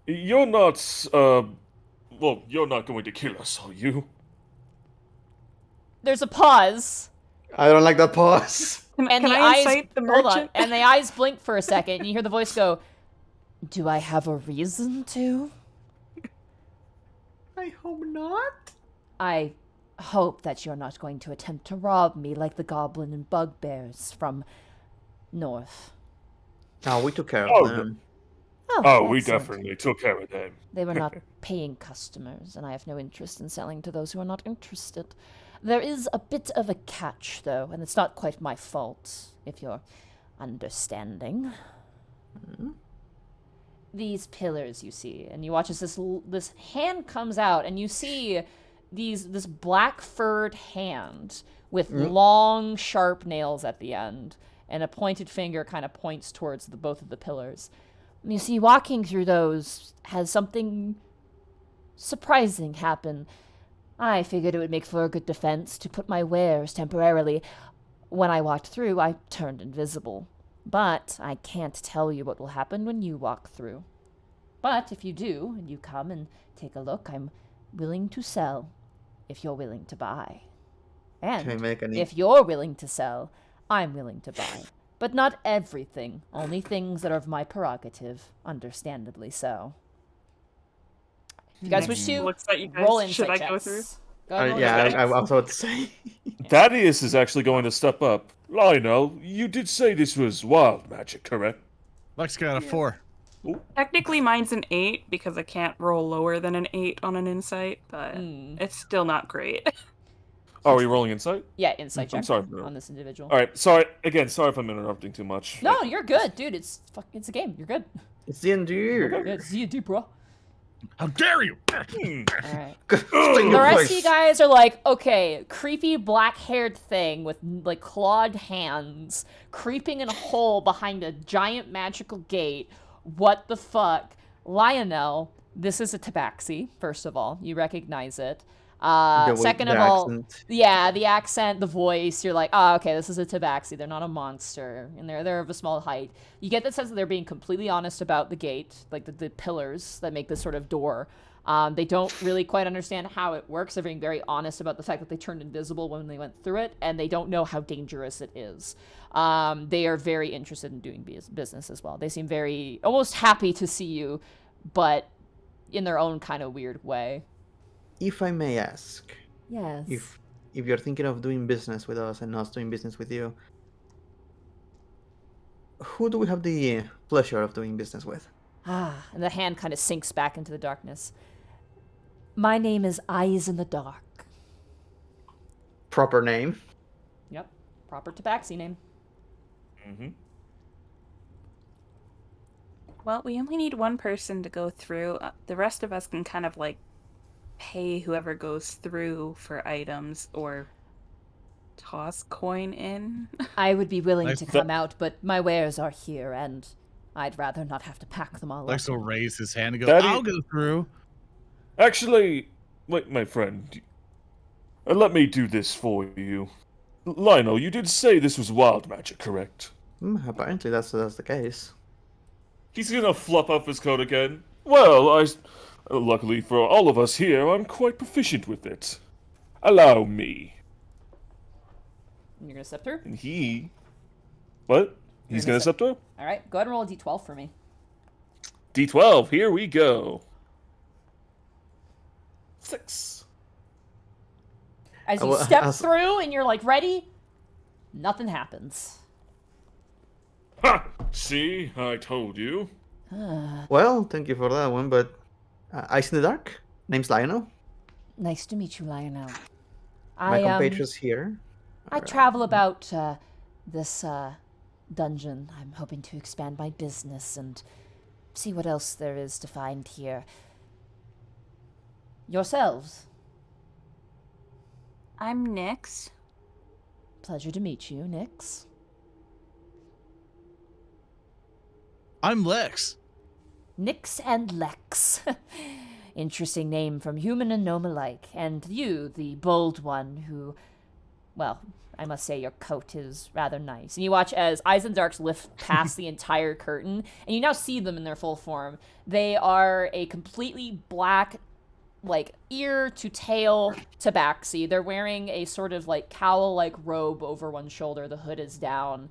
You're not, well, you're not going to kill us, are you? there's a pause. I don't like that pause. Can And I the eyes, incite the hold on, merchant? and the eyes blink for a second, and you hear the voice go, Do I have a reason to? I hope not. I hope that you're not going to attempt to rob me like the goblin and bugbears from north. No, we took care of Oh, no. them. Oh, we excellent. definitely took care of them. They were not paying customers, and I have no interest in selling to those who are not interested. There is a bit of a catch, though, and it's not quite my fault, if you're understanding. These pillars you see, and you watch as this hand comes out, and you see this black furred hand with long sharp nails at the end, and a pointed finger kind of points towards both of the pillars. And you see, walking through those has something surprising happen. I figured it would make for a good defense to put my wares temporarily. When I walked through, I turned invisible. But I can't tell you what will happen when you walk through. But if you do, and you come and take a look, I'm willing to sell if you're willing to buy. And if you're willing to sell, I'm willing to buy. But not everything, only things that are of my prerogative, understandably so. If you guys wish to, roll insight should I checks. go through? Go ahead, roll Yeah, insight I checks. was about to say. Thaddeus is actually going to step up. Lionel, you did say this was wild magic, correct? Lex got a 4. Technically, mine's an 8 because I can't roll lower than an 8 on an insight, but it's still not great. Are we rolling insight? Yeah, insight check I'm sorry. on this individual. All right, sorry if I'm interrupting too much. No, you're good, dude. It's a game. You're good. It's the end. Yeah, it's D&D, bro. How dare you! All right. The The rest of you guys are like, okay, creepy black-haired thing with like clawed hands creeping in a hole behind a giant magical gate. What the fuck? Lionel, this is a tabaxi, first of all. You recognize it. Second of all, accent. yeah, the accent, the voice, you're like, oh, okay, this is a tabaxi. They're not a monster, and they're of a small height. You get the sense that they're being completely honest about the gate, like the pillars that make this sort of door. They don't really quite understand how it works. They're being very honest about the fact that they turned invisible when they went through it, and they don't know how dangerous it is. They are very interested in doing business as well. They seem very, almost happy to see you, but in their own kind of weird way. If I may ask, Yes. if you're thinking of doing business with us and us doing business with you, who do we have the pleasure of doing business with? And the hand kind of sinks back into the darkness. My name is Eyes in the Dark. Proper name. Yep. Proper tabaxi name. Mm-hmm. Well, we only need one person to go through. The rest of us can kind of like pay whoever goes through for items or toss coin in. I would be willing Nice to th- come out, but my wares are here, and I'd rather not have to pack them all up. Lex will raise his hand and go, Daddy- I'll go through. Actually, wait, my friend. Let me do this for you. Lionel, you did say this was wild magic, correct? Apparently that's the case. He's gonna fluff up his coat again. Well, luckily for all of us here, I'm quite proficient with it. Allow me. You're gonna scepter? And he... What? He's gonna gonna scepter? All right, go ahead and roll a d12 for me. D12, here we go. 6. As you Well, step through and you're like ready, nothing happens. Ha! See, I told you. Well, thank you for that one, but Eyes in the Dark? Name's Lionel. Nice to meet you, Lionel. My compatriots here. I travel about this dungeon. I'm hoping to expand my business and see what else there is to find here. Yourselves. I'm Nyx. Pleasure to meet you, Nyx. I'm Lex. Nyx and Lex. Interesting name from human and gnome alike. And you, the bold one who, well, I must say your coat is rather nice. And you watch as Eyes in the Darks lift past the entire curtain, and you now see them in their full form. They are a completely black, like, ear to tail tabaxi. They're wearing a sort of, like, cowl-like robe over one shoulder. The hood is down.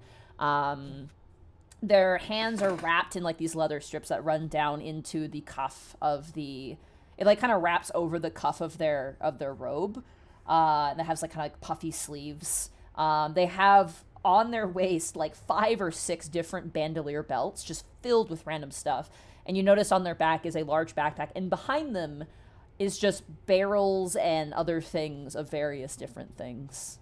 Their hands are wrapped in, like, these leather strips that run down into the cuff of the... It, like, kind of wraps over the cuff of their robe. And it has, like, kind of, like, puffy sleeves. They have on their waist, like, 5 or 6 different bandolier belts just filled with random stuff. And you notice on their back is a large backpack. And behind them is just barrels and other things of various different things.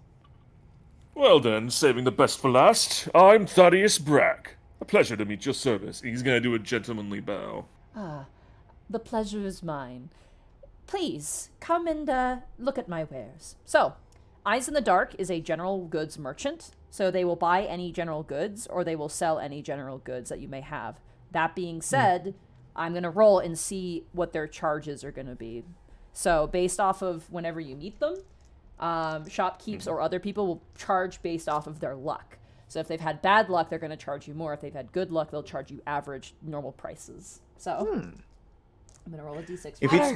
Well then, saving the best for last, I'm Thaddeus Bragg. A pleasure to meet your service. He's gonna do a gentlemanly bow. Ah, the pleasure is mine. Please, come and look at my wares. So, Eyes in the Dark is a general goods merchant, so they will buy any general goods, or they will sell any general goods that you may have. That being said, I'm going to roll and see what their charges are going to be. So, based off of whenever you meet them, shopkeeps or other people will charge based off of their luck. So, if they've had bad luck, they're going to charge you more. If they've had good luck, they'll charge you average, normal prices. So, I'm going to roll a d6. If this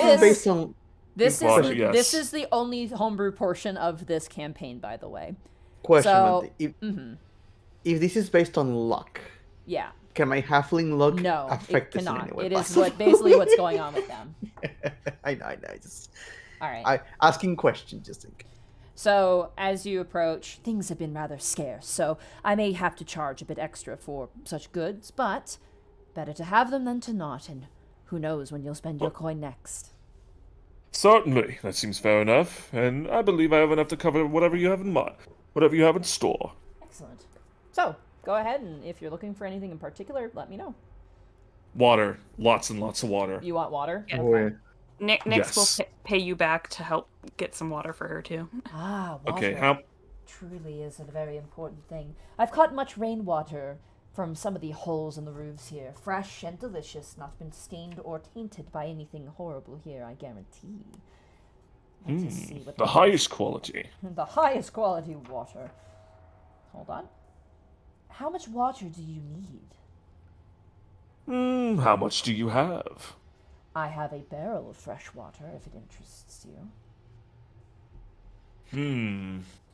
is based on This is the only homebrew portion of this campaign, by the way. question, So, if this is based on luck, yeah. can my halfling luck No, affect it this in cannot. any way It is possible? basically what's going on with them. I know. Just All right. asking questions, just think. So, as you approach, things have been rather scarce, so I may have to charge a bit extra for such goods, but better to have them than to not, and who knows when you'll spend your coin next. Certainly, that seems fair enough, and I believe I have enough to cover whatever you have in mind, whatever you have in store. Excellent. So, go ahead, and if you're looking for anything in particular, let me know. Water, lots and lots of water. You want water? Yeah. Okay. Nix Yes. will pay you back to help get some water for her too. Ah, water. Okay, how? Truly is a very important thing. I've caught much rainwater from some of the holes in the roofs here. Fresh and delicious, not been stained or tainted by anything horrible here, I guarantee. Let's see what The highest quality. the highest quality water. Hold on. How much water do you need? How much do you have? I have a barrel of fresh water, if it interests you.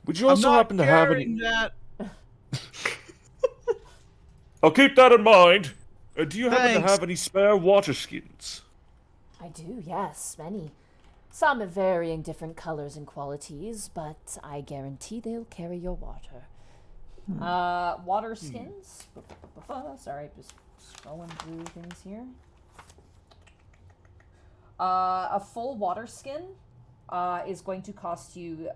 Would you I'm also not happen to have any? carrying that. I'll keep that in mind. Do you happen to Thanks. have any spare water skins? I do, yes, many. Some of varying different colors and qualities, but I guarantee they'll carry your water. Water skins? Sorry, just scrolling through things here. A full water skin is going to cost you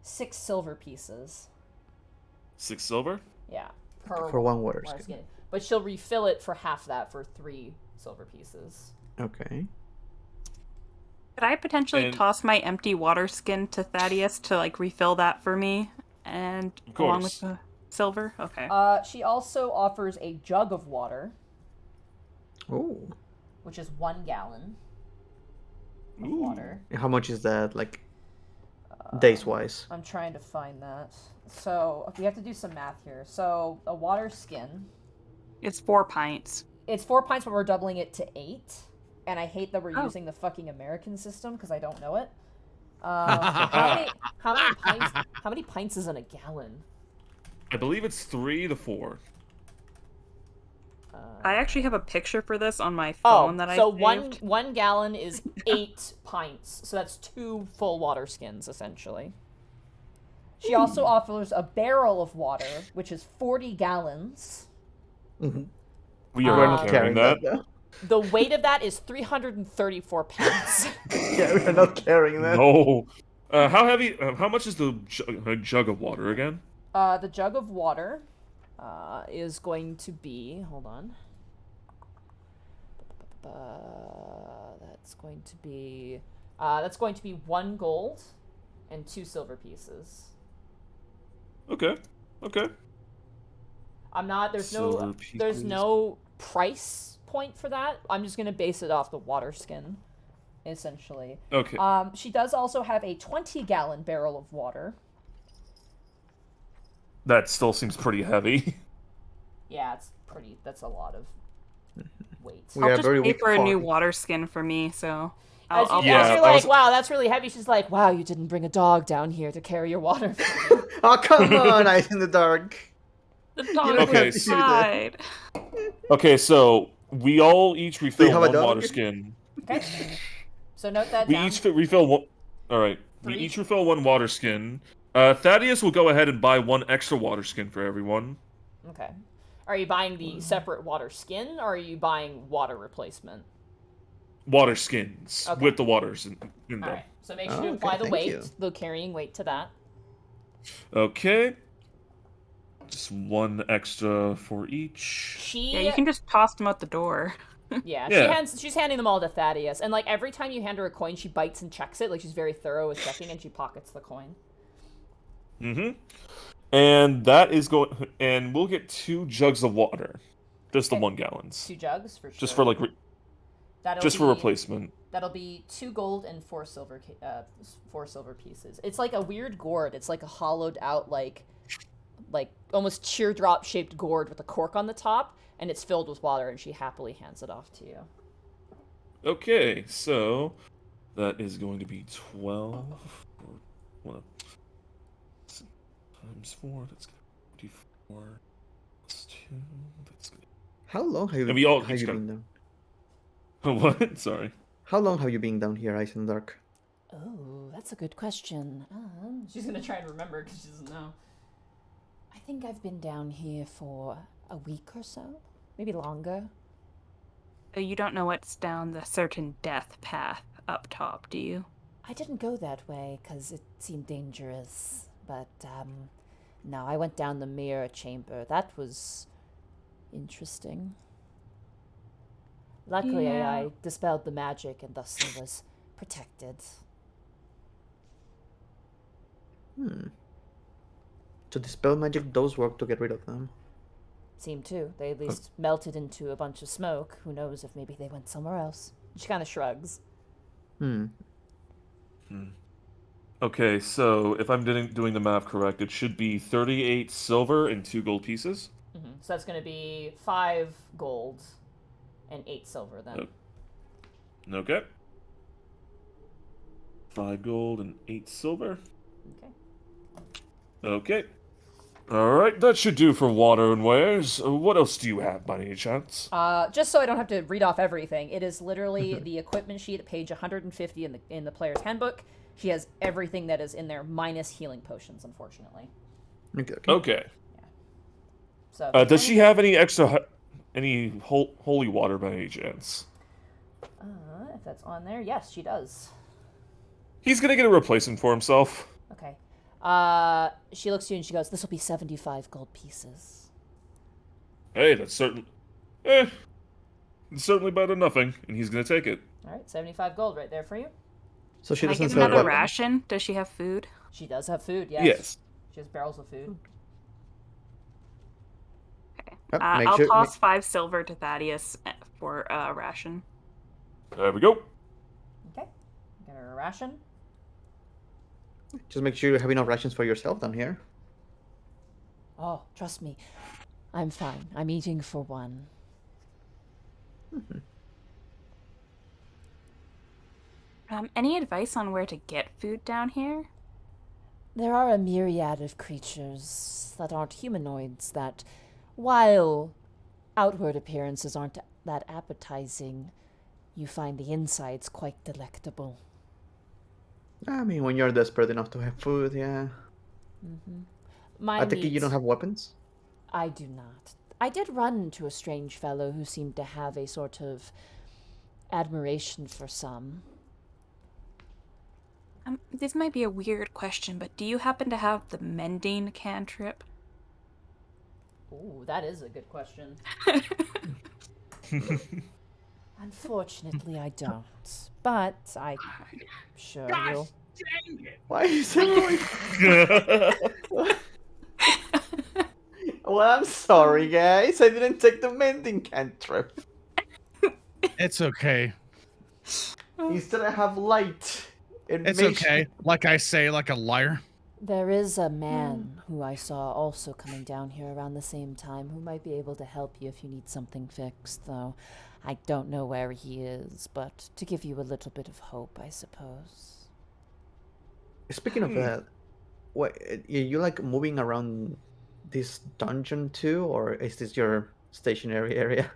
6 silver pieces. 6 silver? Yeah. Per For one water skin. But she'll refill it for half that for 3 silver pieces. Okay. Could I potentially And- toss my empty water skin to Thaddeus to like refill that for me, and Of along course. with the silver? Okay. She also offers a jug of water, Oh. which is 1 gallon of Ooh. water. How much is that, like, days wise? I'm trying to find that. So we have to do some math here. So a water skin, It's 4 pints. it's 4 pints, but we're doubling it to 8. And I hate that we're Oh. using the fucking American system because I don't know it. How many pints is in a gallon? I believe it's 3 to 4. I actually have a picture for this on my phone that I so saved. one gallon is 8 pints. So that's 2 full water skins essentially. She also offers a barrel of water, which is 40 gallons. We are not not carrying that. though. The weight of that is 334 pounds. Yeah, we're not carrying that. No. How heavy? How much is the jug of water again? The jug of water is going to be. Hold on. That's going to be. That's going to be 1 gold and 2 silver pieces. Okay. Okay. I'm not. There's Silver There's pieces. no price point for that. I'm just gonna base it off the water skin, essentially. Okay. She does also have a 20-gallon barrel of water. That still seems pretty heavy. Yeah, it's pretty. That's a lot of weight. We I'll are just very pay weak for a new farm. water skin for me, so As I'll Yeah, you're I like, was- wow, that's really heavy. She's like, wow, you didn't bring a dog down here to carry your water. Oh, come on, Eyes in the Dark. the dog Okay, was so- inside. Okay, so we all each you refill have a 1 dog? water skin. Okay. So note that We down. each refill 1. All right. We 3. each refill 1 water skin. Thaddeus will go ahead and buy 1 extra water skin for everyone. Okay. Are you buying the separate water skin, or are you buying water replacement? Water skins Okay. with the waters in All them. right. So make sure Oh, to okay, apply the thank weight, you. the carrying weight to that. Okay. Just That's 1 extra for each. She Yeah, you can just toss them out the door. Yeah, Yeah. she's handing them all to Thaddeus, and like every time you hand her a coin, she bites and checks it. Like she's very thorough with checking, and she pockets the coin. Mm-hmm. And that is going, and we'll get 2 jugs of water, just Okay. the 1 gallons, 2 jugs for sure. just for like, That'll just be, for replacement. That'll be 2 gold and 4 silver, 4 silver pieces. It's like a weird gourd. It's like a hollowed out, like almost teardrop shaped gourd with a cork on the top, and it's filled with water. And she happily hands it off to you. Okay, so that is going to be 12. Well, times 4. That's going to be 4 plus 2. That's going How long have you, And we all have each you got- been down? to... What? Sorry. How long have you been down here, Ice and Dark? Oh, that's a good question. She's gonna try and remember because she doesn't know. I think I've been down here for a week or so, maybe longer. You don't know what's down the certain death path up top, do you? I didn't go that way because it seemed dangerous, but no, I went down the mirror chamber. That was interesting. Luckily, Yeah. I dispelled the magic and thus I was protected. To dispel magic does work to get rid of them. Seemed to. They at least melted into a bunch of smoke. Who knows if maybe they went somewhere else. She kind of shrugs. Okay, so if I'm doing the math correct, it should be 38 silver and 2 gold pieces. So that's gonna be 5 gold and 8 silver then. Okay. 5 gold and 8 silver. Okay. Okay. Alright, that should do for water and wares. What else do you have by any chance? Just so I don't have to read off everything, it is literally the equipment sheet at page 150 in the player's handbook. She has everything that is in there minus healing potions, unfortunately. Okay. Okay. So Does she have any extra, any holy water by any chance? If that's on there, yes, she does. He's gonna get a replacement for himself. Okay. She looks to you and she goes, "This will be 75 gold pieces." Hey, that's certain. It's certainly better than nothing, and he's gonna take it. All right, 75 gold right there for you. So she Can I doesn't get sell another weapons? ration? Does she have food? She does have food, yes. Yes. She has barrels of food. Okay. Yep, I'll toss 5 silver to Thaddeus for a ration. There we go. Okay. Get her a ration. Just make sure you have enough rations for yourself down here. Oh, trust me. I'm fine. I'm eating for 1. Any advice on where to get food down here? There are a myriad of creatures that aren't humanoids that, while outward appearances aren't that appetizing, you find the insides quite delectable. I mean, when you're desperate enough to have food, yeah. My I take it you don't have weapons? I do not. I did run into a strange fellow who seemed to have a sort of admiration for some. This might be a weird question, but do you happen to have the mending cantrip? Ooh, that is a good question. Unfortunately, I don't. But I'm sure you'll... Why is it like... Well, I'm sorry, guys. I didn't take the mending cantrip. It's okay. Instead, I have light. It's okay. Like I say, like a liar. There is a man who I saw also coming down here around the same time who might be able to help you if you need something fixed, though I don't know where he is, but to give you a little bit of hope, I suppose. Speaking of that, what you like moving around this dungeon too, or is this your stationary area?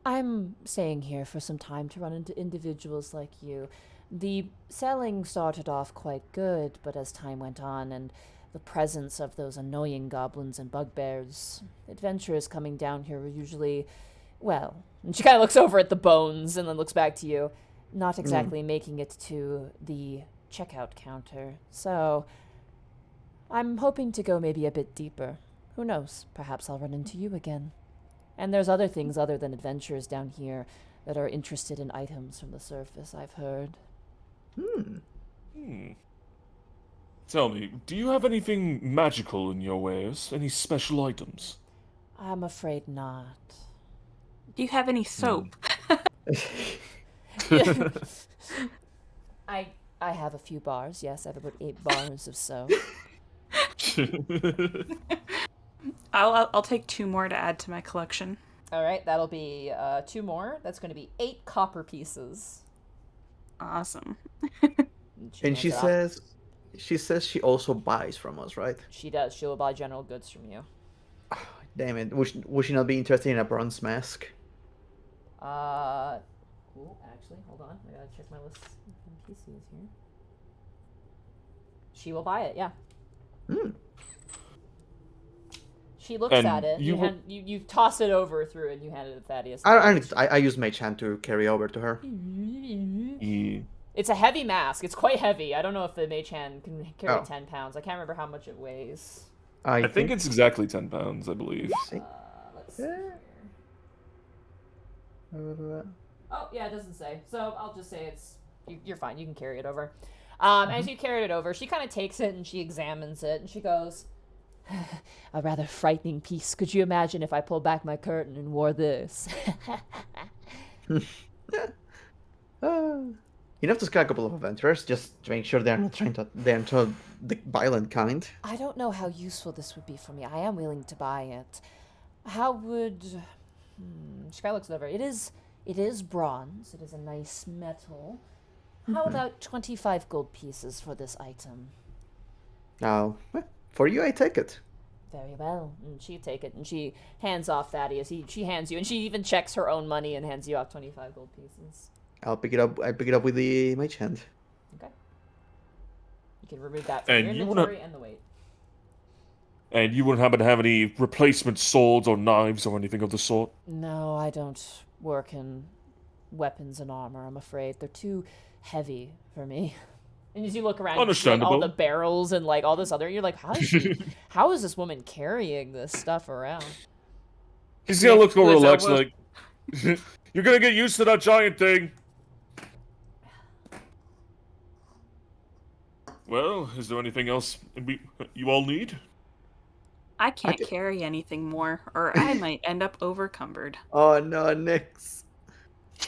I'm staying here for some time to run into individuals like you. The selling started off quite good, but as time went on and the presence of those annoying goblins and bugbears, adventurers coming down here were usually, well, and she kind of looks over at the bones and then looks back to you, not exactly making it to the checkout counter. So I'm hoping to go maybe a bit deeper. Who knows? Perhaps I'll run into you again. And there's other things other than adventurers down here that are interested in items from the surface, I've heard. Tell me, do you have anything magical in your wares? Any special items? I'm afraid not. Do you have any soap? I have a few bars, yes. I have about 8 bars of soap. I'll take 2 more to add to my collection. All right, that'll be 2 more. That's going to be 8 copper pieces. Awesome. And she hands it off. says she also buys from us, right? She does. She'll buy general goods from you. Damn it. Would she not be interested in a bronze mask? Actually, hold on. I gotta check my list of NPCs here. She will buy it, yeah. She looks And at it. You toss it over through and you hand it to Thaddeus. I use Mage Hand to carry over to her. Yeah. It's a heavy mask. It's quite heavy. I don't know if the mage hand can carry Oh. 10 pounds. I can't remember how much it weighs. I think it's exactly 10 pounds, I believe. Let's see. here. Oh, yeah, it doesn't say. So I'll just say you're fine. You can carry it over. As you carry it over, she kind of takes it and she examines it and she goes, A rather frightening piece. Could you imagine if I pulled back my curtain and wore this? Enough to scare a couple of adventurers, just to make sure they're not the violent kind. I don't know how useful this would be for me. I am willing to buy it. How would... she kind of looks it over. It is bronze. It is a nice metal. How about 25 gold pieces for this item? Now, for you, I take it. Very well. And she take it and she hands off Thaddeus. She hands you, and she even checks her own money and hands you off 25 gold pieces. I'll pick it up. I pick it up with the Mage Hand. Okay. You can remove that from And your you inventory and the weight. And you wouldn't happen to have any replacement swords or knives or anything of the sort? No, I don't work in weapons and armor, I'm afraid. They're too heavy for me. And as you look around, you see, like, Understandable. all the barrels and like all this other, you're like, how is this woman carrying this stuff around? He's gonna look over Liz, relaxed like, you're gonna get used to that giant thing. Well, is there anything else you all need? I can't carry anything more, or I might end up overcumbered. Oh no, Nix.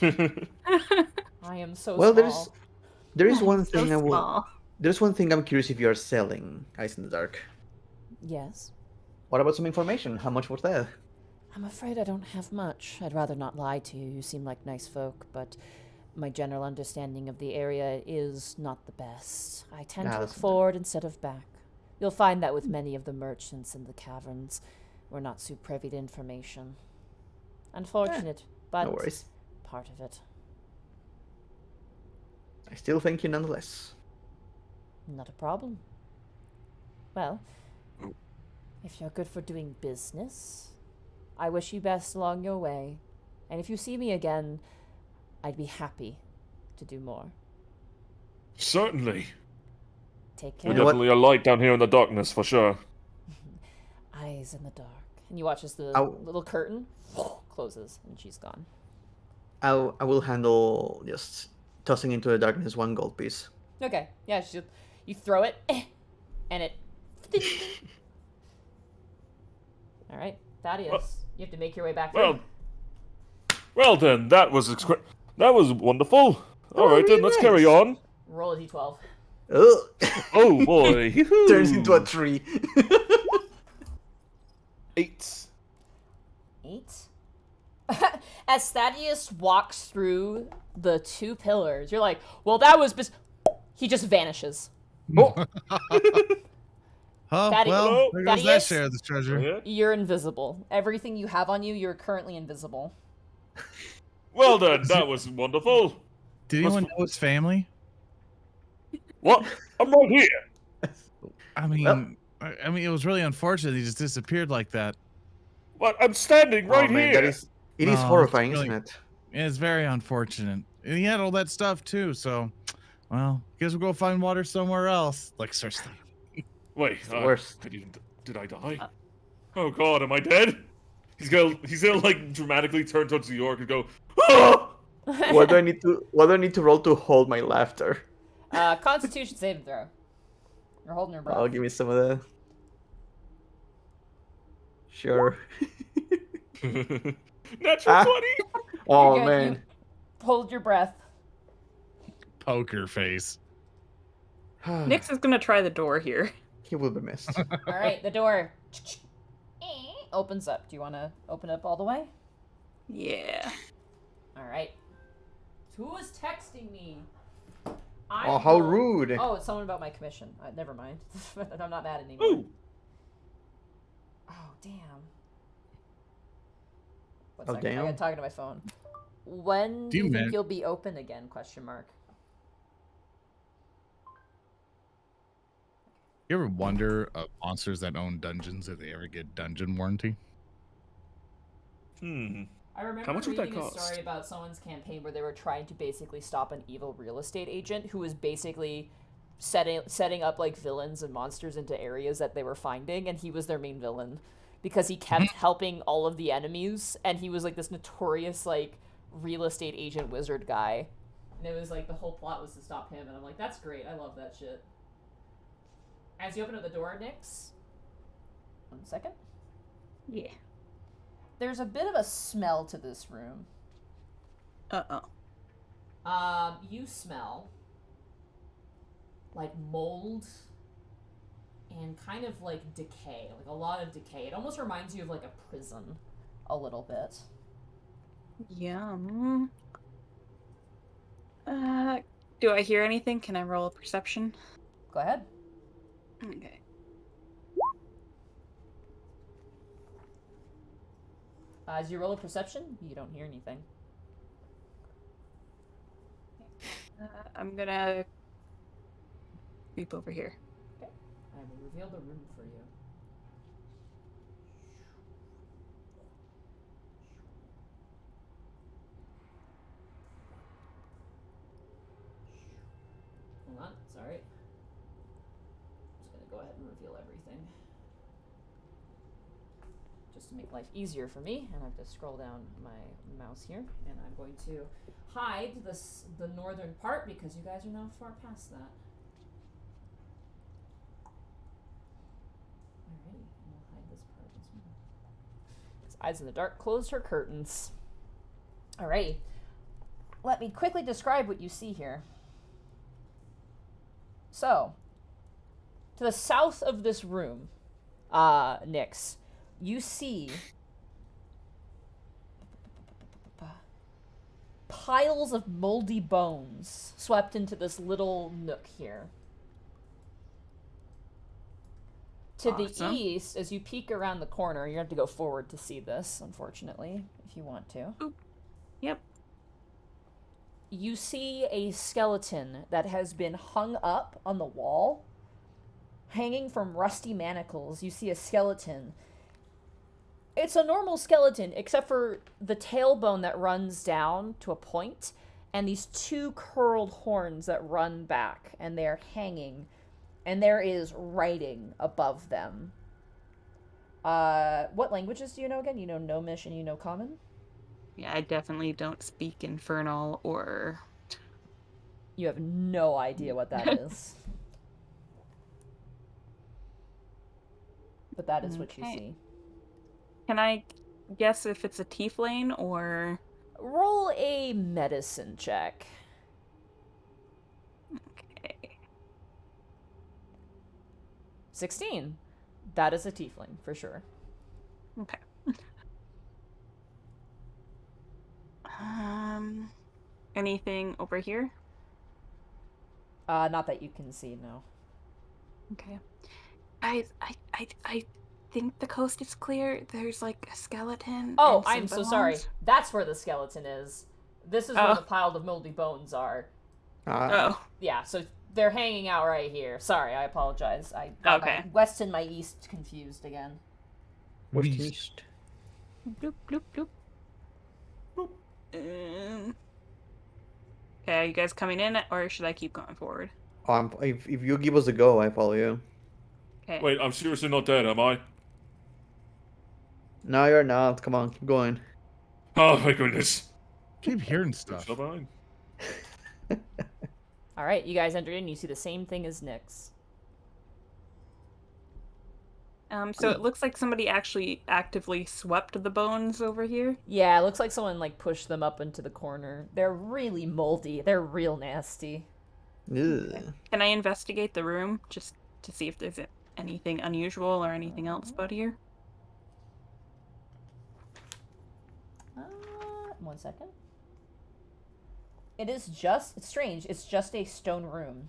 I am so Well, small. there is one So thing small. There's one thing I'm curious if you are selling, Eyes in the Dark. Yes. What about some information? How much was that? I'm afraid I don't have much. I'd rather not lie to you. You seem like nice folk, but my general understanding of the area is not the best. I tend to look that's- forward instead of back. You'll find that with many of the merchants in the caverns. We're not so privy to information. Unfortunate, but No worries. part of it. I still thank you nonetheless. Not a problem. Well, if you're good for doing business, I wish you best along your way. And if you see me again, I'd be happy to do more. Certainly. Take You're care. know what? definitely a light down here in the darkness, for sure. Eyes in the dark. And you watch as the Ow. little curtain closes and she's gone. I will handle just tossing into the darkness 1 gold piece. Okay, yeah, you throw it, and it. All right, Thaddeus, Well- you have to make your way back. Well, well then, that was wonderful. All right then, let's carry on. Roll a d12. Ugh. Oh boy, Turns into a tree. 8. 8. As Thaddeus walks through the 2 pillars, you're like, well, that was. He just vanishes. Oh, Daddy- well, there goes that Thaddeus? share of the treasure. Yeah? You're invisible. Everything you have on you, you're currently invisible. Well then, that was wonderful. Did anyone know his family? What? I'm right here. I mean, Well- I mean, it was really unfortunate he just disappeared like that. What? I'm standing right Oh, man, here. it is No, horrifying, it's isn't really- it? It's very unfortunate. And he had all that stuff too, so, well, guess we'll go find water somewhere else. Like, seriously. Wait, the worst. did I die? Oh God, am I dead? He's gonna like dramatically turn towards New York and go, ah! What do I need to roll to hold my laughter? Constitution saving throw. You're holding your breath. Oh, give me some of that. Sure. Natural 20. Oh You're good. man. You hold your breath. Poker face. Nyx is gonna try the door here. He will be missed. All right, the door opens up. Do you want to open up all the way? Yeah. All right. Who is texting me? Oh, how rude. Oh, it's someone about my commission. Never mind. I'm not mad anymore. Ooh. Oh, damn. One Oh, second. I damn. got talking to my phone. When do you think you'll be open again? Question mark. You ever wonder of monsters that own dungeons if they ever get dungeon warranty? I remember How much would that reading a cost? story about someone's campaign where they were trying to basically stop an evil real estate agent who was basically setting up like villains and monsters into areas that they were finding, and he was their main villain because he kept helping all of the enemies, and he was like this notorious like real estate agent wizard guy, and it was like the whole plot was to stop him, and I'm like, that's great, I love that shit. As you open up the door, Nyx. 1 second. Yeah. There's a bit of a smell to this room. Uh-oh. You smell like mold and kind of like decay, like a lot of decay. It almost reminds you of like a prison a little bit. Yum. Do I hear anything? Can I roll a perception? Go ahead. Okay. As you roll a perception, you don't hear anything. I'm gonna creep over here. Okay. I will reveal the room for you. Hold on, sorry. I'm just gonna go ahead and reveal everything. Just to make life easier for me, and I have to scroll down my mouse here, and I'm going to hide the northern part because you guys are now far past that. Alrighty, and we'll hide this part as well. His eyes in the dark closed her curtains. Alrighty. Let me quickly describe what you see here. So, to the south of this room, Nyx, you see piles of moldy bones swept into this little nook here. To the east, as you peek around the corner, you have to go forward to see this, unfortunately, if you want to. Oop. Yep. You see a skeleton that has been hung up on the wall, hanging from rusty manacles. You see a skeleton. It's a normal skeleton, except for the tailbone that runs down to a point, and these two curled horns that run back, and they're hanging, and there is writing above them. What languages do you know again? You know Gnomish and you know Common? Yeah, I definitely don't speak Infernal or... You have no idea what that is. But that is what you see. Can I guess if it's a tiefling or... Roll a medicine check. Okay. 16. That is a tiefling, for sure. Okay. Anything over here? Not that you can see, no. Okay. I think the coast is clear. There's like a skeleton. Oh, and some I'm so sorry. bones. That's where the skeleton is. This is where the pile of moldy bones are. Oh. Yeah, so they're hanging out right here. Sorry, I apologize. I got my west and my east confused again. West and east. Bloop, bloop, bloop. Okay, are you guys coming in, or should I keep going forward? If you give us a go, I follow you. Okay. Wait, I'm seriously not dead, am I? No, you're not. Come on, keep going. Oh my goodness. Keep hearing stuff. Still behind. All right, you guys enter in. You see the same thing as Nyx. So it looks like somebody actually actively swept the bones over here. Yeah, it looks like someone like pushed them up into the corner. They're really moldy. They're real nasty. Ugh. Can I investigate the room just to see if there's anything unusual or anything else about here? 1 second. It's strange. It's just a stone room.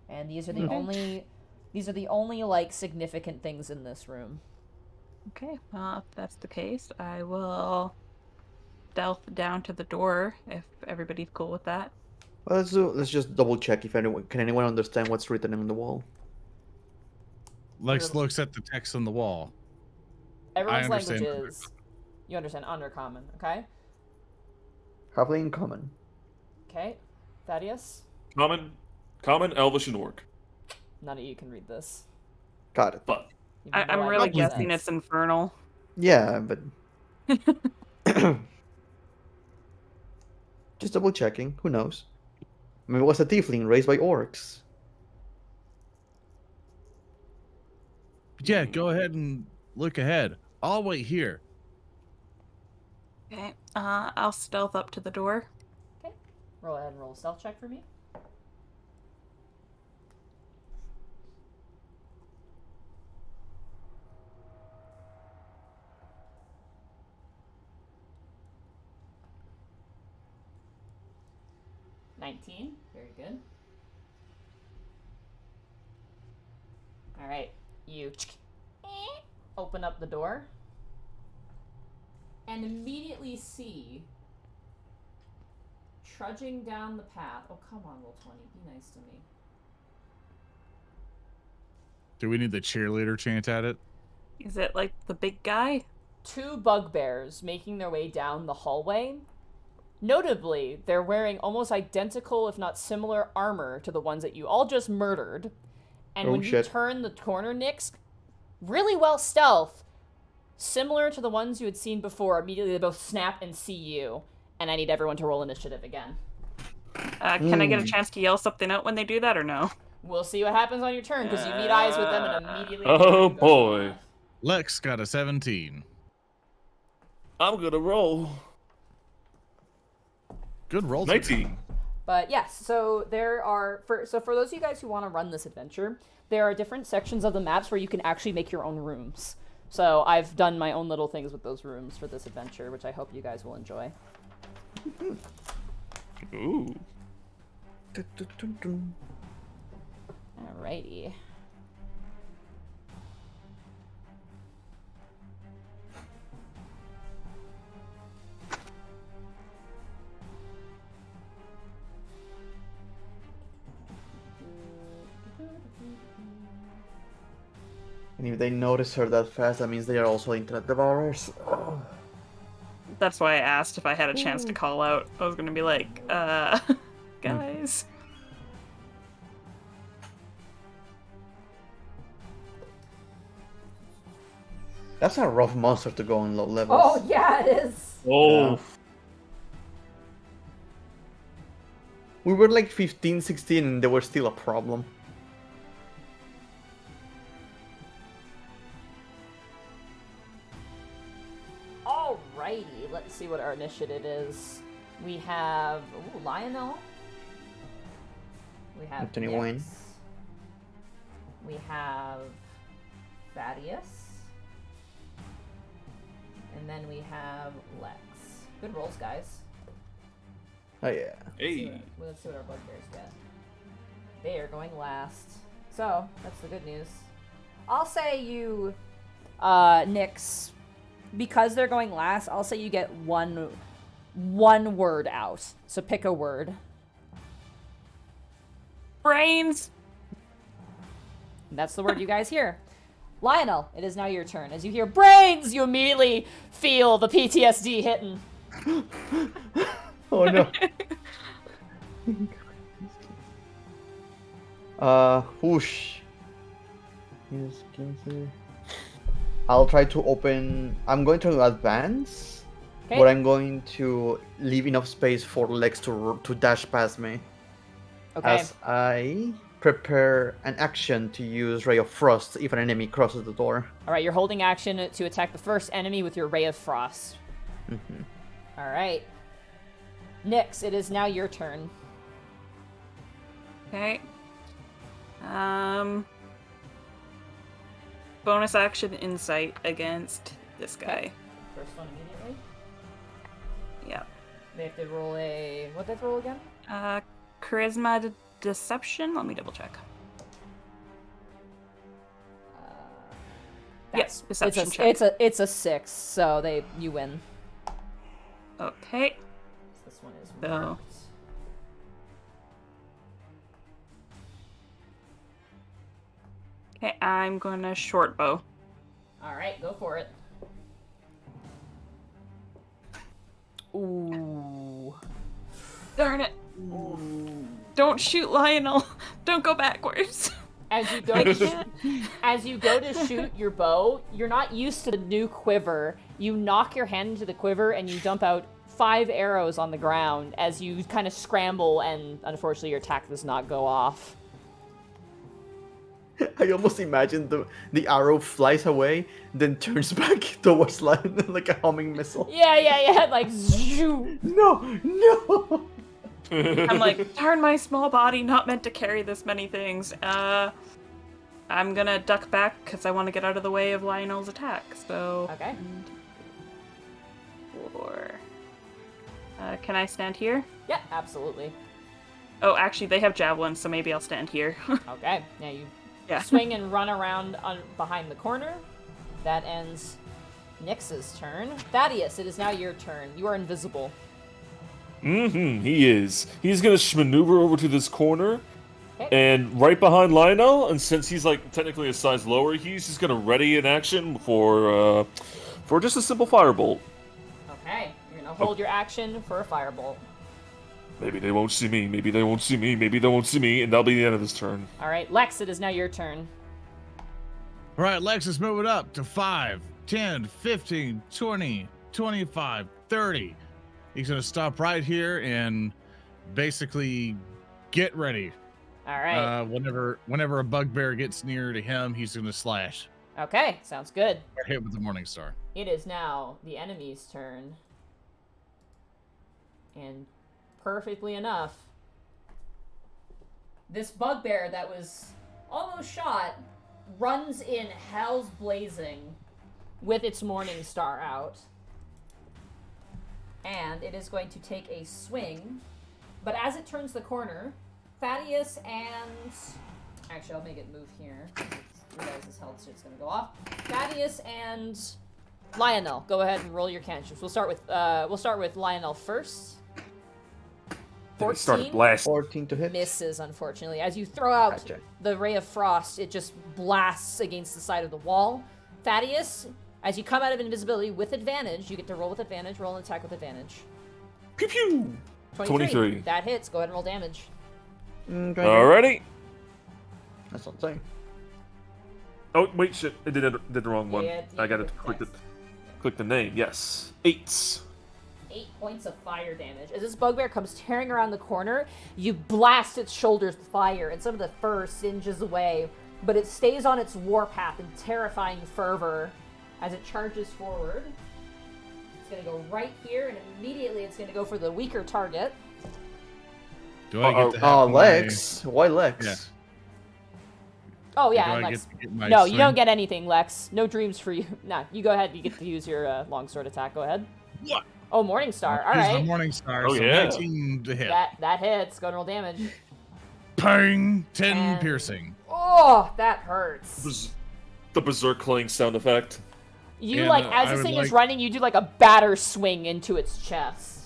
And these are the only like significant things in this room. Okay, well, if that's the case, I will stealth down to the door if everybody's cool with that. Well, let's just double check if anyone understand what's written on the wall. Lex looks at the text on the wall. Everyone's understand language is, you understand, Undercommon, okay? Halfling in common. Okay, Thaddeus? Common, Elvish, and Orc. None of you can read this. Got it. But You have no I'm idea really what it guessing says. it's infernal. Yeah, but just double checking. Who knows? I mean, it was a tiefling raised by orcs. Yeah, go ahead and look ahead. I'll wait here. Okay, I'll stealth up to the door. Okay, roll ahead and roll a stealth check for me. $19. Very good. All right, you open up the door and immediately see trudging down the path. Oh, come on, roll 20. Be nice to me. Do we need the cheerleader chant at it? Is it like the big guy? 2 bugbears making their way down the hallway. Notably, they're wearing almost identical, if not similar, armor to the ones that you all just murdered. And Oh, when you shit. turn the corner, Nyx, really well stealth, similar to the ones you had seen before. Immediately, they both snap and see you. And I need everyone to roll initiative again. Can I get a chance to yell something out when they do that or no? We'll see what happens on your turn, because you meet eyes with them and immediately... Oh, boy. Lex got a 17. I'm gonna roll. Good roll. 19. But yes, so there are for those of you guys who want to run this adventure, there are different sections of the maps where you can actually make your own rooms. So I've done my own little things with those rooms for this adventure, which I hope you guys will enjoy. Ooh. Alrighty. And if they notice her that fast, that means they are also Intellect Devourers. Oh. That's why I asked if I had a chance to call out. I was gonna be like, guys. That's a rough monster to go on low levels. Oh yeah, it is. Oh. Yeah. We were like 15, 16, and they were still a problem. Alrighty, let's see what our initiative is. We have Lionel. We have Anthony Nyx. Wayne. We have Thaddeus. And then we have Lex. Good rolls, guys. Oh yeah. Hey. Let's see what our bugbears get. They are going last. So, that's the good news. I'll say you, Nyx, because they're going last, I'll say you get one word out. So pick a word. Brains! And that's the word you guys hear. Lionel, it is now your turn. As you hear brains, you immediately feel the PTSD hitting. Oh no. Whoosh. Yes, can I say? I'll try to open. I'm going to advance, Okay. but I'm going to leave enough space for Lex to dash past me. Okay. As I prepare an action to use Ray of Frost if an enemy crosses the door. All right, you're holding action to attack the first enemy with your Ray of Frost. Mhm. All right. Nyx, it is now your turn. Okay. Bonus action insight against this guy. First one immediately. Yeah. They have to roll a... What they have to roll again? Charisma deception. Let me double check. Yes, deception check. It's a 6, so you win. Okay. This one is So- marked. Okay, I'm gonna short bow. All right, go for it. Ooh. Darn it! Don't shoot Lionel. Don't go backwards. As you go to shoot your bow, you're not used to the new quiver. You knock your hand into the quiver and you dump out 5 arrows on the ground as you kind of scramble, and unfortunately your attack does not go off. I almost imagine the arrow flies away, then turns back towards Lionel like a homing missile. Yeah, like zoo. No! I'm like, darn my small body, not meant to carry this many things. I'm gonna duck back because I want to get out of the way of Lionel's attack. So. Okay. 4. Can I stand here? Yeah, absolutely. Oh, actually, they have javelins, so maybe I'll stand here. Okay, now you Yeah. swing and run around behind the corner. That ends Nyx's turn. Thaddeus, it is now your turn. You are invisible. He is. He's gonna maneuver over to this corner, Okay. and right behind Lionel. And since he's like technically a size lower, he's just gonna ready an action for just a simple firebolt. Okay, you're gonna hold your action for a firebolt. Maybe they won't see me. Maybe they won't see me. Maybe they won't see me, and that'll be the end of this turn. All right, Lex, it is now your turn. All right, Lex is moving up to 5, 10, 15, 20, 25, 30. He's going to stop right here and basically get ready. All right. Whenever a bugbear gets near to him, he's going to slash. Okay, sounds good. Or hit with the Morning Star. It is now the enemy's turn. And perfectly enough, this bugbear that was almost shot runs in Hell's Blazing with its Morning Star out. And it is going to take a swing. But as it turns the corner, Thaddeus and... Actually, I'll make it move here. Realize this health shit's going to go off. Thaddeus and Lionel, go ahead and roll your cantrips. We'll start with Lionel first. Start 14 blast. 14 to hit. misses, unfortunately. As you throw out Gotcha. the Ray of Frost, it just blasts against the side of the wall. Thaddeus, as you come out of invisibility with advantage, you get to roll with advantage. Roll an attack with advantage. Pew pew. 23. That hits. Go ahead and roll damage. Alrighty. That's what I'm saying. Oh wait, shit! I did the wrong one. Yeah, I gotta yes. click the name. Yes, 8. 8 points of fire damage. As this bugbear comes tearing around the corner, you blast its shoulders with fire, and some of the fur singes away, but it stays on its warpath in terrifying fervor as it charges forward. It's going to go right here, and immediately it's going to go for the weaker target. Do I get to have Oh, my- Lex. Why Lex? Yeah. Oh, yeah, Do and I Lex. get to get my No, you swing? don't get anything, Lex. No dreams for you. Nah, you go ahead. You get to use your longsword attack. Go ahead. What? Oh, Morningstar. All Here's the right. Morning Star. Oh, so yeah. 19 to hit. That hits. Go and roll damage. Ping! 10 And- piercing. Oh, that hurts. The berserk-clang sound effect. You, And, like, as I this would thing is like- running, you do, like, a batter swing into its chest.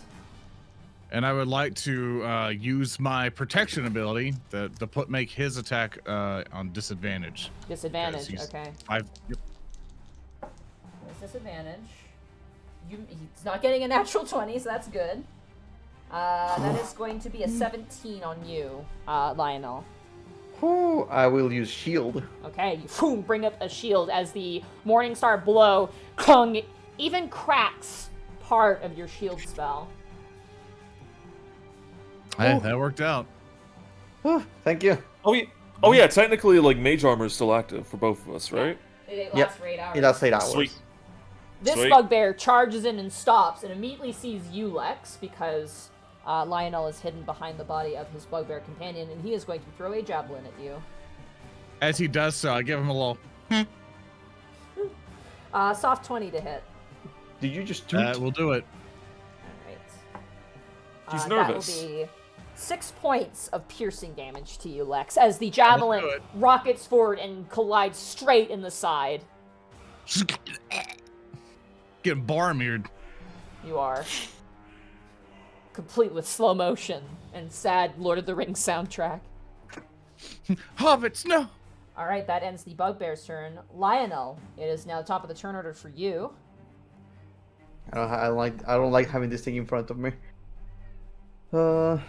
And I would like to use my protection ability to make his attack on disadvantage. Disadvantage, he's- okay. Yep. There's disadvantage. He's not getting a natural 20, so that's good. That is going to be a 17 on you, Lionel. Whew, I will use shield. Okay, you boom, bring up a shield as the Morningstar blow, Kung, even cracks part of your shield spell. Hey, that worked out. Whew, thank you. Oh yeah, technically, like, mage armor is still active for both of us, right? It Yep. lasts for 8 hours. It lasts 8 hours. Sweet. This Sweet. bugbear charges in and stops and immediately sees you, Lex, because Lionel is hidden behind the body of his bugbear companion, and he is going to throw a javelin at you. As he does so, I give him a little. Soft 20 to hit. Did you just toot? We'll do it. Alright. He's nervous. That will be 6 points of piercing damage to you, Lex, as the javelin do it. rockets forward and collides straight in the side. Getting bar-mirrored. You are. Complete with slow motion and sad Lord of the Rings soundtrack. Hobbits, no! Alright, that ends the bugbear's turn. Lionel, it is now top of the turn order for you. I don't like having this thing in front of me. While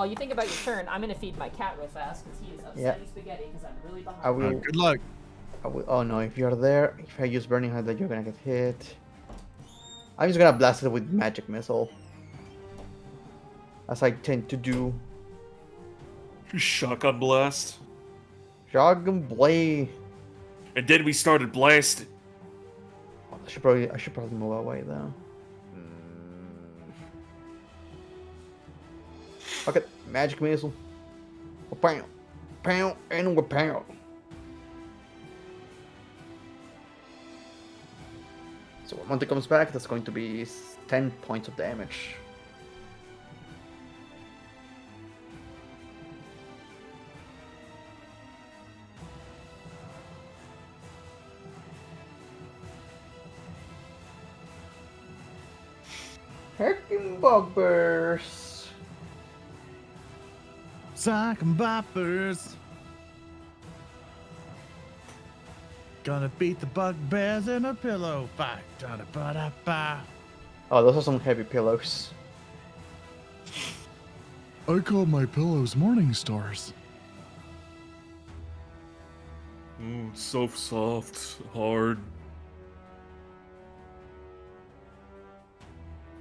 you think about your turn, I'm gonna feed my cat real fast because he is upsetting spaghetti because I'm really behind. I will. Good luck. Oh no! If you're there, if I use burning hand, then you're gonna get hit. I'm just gonna blast it with magic missile, as I tend to do. Shotgun blast. Shotgun blade. And then we started blasting. I should probably move away though. Okay, magic missile. Pow, pow, and pow. So when Monty comes back, that's going to be 10 points of damage. Heckin' bugbears. Sock and boppers. Gonna beat the bugbears in a pillow fight. Da-da-ba-da-ba. Oh, those are some heavy pillows. I call my pillows morning stars. So soft, hard.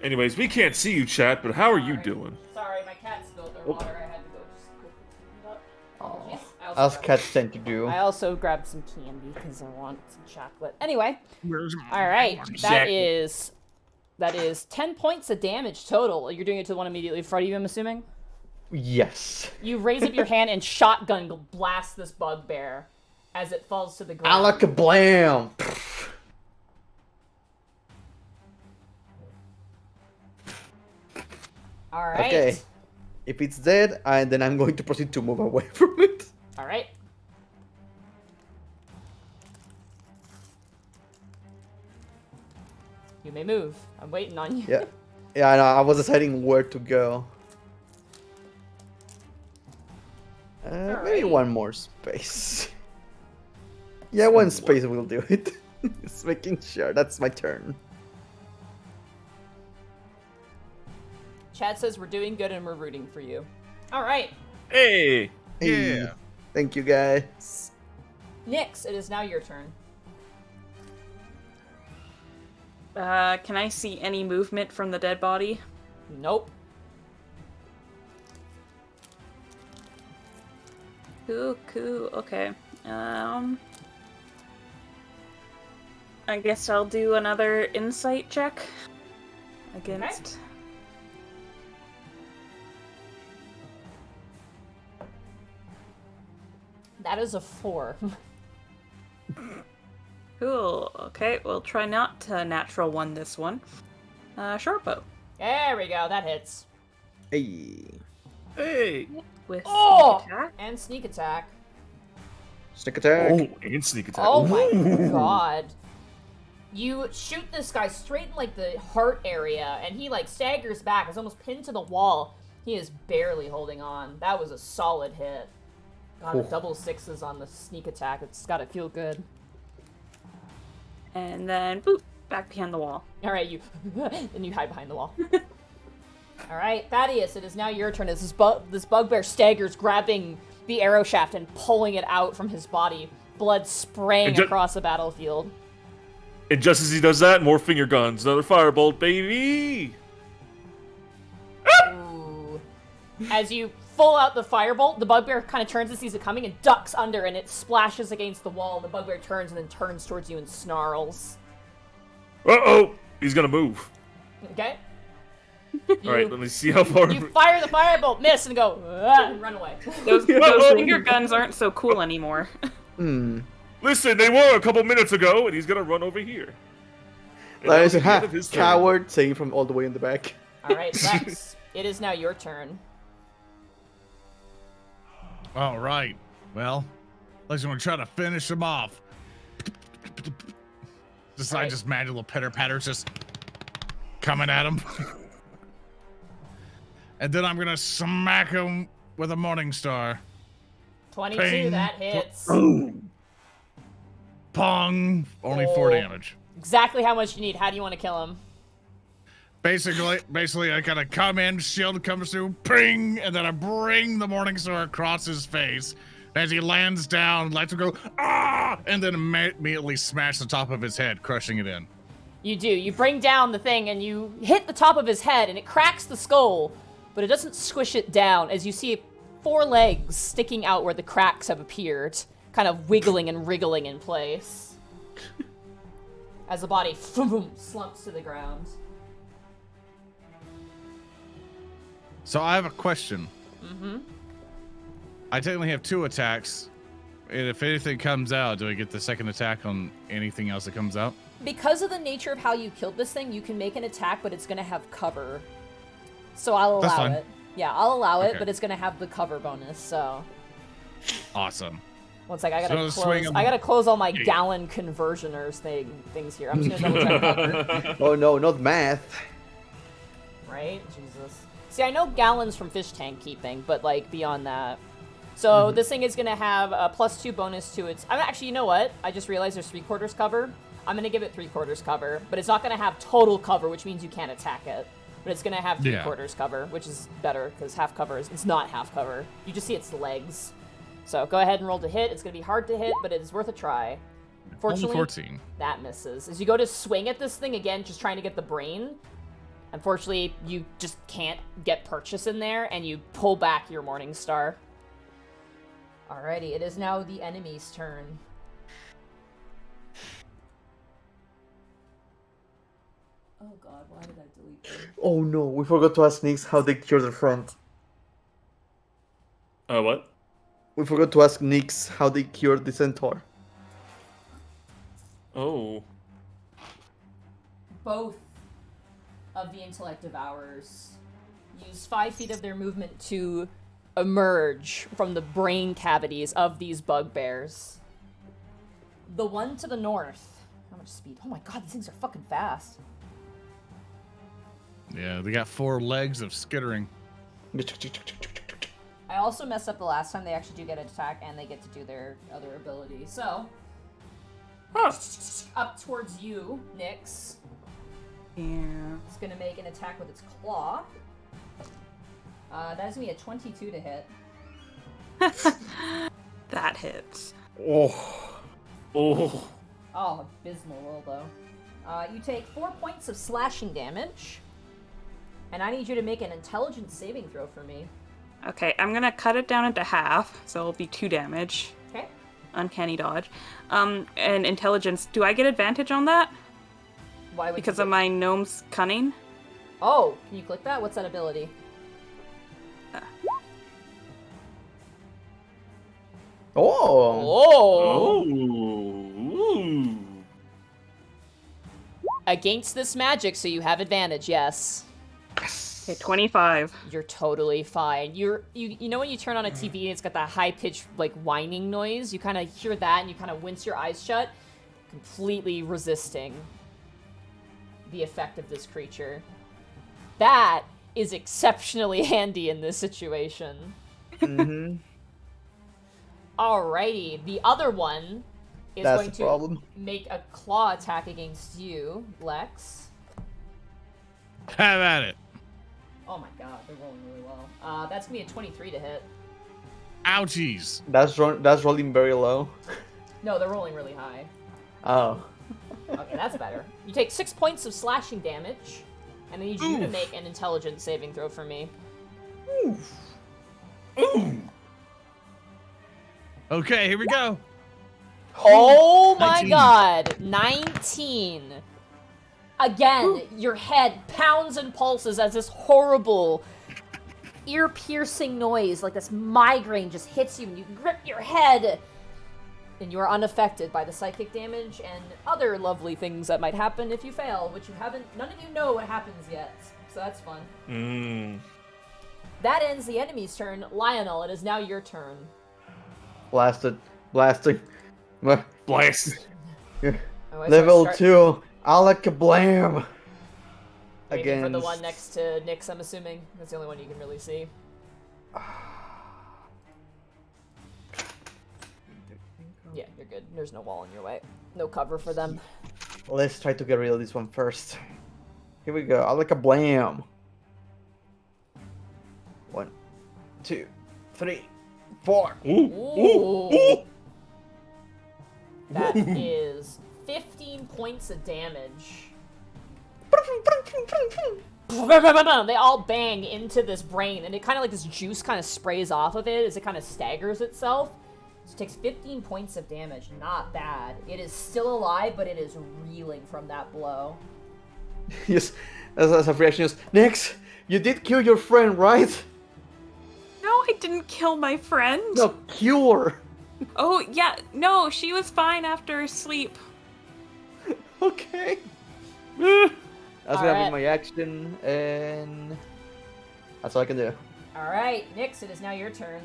Anyways, we can't see you, chat, but how are you doing? Sorry, my cat spilled their water. I had to go just go clean it up. Oh, Apologies. as cats tend to do. I also grabbed some candy because I want some chocolate. Anyway, Where's all right, Exactly. that is 10 points of damage total. You're doing it to the one immediately in front of you, I'm assuming. Yes. You raise up your hand and shotgun blast this bugbear as it falls to the ground. Alakablam! All right. Okay. If it's dead, then I'm going to proceed to move away from it. All right. You may move. I'm waiting on you. Yeah. Yeah, I know. I was deciding where to go. Maybe Alrighty. one more space. Yeah, one space will do it. Just making sure. That's my turn. Chad says we're doing good and we're rooting for you. All right. Hey! Hey, Yeah. Thank you, guys. Nyx, it is now your turn. Can I see any movement from the dead body? Nope. Cool, okay. I guess I'll do another insight check against... That is a 4. Cool, okay, we'll try not to natural one this one. Short bow. There we go. That hits. Hey. Hey! With Oh! sneak attack. And sneak attack. Sneak attack. Oh, and sneak attack. Oh my Ooh. god. You shoot this guy straight in like the heart area, and he like staggers back. Is almost pinned to the wall. He is barely holding on. That was a solid hit. God, Cool. double sixes on the sneak attack. It's gotta feel good. And then, boop, back behind the wall. All right, you and you hide behind the wall. All All right, Thaddeus, it is now your turn as this bugbear staggers, grabbing the arrow shaft and pulling it out from his body, blood spraying across the battlefield. And just as he does that, more finger guns. Another firebolt, baby! Ooh. As you full out the firebolt, the bugbear kind of turns and sees it coming and ducks under, and it splashes against the wall. The bugbear turns and then turns towards you and snarls. Uh-oh! He's gonna move. Okay. Alright, let me see how far... You fire the firebolt, miss, and go, and run away. Those finger guns aren't so cool anymore. Listen, they were a couple minutes ago, and he's gonna run over here. Like, coward, saying from all the way in the back. All right, Lex, it is now your turn. All right. Well, Lex, I'm gonna try to finish him off. I just imagine little pitter patters just coming at him. And then I'm gonna smack him with a Morning Star. 22, Ping. that hits. Pong! Only 4 damage. Exactly how much you need. How do you want to kill him? Basically, I gotta come in, shield comes through, ping, and then I bring the Morning Star across his face. As he lands down, lights will go, ah! And then immediately smash the top of his head, crushing it in. You do. You bring down the thing and you hit the top of his head and it cracks the skull, but it doesn't squish it down as you see 4 legs sticking out where the cracks have appeared, kind of wiggling and wriggling in place. As the body slumps to the ground. So I have a question. Mm-hmm. I technically have 2 attacks. And if anything comes out, do I get the second attack on anything else that comes out? Because of the nature of how you killed this thing, you can make an attack, but it's going to have cover. So I'll That's allow fine. it. Yeah, I'll allow it, Okay. but it's going to have the cover bonus, so... Awesome. One sec, I gotta So swing close. 'em. I gotta close all my Yeah. gallon conversioners things here. I'm just gonna double check cover. Oh no, not math. Right? Jesus. See, I know gallons from fish tank keeping, but like beyond that. So this thing is gonna have a +2 bonus to its. Actually, you know what? I just realized there's 3/4 cover. I'm gonna give it 3/4 cover, but it's not gonna have total cover, which means you can't attack it. But it's gonna have 3/4 cover, which is better because half cover it's not half cover. You just see its legs. So go ahead and roll to hit. It's gonna be hard to hit, but it is worth a try. Fortunately, Only 14. that misses. As you go to swing at this thing again, just trying to get the brain, unfortunately, you just can't get purchase in there, and you pull back your Morning Star. Alrighty, it is now the enemy's turn. Oh god, why did I delete them? Oh no, we forgot to ask Nyx how they cure the front. What? We forgot to ask Nyx how they cured the centaur. Oh. Both of the Intellect Devourers use 5 feet of their movement to emerge from the brain cavities of these bugbears. The one to the north. How much speed? Oh my god, these things are fucking fast. Yeah, they got 4 legs of skittering. I also messed up the last time. They actually do get an attack and they get to do their other ability. So, up towards you, Nyx. Yeah. It's gonna make an attack with its claw. That is gonna be a 22 to hit. That hits. Oh. Oh. Oh, abysmal roll though. You take 4 points of slashing damage. And I need you to make an intelligence saving throw for me. Okay, I'm gonna cut it down into half, so it'll be 2 damage. Okay. Uncanny dodge. And intelligence, do I get advantage on that? Why would Because you of my gnome's cunning? Oh, can you click that? What's that ability? Oh! Oh! Ooh. Against this magic, so you have advantage, yes. Okay, 25. You're totally fine. You know when you turn on a TV and it's got that high-pitched, like, whining noise? You kind of hear that and you kind of wince your eyes shut, completely resisting the effect of this creature. That is exceptionally handy in this situation. Mm-hmm. Alrighty, the other one is That's going the to problem. make a claw attack against you, Lex. Have at it. Oh my god, they're rolling really well. That's gonna be a 23 to hit. Ouchies. That's rolling very low. No, they're rolling really high. Oh. Okay, that's better. You take 6 points of slashing damage, and I need you to Oof. make an intelligence saving throw for me. Ooh. Okay, here we go. Oh my 19. god, 19. Again, your head pounds and pulses as this horrible, ear-piercing noise, like this migraine, just hits you, and you grip your head. And you are unaffected by the psychic damage and other lovely things that might happen if you fail, which you haven't. None of you know what happens yet, so that's fun. That ends the enemy's turn. Lionel, it is now your turn. Blasting. Blast. Oh, I Level start 2. Alakablam. Waiting for the one next to Nyx, I'm assuming. That's the only one you can really see. Yeah, you're good. There's no wall in your way. No cover for them. Let's try to get rid of this one first. Here we go. Alakablam. 1, 2, 3, 4. Ooh. That is 15 points of damage. They all bang into this brain, and it kind of like this juice kind of sprays off of it as it kind of staggers itself. So it takes 15 points of damage. Not bad. It is still alive, but it is reeling from that blow. Yes, as a reaction, yes. Nyx, you did kill your friend, right? No, I didn't kill my friend. No, cure. Oh, yeah. No, she was fine after sleep. Okay. That's gonna Alright. be my action, and that's all I can do. Alright, Nyx, it is now your turn.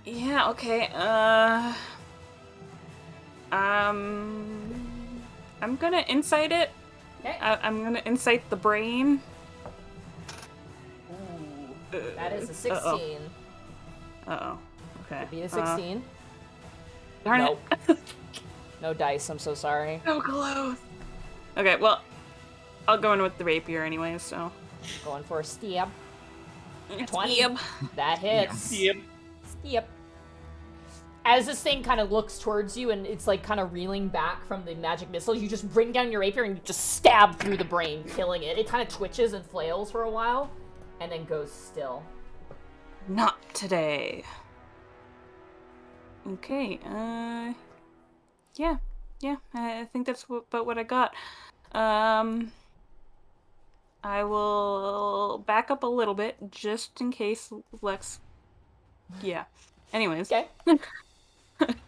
Yeah, okay. I'm gonna insight it. Okay. I'm gonna insight the brain. Ooh, that is a 16. Uh-oh. Okay. Be a 16. Darn Nope. it. No dice, I'm so sorry. So close. Okay, well, I'll go in with the rapier anyway, so. Going for a stab. 20. Yep. That hits. Yep. Yep. As this thing kind of looks towards you and it's like kind of reeling back from the magic missile, you just bring down your rapier and you just stab through the brain, killing it. It kind of twitches and flails for a while and then goes still. Not today. Okay, yeah, I think that's about what I got. I will back up a little bit just in case Lex. Yeah. Anyways. Okay.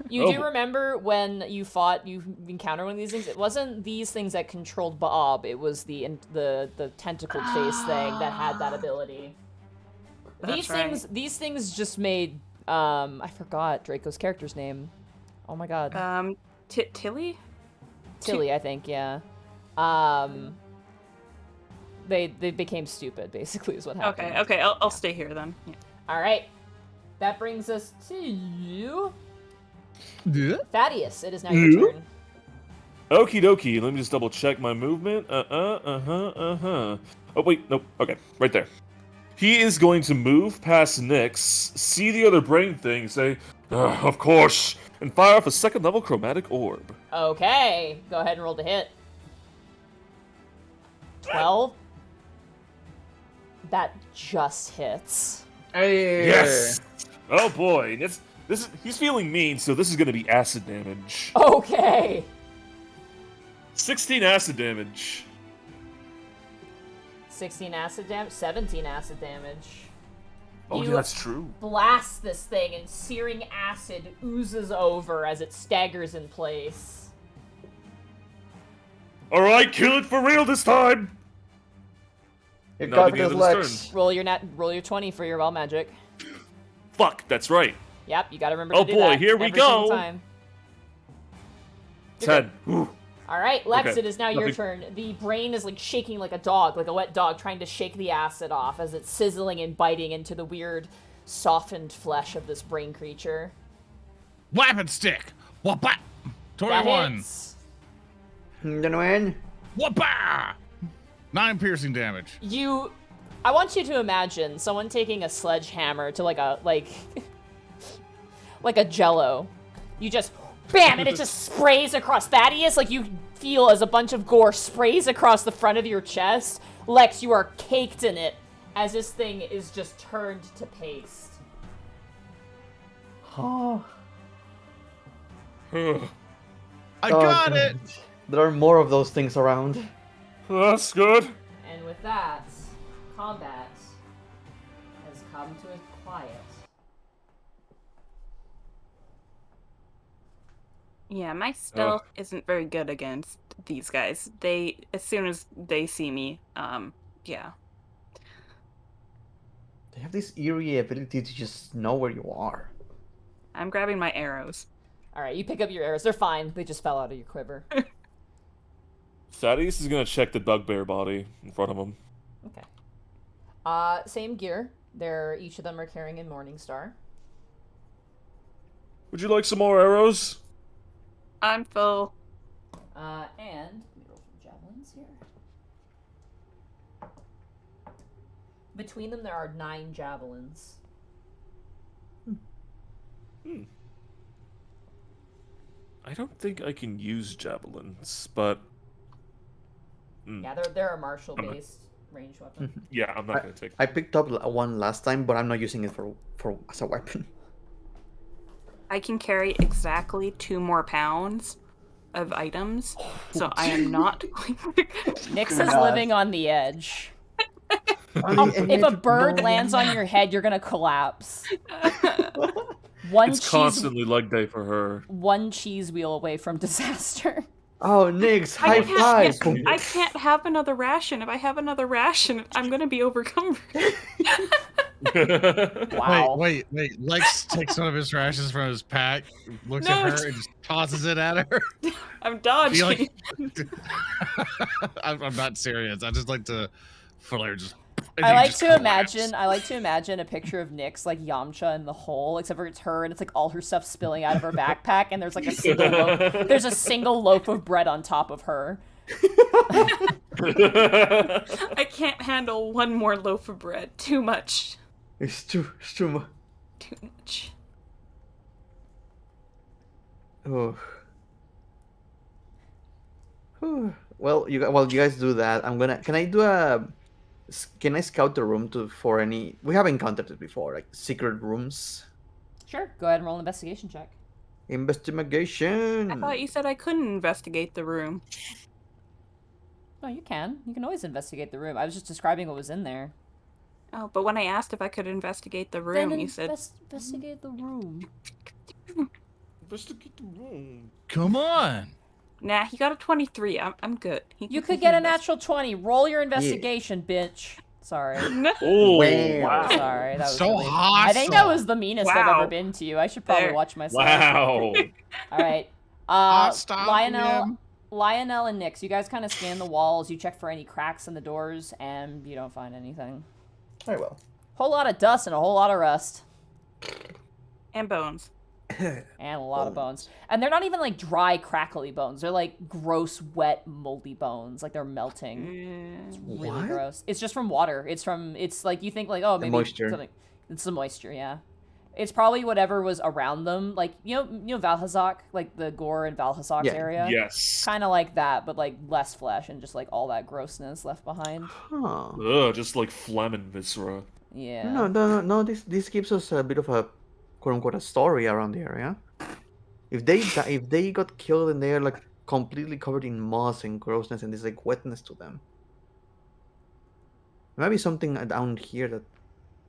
You Oh. do remember when you encountered one of these things? It wasn't these things that controlled Bob. It was the tentacled face thing that had that ability. That's right. These things just made I forgot Draco's character's name. Oh my god. Tilly? Tilly, I think, yeah. They became stupid, basically, is what happened. Okay, I'll stay here then. Yeah. Alright. That brings us to you. Yeah. Thaddeus, it is now your turn. Okie dokie, let me just double check my movement. Oh, wait, nope. Okay, right there. He is going to move past Nyx, see the other brain thing, say, of course, and fire off a second level chromatic orb. Okay, go ahead and roll to hit. 12. That just hits. Hey. Yes! Oh boy, he's feeling mean, so this is going to be acid damage. Okay. 16 acid damage. 16 acid damage, 17 acid damage. Oh, You yeah, that's true. Blast this thing, and searing acid oozes over as it staggers in place. Alright, kill it for real this time! You Now got begin this, this Lex. Roll your 20 for your wild magic. Fuck, that's right. Yep, you gotta remember Oh to do boy, that here we every single go. time. You're 10. Ooh. Alright, Lex, Okay. it is now your Nothing. turn. The brain is like shaking like a dog, like a wet dog, trying to shake the acid off as it's sizzling and biting into the weird, softened flesh of this brain creature. Weapon stick. Whoppa. That 21. hits. Gonna win. Whoppa. 9 piercing damage. I want you to imagine someone taking a sledgehammer to like a jello. You just bam, and it just sprays across. Thaddeus, like you feel as a bunch of gore sprays across the front of your chest. Lex, you are caked in it as this thing is just turned to paste. Oh, I got it. There are more of those things around. That's good. And with that, combat has come to a quiet. Yeah, my stealth isn't very good against these guys. As soon as they see me, yeah. They have this eerie ability to just know where you are. I'm grabbing my arrows. All right, you pick up your arrows. They're fine. They just fell out of your quiver. Thaddeus is gonna check the bugbear body in front of him. Okay. Same gear. Each of them are carrying a Morningstar. Would you like some more arrows? I'm full. And let me roll some javelins here. Between them, there are 9 javelins. I don't think I can use javelins, but Yeah, they're a martial-based ranged weapon. yeah, I'm not gonna take. I picked up one last time, but I'm not using it for as a weapon. I can carry exactly 2 more pounds of items, so I am not going to... Nyx is God. living on the edge. If a bird lands on your head, you're gonna collapse. It's constantly leg day for her. One cheese wheel away from disaster. Oh, Nyx, high five! I can't have another ration. If I have another ration, I'm gonna be overcome. Wow. Wait. Lex takes one of his rations from his pack, looks at her, and just tosses it at her. I'm dodging. I'm not serious. I just like to flare just. I like to imagine a picture of Nyx like Yamcha in the hole, except for it's her and it's like all her stuff spilling out of her backpack, and there's like a single loaf of bread on top of her. I can't handle one more loaf of bread. Too much. It's too much. Too much. Oh. Whew. Well, you guys do that. Can I scout the room for any? We haven't encountered it before, like secret rooms. Sure, go ahead and roll an investigation check. Investigation. I thought you said I couldn't investigate the room. No, you can. You can always investigate the room. I was just describing what was in there. Oh, but when I asked if I could investigate the room, you said... investigate the room. Investigate the room. Come on. Nah, he got a 23. I'm good. You could get a natural 20. Roll your investigation, bitch. Sorry. Oh, Wow. Sorry. That was So really... hostile. I think that was the meanest I've Wow. ever been to you. I should probably There. watch myself. wow. All right. Hostile Lionel and Nyx, you guys kind of scan the walls. You check for any cracks in the doors, and you don't find anything. Very well. Whole lot of dust and a whole lot of rust. And bones. And a lot of bones. And they're not even like dry, crackly bones. They're like gross, wet, moldy bones. Like they're melting. It's really What? gross. It's just from water. It's like you think like, oh, maybe moisture. something. It's the moisture, yeah. It's probably whatever was around them. Like, you know Valhazak? Like the gore in Valhazak's Yeah. area? Yes. Kind of like that, but like less flesh and just like all that grossness left behind. Huh. Ugh, just like phlegm and viscera. Yeah. No. This gives us a bit of a quote unquote a story around the area. If they got killed and they are like completely covered in moss and grossness and there's like wetness to them, maybe something down here that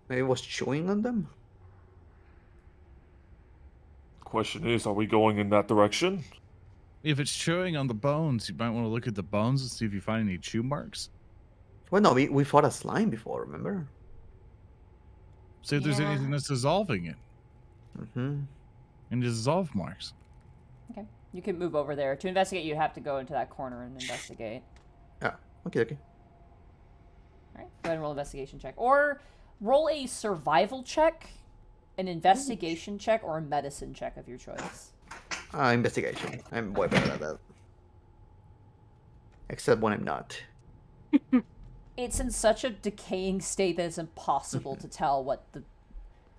maybe was chewing on them. Question is, are we going in that direction? If it's chewing on the bones, you might want to look at the bones and see if you find any chew marks. Well, no, we fought a slime before, remember? See if there's Yeah. anything that's dissolving it. Mm-hmm. Any dissolve marks. Okay. You can move over there. To investigate, you'd have to go into that corner and investigate. Yeah. Okay. All right. Go ahead and roll an investigation check. Or roll a survival check, an investigation check, or a medicine check of your choice. Investigation. I'm way better at that. Except when I'm not. It's in such a decaying state that it's impossible to tell what the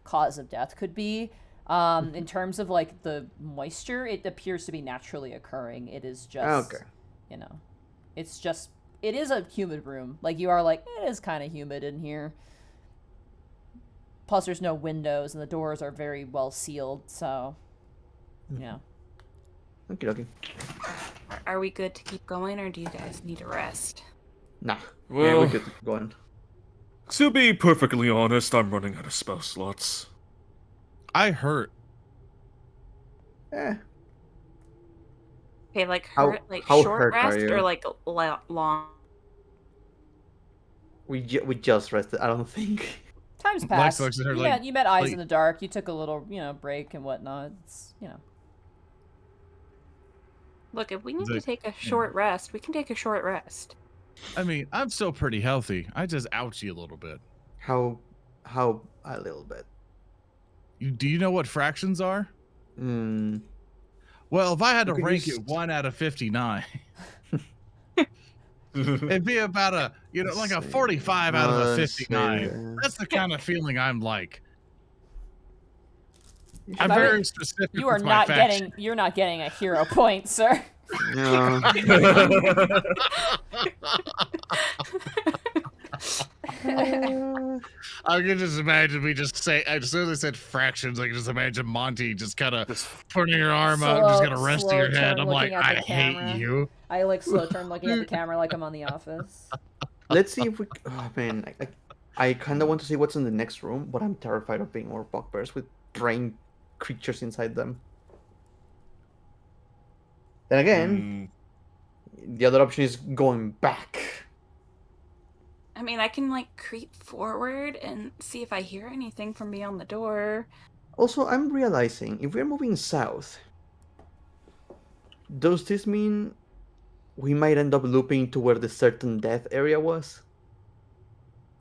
cause of death could be. In terms of like the moisture, it appears to be naturally occurring. It is just, Okay. you know, it's just, it is a humid room. Like you are like, it is kind of humid in here. Plus, there's no windows and the doors are very well sealed. So, yeah. Okay. Are we good to keep going, or do you guys need a rest? Nah. Yeah, Well, we could keep going. to be perfectly honest, I'm running out of spell slots. I hurt. Eh. Okay, like How- hurt, like how short hurt are rest, you? or like long? We just rested. I don't think. Time's Lex passed. looks at her you, like, met, you met Eyes like- in the Dark. You took a little, break and whatnot. It's, Look, if we need The- to take a short rest, we can take a short rest. I mean, I'm still pretty healthy. I just ouch you a little bit. How a little bit. Do you know what fractions are? Hmm. Well, if I had to We could rank use- it 1 out of 59, it'd be about a, like a Let's see. 45 out of a Let's see 59. there. That's the kind of feeling I'm like. You I'm But very specific. you are with my not faction. you're not getting a hero point, sir. No. I can just imagine me just say, as soon as I said fractions, I can just imagine Monty just kind of putting her arm up, just kind of resting slow her head. turn I'm like, looking at I the hate camera. you. I like slow turn looking at the camera like I'm on The Office. Let's see if we. Oh man, I kind of want to see what's in the next room, but I'm terrified of being more bugbears with brain creatures inside them. Then again, the other option is going back. I mean, I can like creep forward and see if I hear anything from beyond the door. Also, I'm realizing if we're moving south, does this mean we might end up looping to where the certain death area was?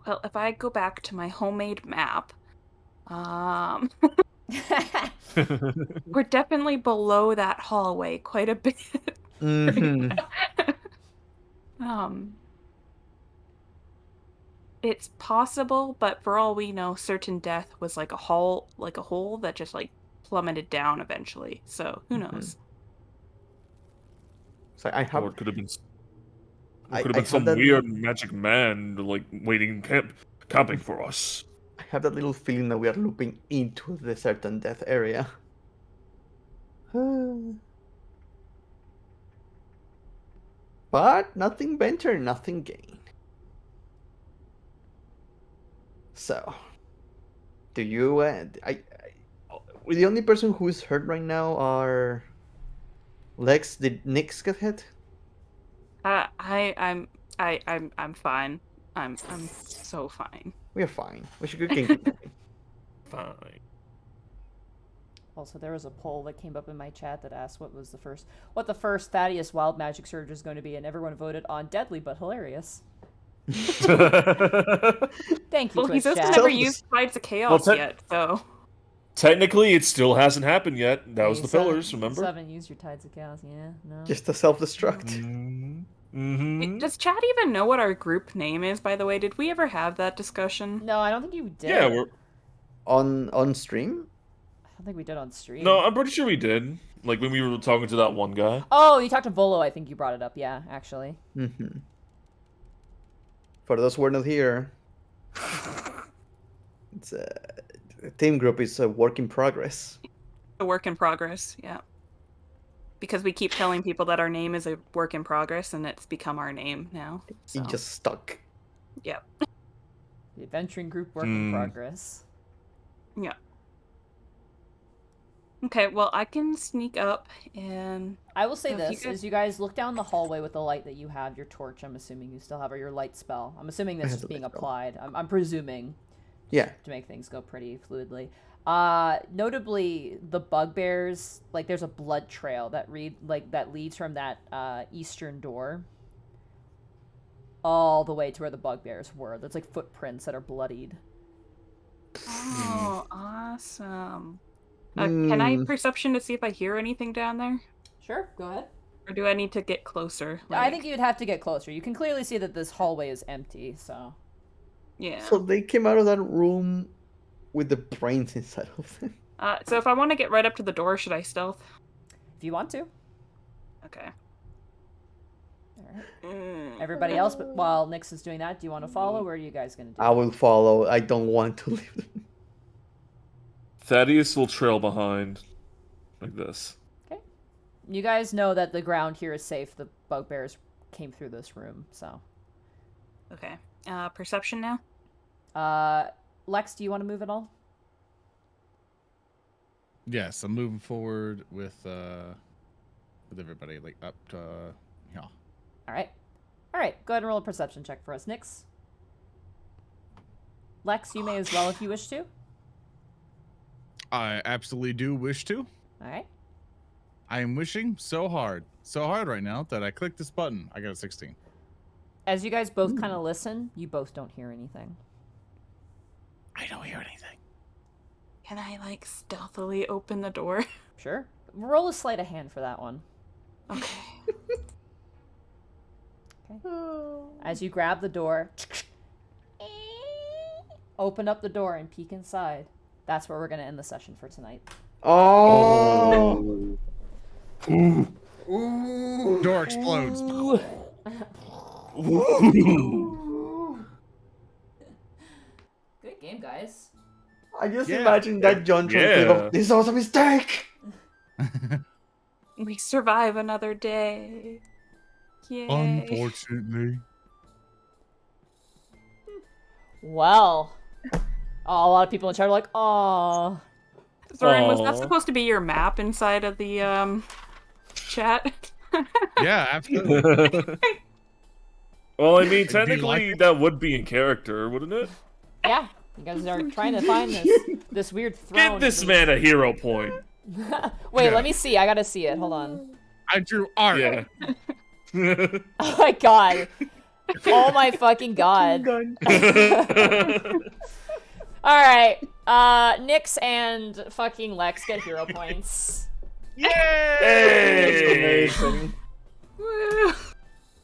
Well, if I go back to my homemade map, we're definitely below that hallway quite a bit. Mm-hmm. It's possible, but for all we know, certain death was like a hole that just like plummeted down eventually. So who knows? So I Or have. it could have been. I- It could have I been some have that- weird magic man like waiting camping for us. I have that little feeling that we are looping into the certain death area. But nothing venture, nothing gain. So, do you? The only person who is hurt right now are Lex. Did Nyx get hit? I'm fine. I'm so fine. We are fine. We should keep moving. Fine. Also, there was a poll that came up in my chat that asked what the first Thaddeus Wild Magic Surge is going to be, and everyone voted on deadly but hilarious. Thank you, Well, he's Twitch just chat. never Tell us- used Tides of Chaos Well, yet, so Technically, it still hasn't happened yet. That was You the still pillars, haven't- remember? You haven't used your Tides of Chaos, yeah? No. Just a self-destruct. Mm-hmm. Does Chad even know what our group name is, by the way? Did we ever have that discussion? No, I don't think you did. Yeah, we're. On stream? I don't think we did on stream. No, I'm pretty sure we did. Like when we were talking to that one guy. Oh, you talked to Volo. I think you brought it up. Yeah, actually. Mm-hmm. For those who are not here, it's a team group is a work in progress. A work in progress, yeah. Because we keep telling people that our name is a work in progress, and it's become our name now. So. It just stuck. Yep. The adventuring group work in progress. Yeah. Okay, well, I can sneak up and... I will say So if you this, guys- as you guys look down the hallway with the light that you have, your torch, I'm assuming you still have, or your light spell. I'm assuming I this have is the being light spell. applied. I'm presuming Yeah. to make things go pretty fluidly. Notably, the bugbears, like there's a blood trail that leads from that eastern door all the way to where the bugbears were. There's like footprints that are bloodied. Oh, awesome. Can I perception to see if I hear anything down there? Sure, go ahead. Or do I need to get closer? I think you'd have to get closer. You can clearly see that this hallway is empty, so. Yeah. So they came out of that room with the brains inside of them. So if I want to get right up to the door, should I stealth? If you want to. Okay. Alright. Everybody else, but while Nyx is doing that, do you want to follow, or are you guys going to do I will follow. I don't want to leave them. Thaddeus will trail behind, like this. Okay. You guys know that the ground here is safe. The bugbears came through this room, so. Okay. Perception now? Lex, do you want to move at all? Yes, I'm moving forward with everybody, like up to yeah. Alright. Alright, go ahead and roll a perception check for us. Nyx? Lex, you may as well if you wish to. I absolutely do wish to. Alright. I am wishing so hard right now that I clicked this button. I got a 16. As you guys both kind of listen, you both don't hear anything. I don't hear anything. Can I, like, stealthily open the door? Sure. Roll a sleight of hand for that one. Okay. Okay. As you grab the door, open up the door and peek inside. That's where we're going to end the session for tonight. Oh! Door explodes. Good game, guys. I just Yeah. imagine that John trying to this was a mistake! We survive another day. Yay. Unfortunately. Well, a lot of people in chat are like, "Aw." Zoran, was that Aw. supposed to be your map inside of the chat? Yeah, absolutely. Well, I mean, Do you like technically, it? that would be in character, wouldn't it? Yeah, you guys are trying to find this weird throne. Give this man a hero point. Wait, Yeah. let me see. I gotta see it. Hold on. I drew art. Yeah. Oh my god. Oh my fucking god. Alright. Nyx and fucking Lex get hero points. Hey! Amazing. Woo.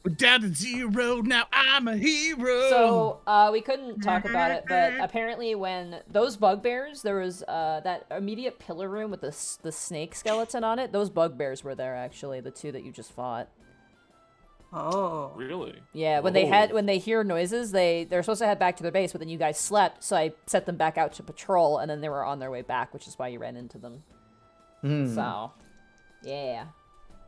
We're down to 0. Now I'm a hero. So, we couldn't talk about it, but apparently when those bugbears, there was that immediate pillar room with the snake skeleton on it. Those bugbears were there, actually, the two that you just fought. Oh. Really? Yeah, when they hear noises, they're supposed to head back to their base, but then you guys slept, so I set them back out to patrol, and then they were on their way back, which is why you ran into them. So, yeah.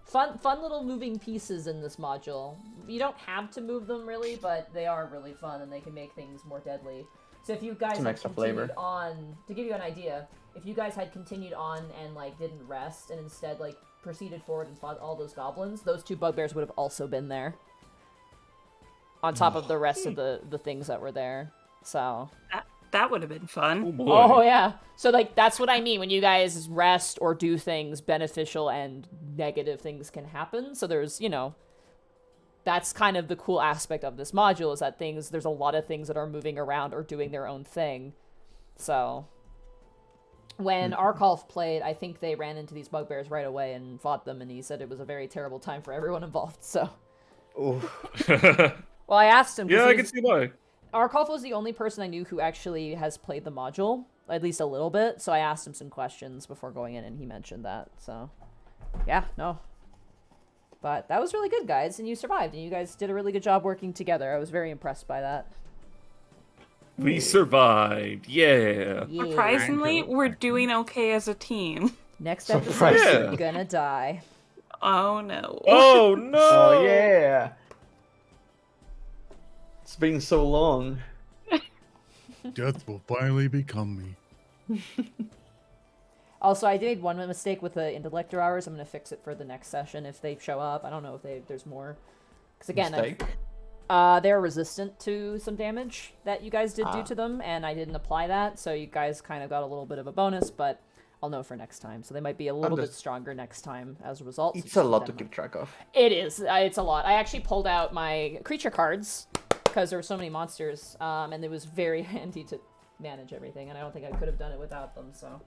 Fun little moving pieces in this module. You don't have to move them, really, but they are really fun, and they can make things more deadly. So if you guys Some had extra continued flavor. on, to give you an idea, if you guys had continued on and, like, didn't rest, and instead, like, proceeded forward and fought all those goblins, those two bugbears would have also been there. On top of the rest of the things that were there. So. That would have been fun. Oh, boy. Oh, yeah. So, like, that's what I mean. When you guys rest or do things, beneficial and negative things can happen. So there's, you know, that's kind of the cool aspect of this module, is that there's a lot of things that are moving around or doing their own thing. So, when Arkolf played, I think they ran into these bugbears right away and fought them, and he said it was a very terrible time for everyone involved, so. Well, I asked him. 'cause Yeah, he I was- can see why. Arkolf was the only person I knew who actually has played the module, at least a little bit, so I asked him some questions before going in, and he mentioned that, so. Yeah, no. But that was really good, guys, and you survived, and you guys did a really good job working together. I was very impressed by that. We survived. Yeah. Yeah. Surprisingly, we're doing okay as a team. Next episode, Surprising. you're gonna die. Oh no. Oh, no! Oh, yeah! It's been so long. Death will finally become me. Also, I made one mistake with the Intellect Devourers. I'm gonna fix it for the next session if they show up. I don't know if there's more. Because again, Mistake? they're resistant to some damage that you guys did do to them, and I didn't apply that, so you guys kind of got a little bit of a bonus, but I'll know for next time. So they might be a little bit stronger next time as a result. so It's just a keep lot that to in keep mind. track of. It is. It's a lot. I actually pulled out my creature cards because there were so many monsters, and it was very handy to manage everything, and I don't think I could have done it without them, so.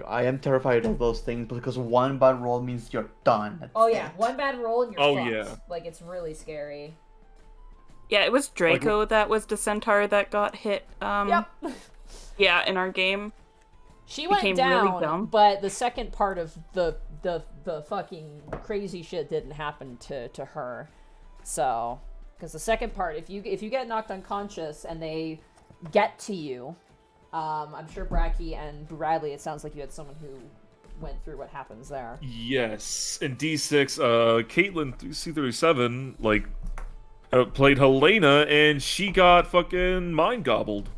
I am terrified of those things because one bad roll means you're done. That's Oh yeah, it. one bad roll and you're Oh, fucked. yeah. Like it's really scary. Yeah, it was Draco that was the centaur that got hit. Yep. Yeah, in our game. She went Became down, really dumb. but the second part of the fucking crazy shit didn't happen to her. So, because the second part, if you get knocked unconscious and they get to you, I'm sure Bracky and Bradley, it sounds like you had someone who went through what happens there. Yes, in D6, Caitlyn C37 like played Helena, and she got fucking mind gobbled.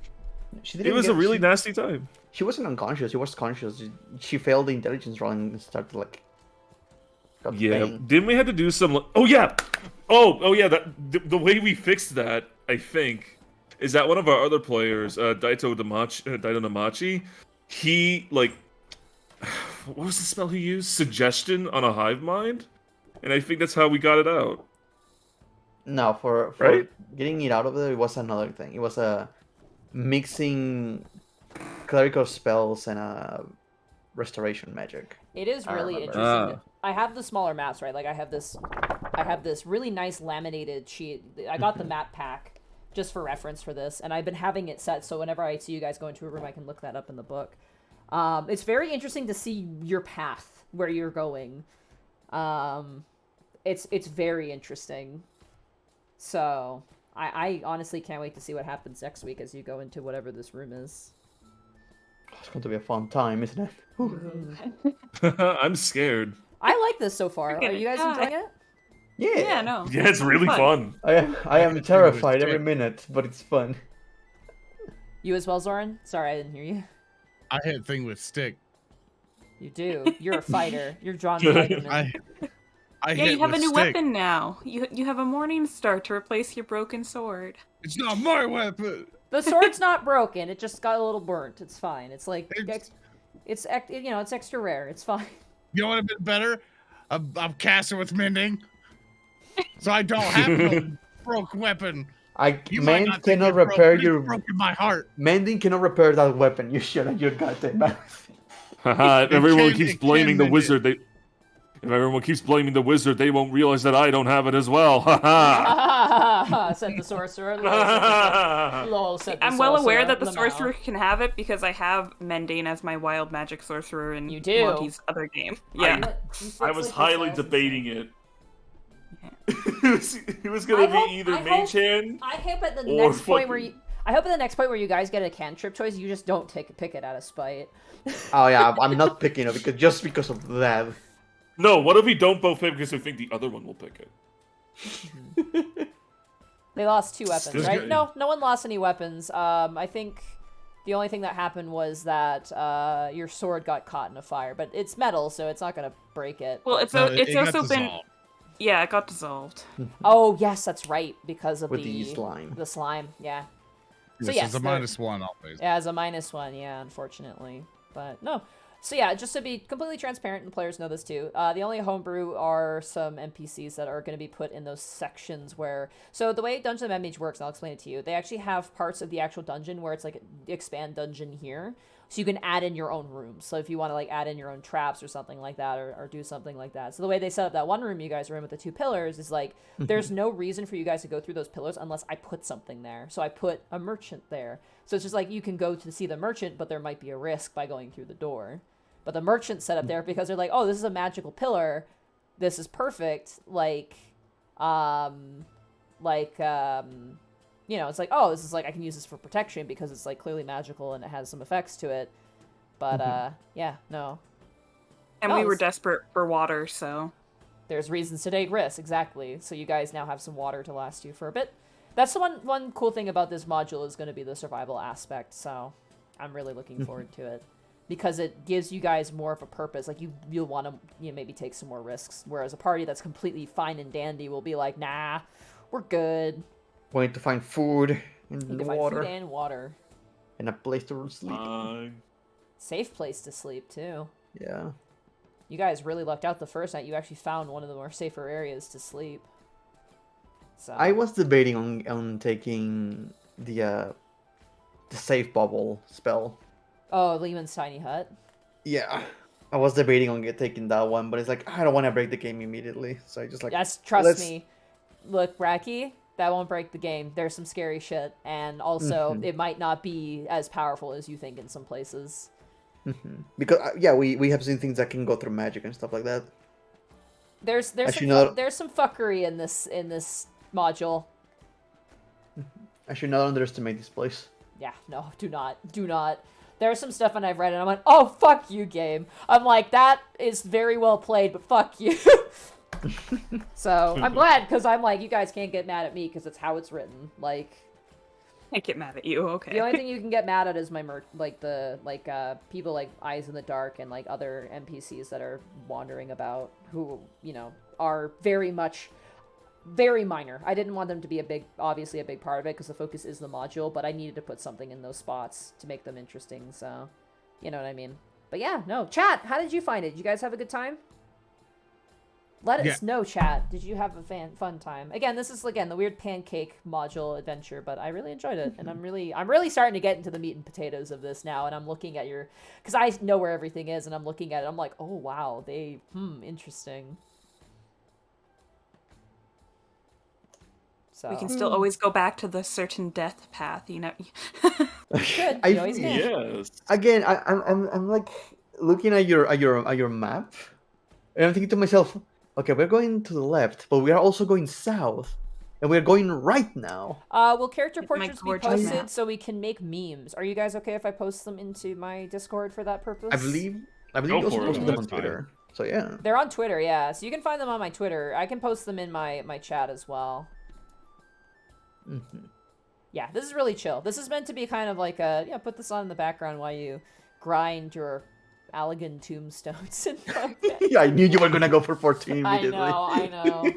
She It didn't was a get- really she- nasty time. She wasn't unconscious. She was conscious. She failed the intelligence roll and started like. got Yeah, banged. didn't we have to do some? Oh yeah, oh yeah. That the way we fixed that, I think, is that one of our other players, Daito Namachi, he like, what was the spell he used? Suggestion on a hive mind, and I think that's how we got it out. No, for Right? getting it out of there, it was another thing. It was mixing clerical spells and restoration magic. It is I really remember. interesting. I have the smaller maps, right? Like I have this really nice laminated sheet. I got the map pack just for reference for this, and I've been having it set so whenever I see you guys go into a room, I can look that up in the book. It's very interesting to see your path where you're going. It's very interesting. So I honestly can't wait to see what happens next week as you go into whatever this room is. It's going to be a fun time, isn't it? I'm scared. I like this so far. Are you guys Yeah. enjoying it? Yeah. Yeah, no. Yeah, it's really fun. I am terrified every sick. minute, but it's fun. You as well, Zoran? Sorry, I didn't hear you. I hit thing with stick. You do. You're a fighter. You're John Fighterman. I Yeah, hit you have a with new stick. weapon now. You have a Morning Star to replace your broken sword. It's not my weapon. The sword's not broken. It just got a little burnt. It's fine. It's like It's- it's extra rare. It's fine. You know what would have been better? I'm casting with mending, so I don't have no broke weapon. You might Mend not think cannot it broke, repair but it's your broken my heart. mending cannot repair that weapon. You shut up your goddamn mouth. Haha, if everyone keeps it blaming the mend it. wizard, if everyone keeps blaming the wizard, they won't realize that I don't have it as well. Haha. Said the sorcerer. Lol, said the I'm well aware sorcerer. that the Lamau. sorcerer can have it because I have Mendane as my wild magic sorcerer in You do? Monty's other game. Yeah. You fix, I was like, the highly spells and debating stuff. it. It was gonna I be hope- either I Mage Hand. I hope at the Or next point where fucking- you. I hope at the next point where you guys get a cantrip choice, you just don't pick it out of spite. Oh yeah, I'm not picking it because of that. No, what if we don't both pick because we think the other one will pick it? They lost 2 weapons, Still right? good. No one lost any weapons. I think the only thing that happened was that your sword got caught in a fire, but it's metal, so it's not gonna break it. Well, it's It got also been dissolved. yeah, it got dissolved. Oh yes, that's right, because of With the slime. The slime, yeah. So This yes, is a there- -1 always. Yeah, as a -1, yeah, unfortunately. But no. So yeah, just to be completely transparent, and players know this too, the only homebrew are some NPCs that are going to be put in those sections where... So the way Dungeons & Mage works, and I'll explain it to you, they actually have parts of the actual dungeon where it's like expand dungeon here. So you can add in your own rooms. So if you want to like add in your own traps or something like that, or do something like that. So the way they set up that one room you guys are in with the 2 pillars is like, there's no reason for you guys to go through those pillars unless I put something there. So I put a merchant there. So it's just like you can go to see the merchant, but there might be a risk by going through the door. But the merchant's set up there because they're like, oh, this is a magical pillar. This is perfect. You know, it's like, oh, this is like, I can use this for protection because it's like clearly magical and it has some effects to it. But, yeah, no. And Oh, we were it's- desperate for water, so There's reasons to take risks, exactly. So you guys now have some water to last you for a bit. That's the one cool thing about this module is going to be the survival aspect. So I'm really looking forward to it because it gives you guys more of a purpose. Like you'll want to maybe take some more risks. Whereas a party that's completely fine and dandy will be like, nah, we're good. We need to find food Need and to find water food and water. and a place to sleep. Safe place to sleep too. Yeah. You guys really lucked out the first night. You actually found one of the more safer areas to sleep. So I was debating on taking the safe bubble spell. Oh, Lehman's tiny hut. Yeah. I was debating on taking that one, but it's like I don't want to break the game immediately, so I just like Yes, trust let's- me. Look, Bracky, that won't break the game. There's some scary shit, and also it might not be as powerful as you think in some places. Because yeah, we have seen things that can go through magic and stuff like that. There's Actually, some no. there's some fuckery in this module. I should not underestimate this place. Yeah, no, do not. There's some stuff and I've read and I'm like, oh fuck you, game. I'm like, that is very well played, but fuck you. So I'm glad because I'm like, you guys can't get mad at me because it's how it's written. Like, Can't get mad at you. Okay. the only thing you can get mad at is my people like Eyes in the Dark and like other NPCs that are wandering about who, you know, are very minor. I didn't want them to be obviously a big part of it because the focus is the module, but I needed to put something in those spots to make them interesting, so you know what I mean. But yeah, no. Chat, how did you find it? Did you guys have a good time? Let us know, chat. Did you have a fun time? Again, this is the weird pancake module adventure, but I really enjoyed it, and I'm really starting to get into the meat and potatoes of this now, and I'm looking at because I know where everything is, and I'm looking at it, I'm like, oh wow, interesting. So We can still always go back to the certain death path, you know. good. You always can. Yes. Again, I'm like looking at your map, and I'm thinking to myself, okay, we're going to the left, but we are also going south, and we're going right now. Will character Like my portraits be gorgeous posted map. so we can make memes? Are you guys okay if I post them into my Discord for that purpose? I believe Go you also for it, posted man, them on that's fine. Twitter. So yeah. They're on Twitter, yeah. So you can find them on my Twitter. I can post them in my chat as well. Yeah, this is really chill. This is meant to be kind of like put this on in the background while you grind your Allegan tombstones. Yeah, I knew you were gonna go for 14 I immediately. know.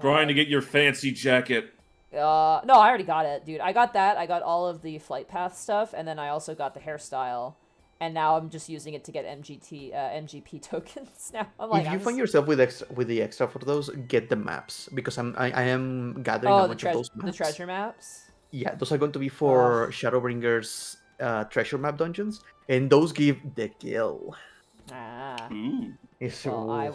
Trying to God. get your fancy jacket. No, I already got it, dude. I got that. I got all of the flight path stuff, and then I also got the hairstyle. And now I'm just using it to get MGP tokens. Now I'm like, If you find yourself with the extra for those, get the maps because I am gathering a bunch of those maps. the treasure maps. Yeah, those are going to be for Shadowbringers treasure map dungeons, and those give the kill. Ah. Ooh. It's, Well, I oof.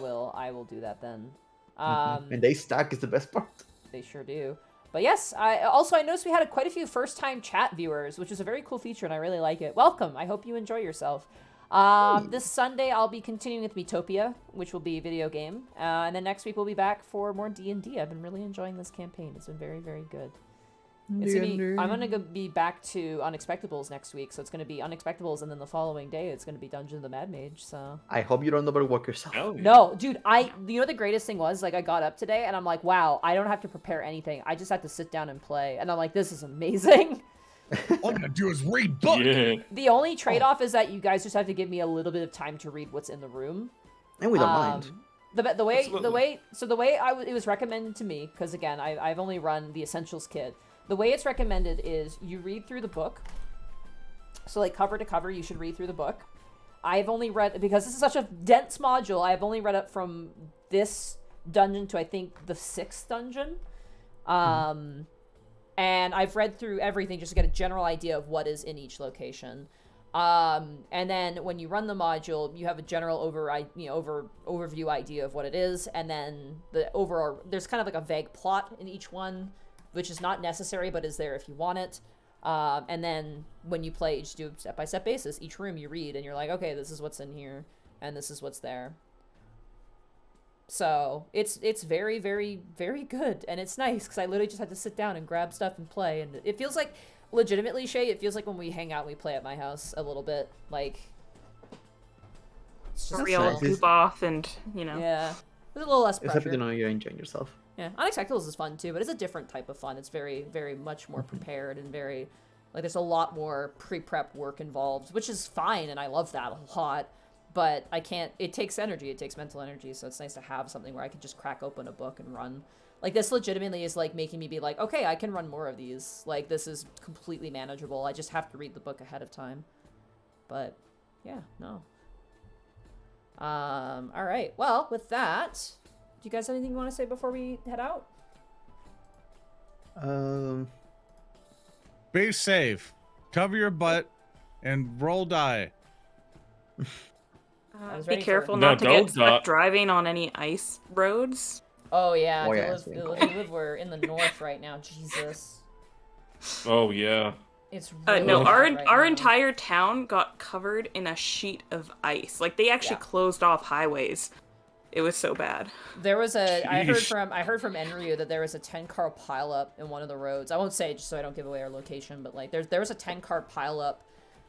will do that then. And they stack is the best part. They sure do. But yes, I noticed we had quite a few first-time chat viewers, which is a very cool feature, and I really like it. Welcome. I hope you enjoy yourself. This Sunday, I'll be continuing with Metopia, which will be a video game. And then next week, we'll be back for more D&D. I've been really enjoying this campaign. It's been very, very good. I'm going to be back to Unexpectables next week, so it's going to be Unexpectables, and then the following day, it's going to be Dungeon of the Mad Mage, so... I hope you don't overwork yourself. Hell yeah. No, dude, you know the greatest thing was, like, I got up today, and I'm like, wow, I don't have to prepare anything. I just have to sit down and play, and I'm like, this is amazing. All I'm gonna do is read books. Yeah. The only trade-off is that you guys just have to give me a little bit of time to read what's in the room. And we don't mind. The way Absolutely. it was recommended to me, because again, I've only run the Essentials kit. The way it's recommended is you read through the book. So like cover to cover, you should read through the book. I've only read, because this is such a dense module, I've only read up from this dungeon to I think the 6th dungeon. And I've read through everything just to get a general idea of what is in each location. And then when you run the module, you have a general overview idea of what it is, and then the overall, there's kind of like a vague plot in each one, which is not necessary but is there if you want it. And then when you play, you just do a step-by-step basis. Each room you read, and you're like, okay, this is what's in here, and this is what's there. So it's very, very, very good, and it's nice because I literally just had to sit down and grab stuff and play, and it feels like, legitimately, Shay, it feels like when we hang out and we play at my house a little bit, like, it's just A real nice. goof off and, you know. yeah, there's a little less It's happy to pressure. know you're enjoying yourself. Yeah, Unexpectables is fun too, but it's a different type of fun. It's very, very much more prepared and very, like, there's a lot more pre-prep work involved, which is fine, and I love that a lot. But I can't. It takes energy. It takes mental energy. So it's nice to have something where I can just crack open a book and run. Like, this legitimately is like making me be like, okay, I can run more of these. Like, this is completely manageable. I just have to read the book ahead of time. But yeah, no. All right. Well, with that, do you guys have anything you want to say before we head out? Be safe. Cover your butt and roll die. I was Be ready for- careful No, not to don't get stuck die. driving on any ice roads. Oh yeah, Oh, if yeah, you it's live, been if you live where in the north right now, Jesus, Oh yeah. it's really No, bad right our now. entire town got covered in a sheet of ice. Like they actually Yeah. closed off highways. It was so bad. There was a I Sheesh. heard from Enryu that there was a 10-car pileup in one of the roads. I won't say just so I don't give away our location, but like there was a 10-car pileup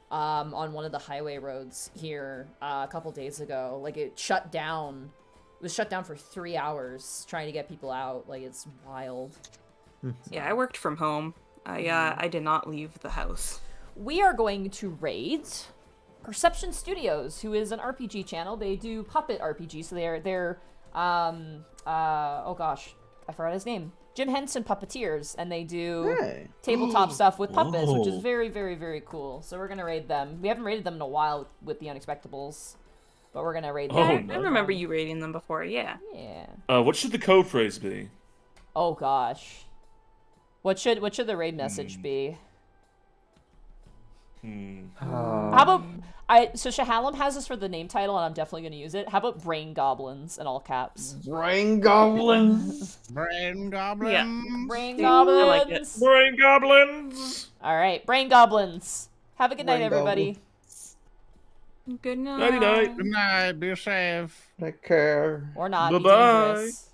on one of the highway roads here a couple days ago. Like it shut down. It was shut down for 3 hours trying to get people out. Like it's wild. Yeah, I worked from home. I did not leave the house. We are going to raid Perception Studios, who is an RPG channel. They do puppet RPG, so they're oh gosh, I forgot his name. Jim Henson Puppeteers, and they do Hey. tabletop stuff with puppets, which is Whoa. very, very, very cool. So we're gonna raid them. We haven't raided them in a while with the Unexpectables, but we're gonna raid them. Oh, I no. remember you rating them before, yeah. Yeah. What should the code phrase be? Oh gosh. What should the raid message be? How about so Shahalem has this for the name title, and I'm definitely gonna use it. How about Brain Goblins in all caps? Brain goblins. Brain goblin. Yeah. Brain I like it. Goblins. Brain goblins. All right, Brain Goblins. Have a good night, Brain everybody. Good night. Nighty night. Good night. Be safe. Take care. Or not. Be Bye-bye. dangerous.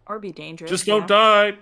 Or be dangerous. Just yeah. don't die.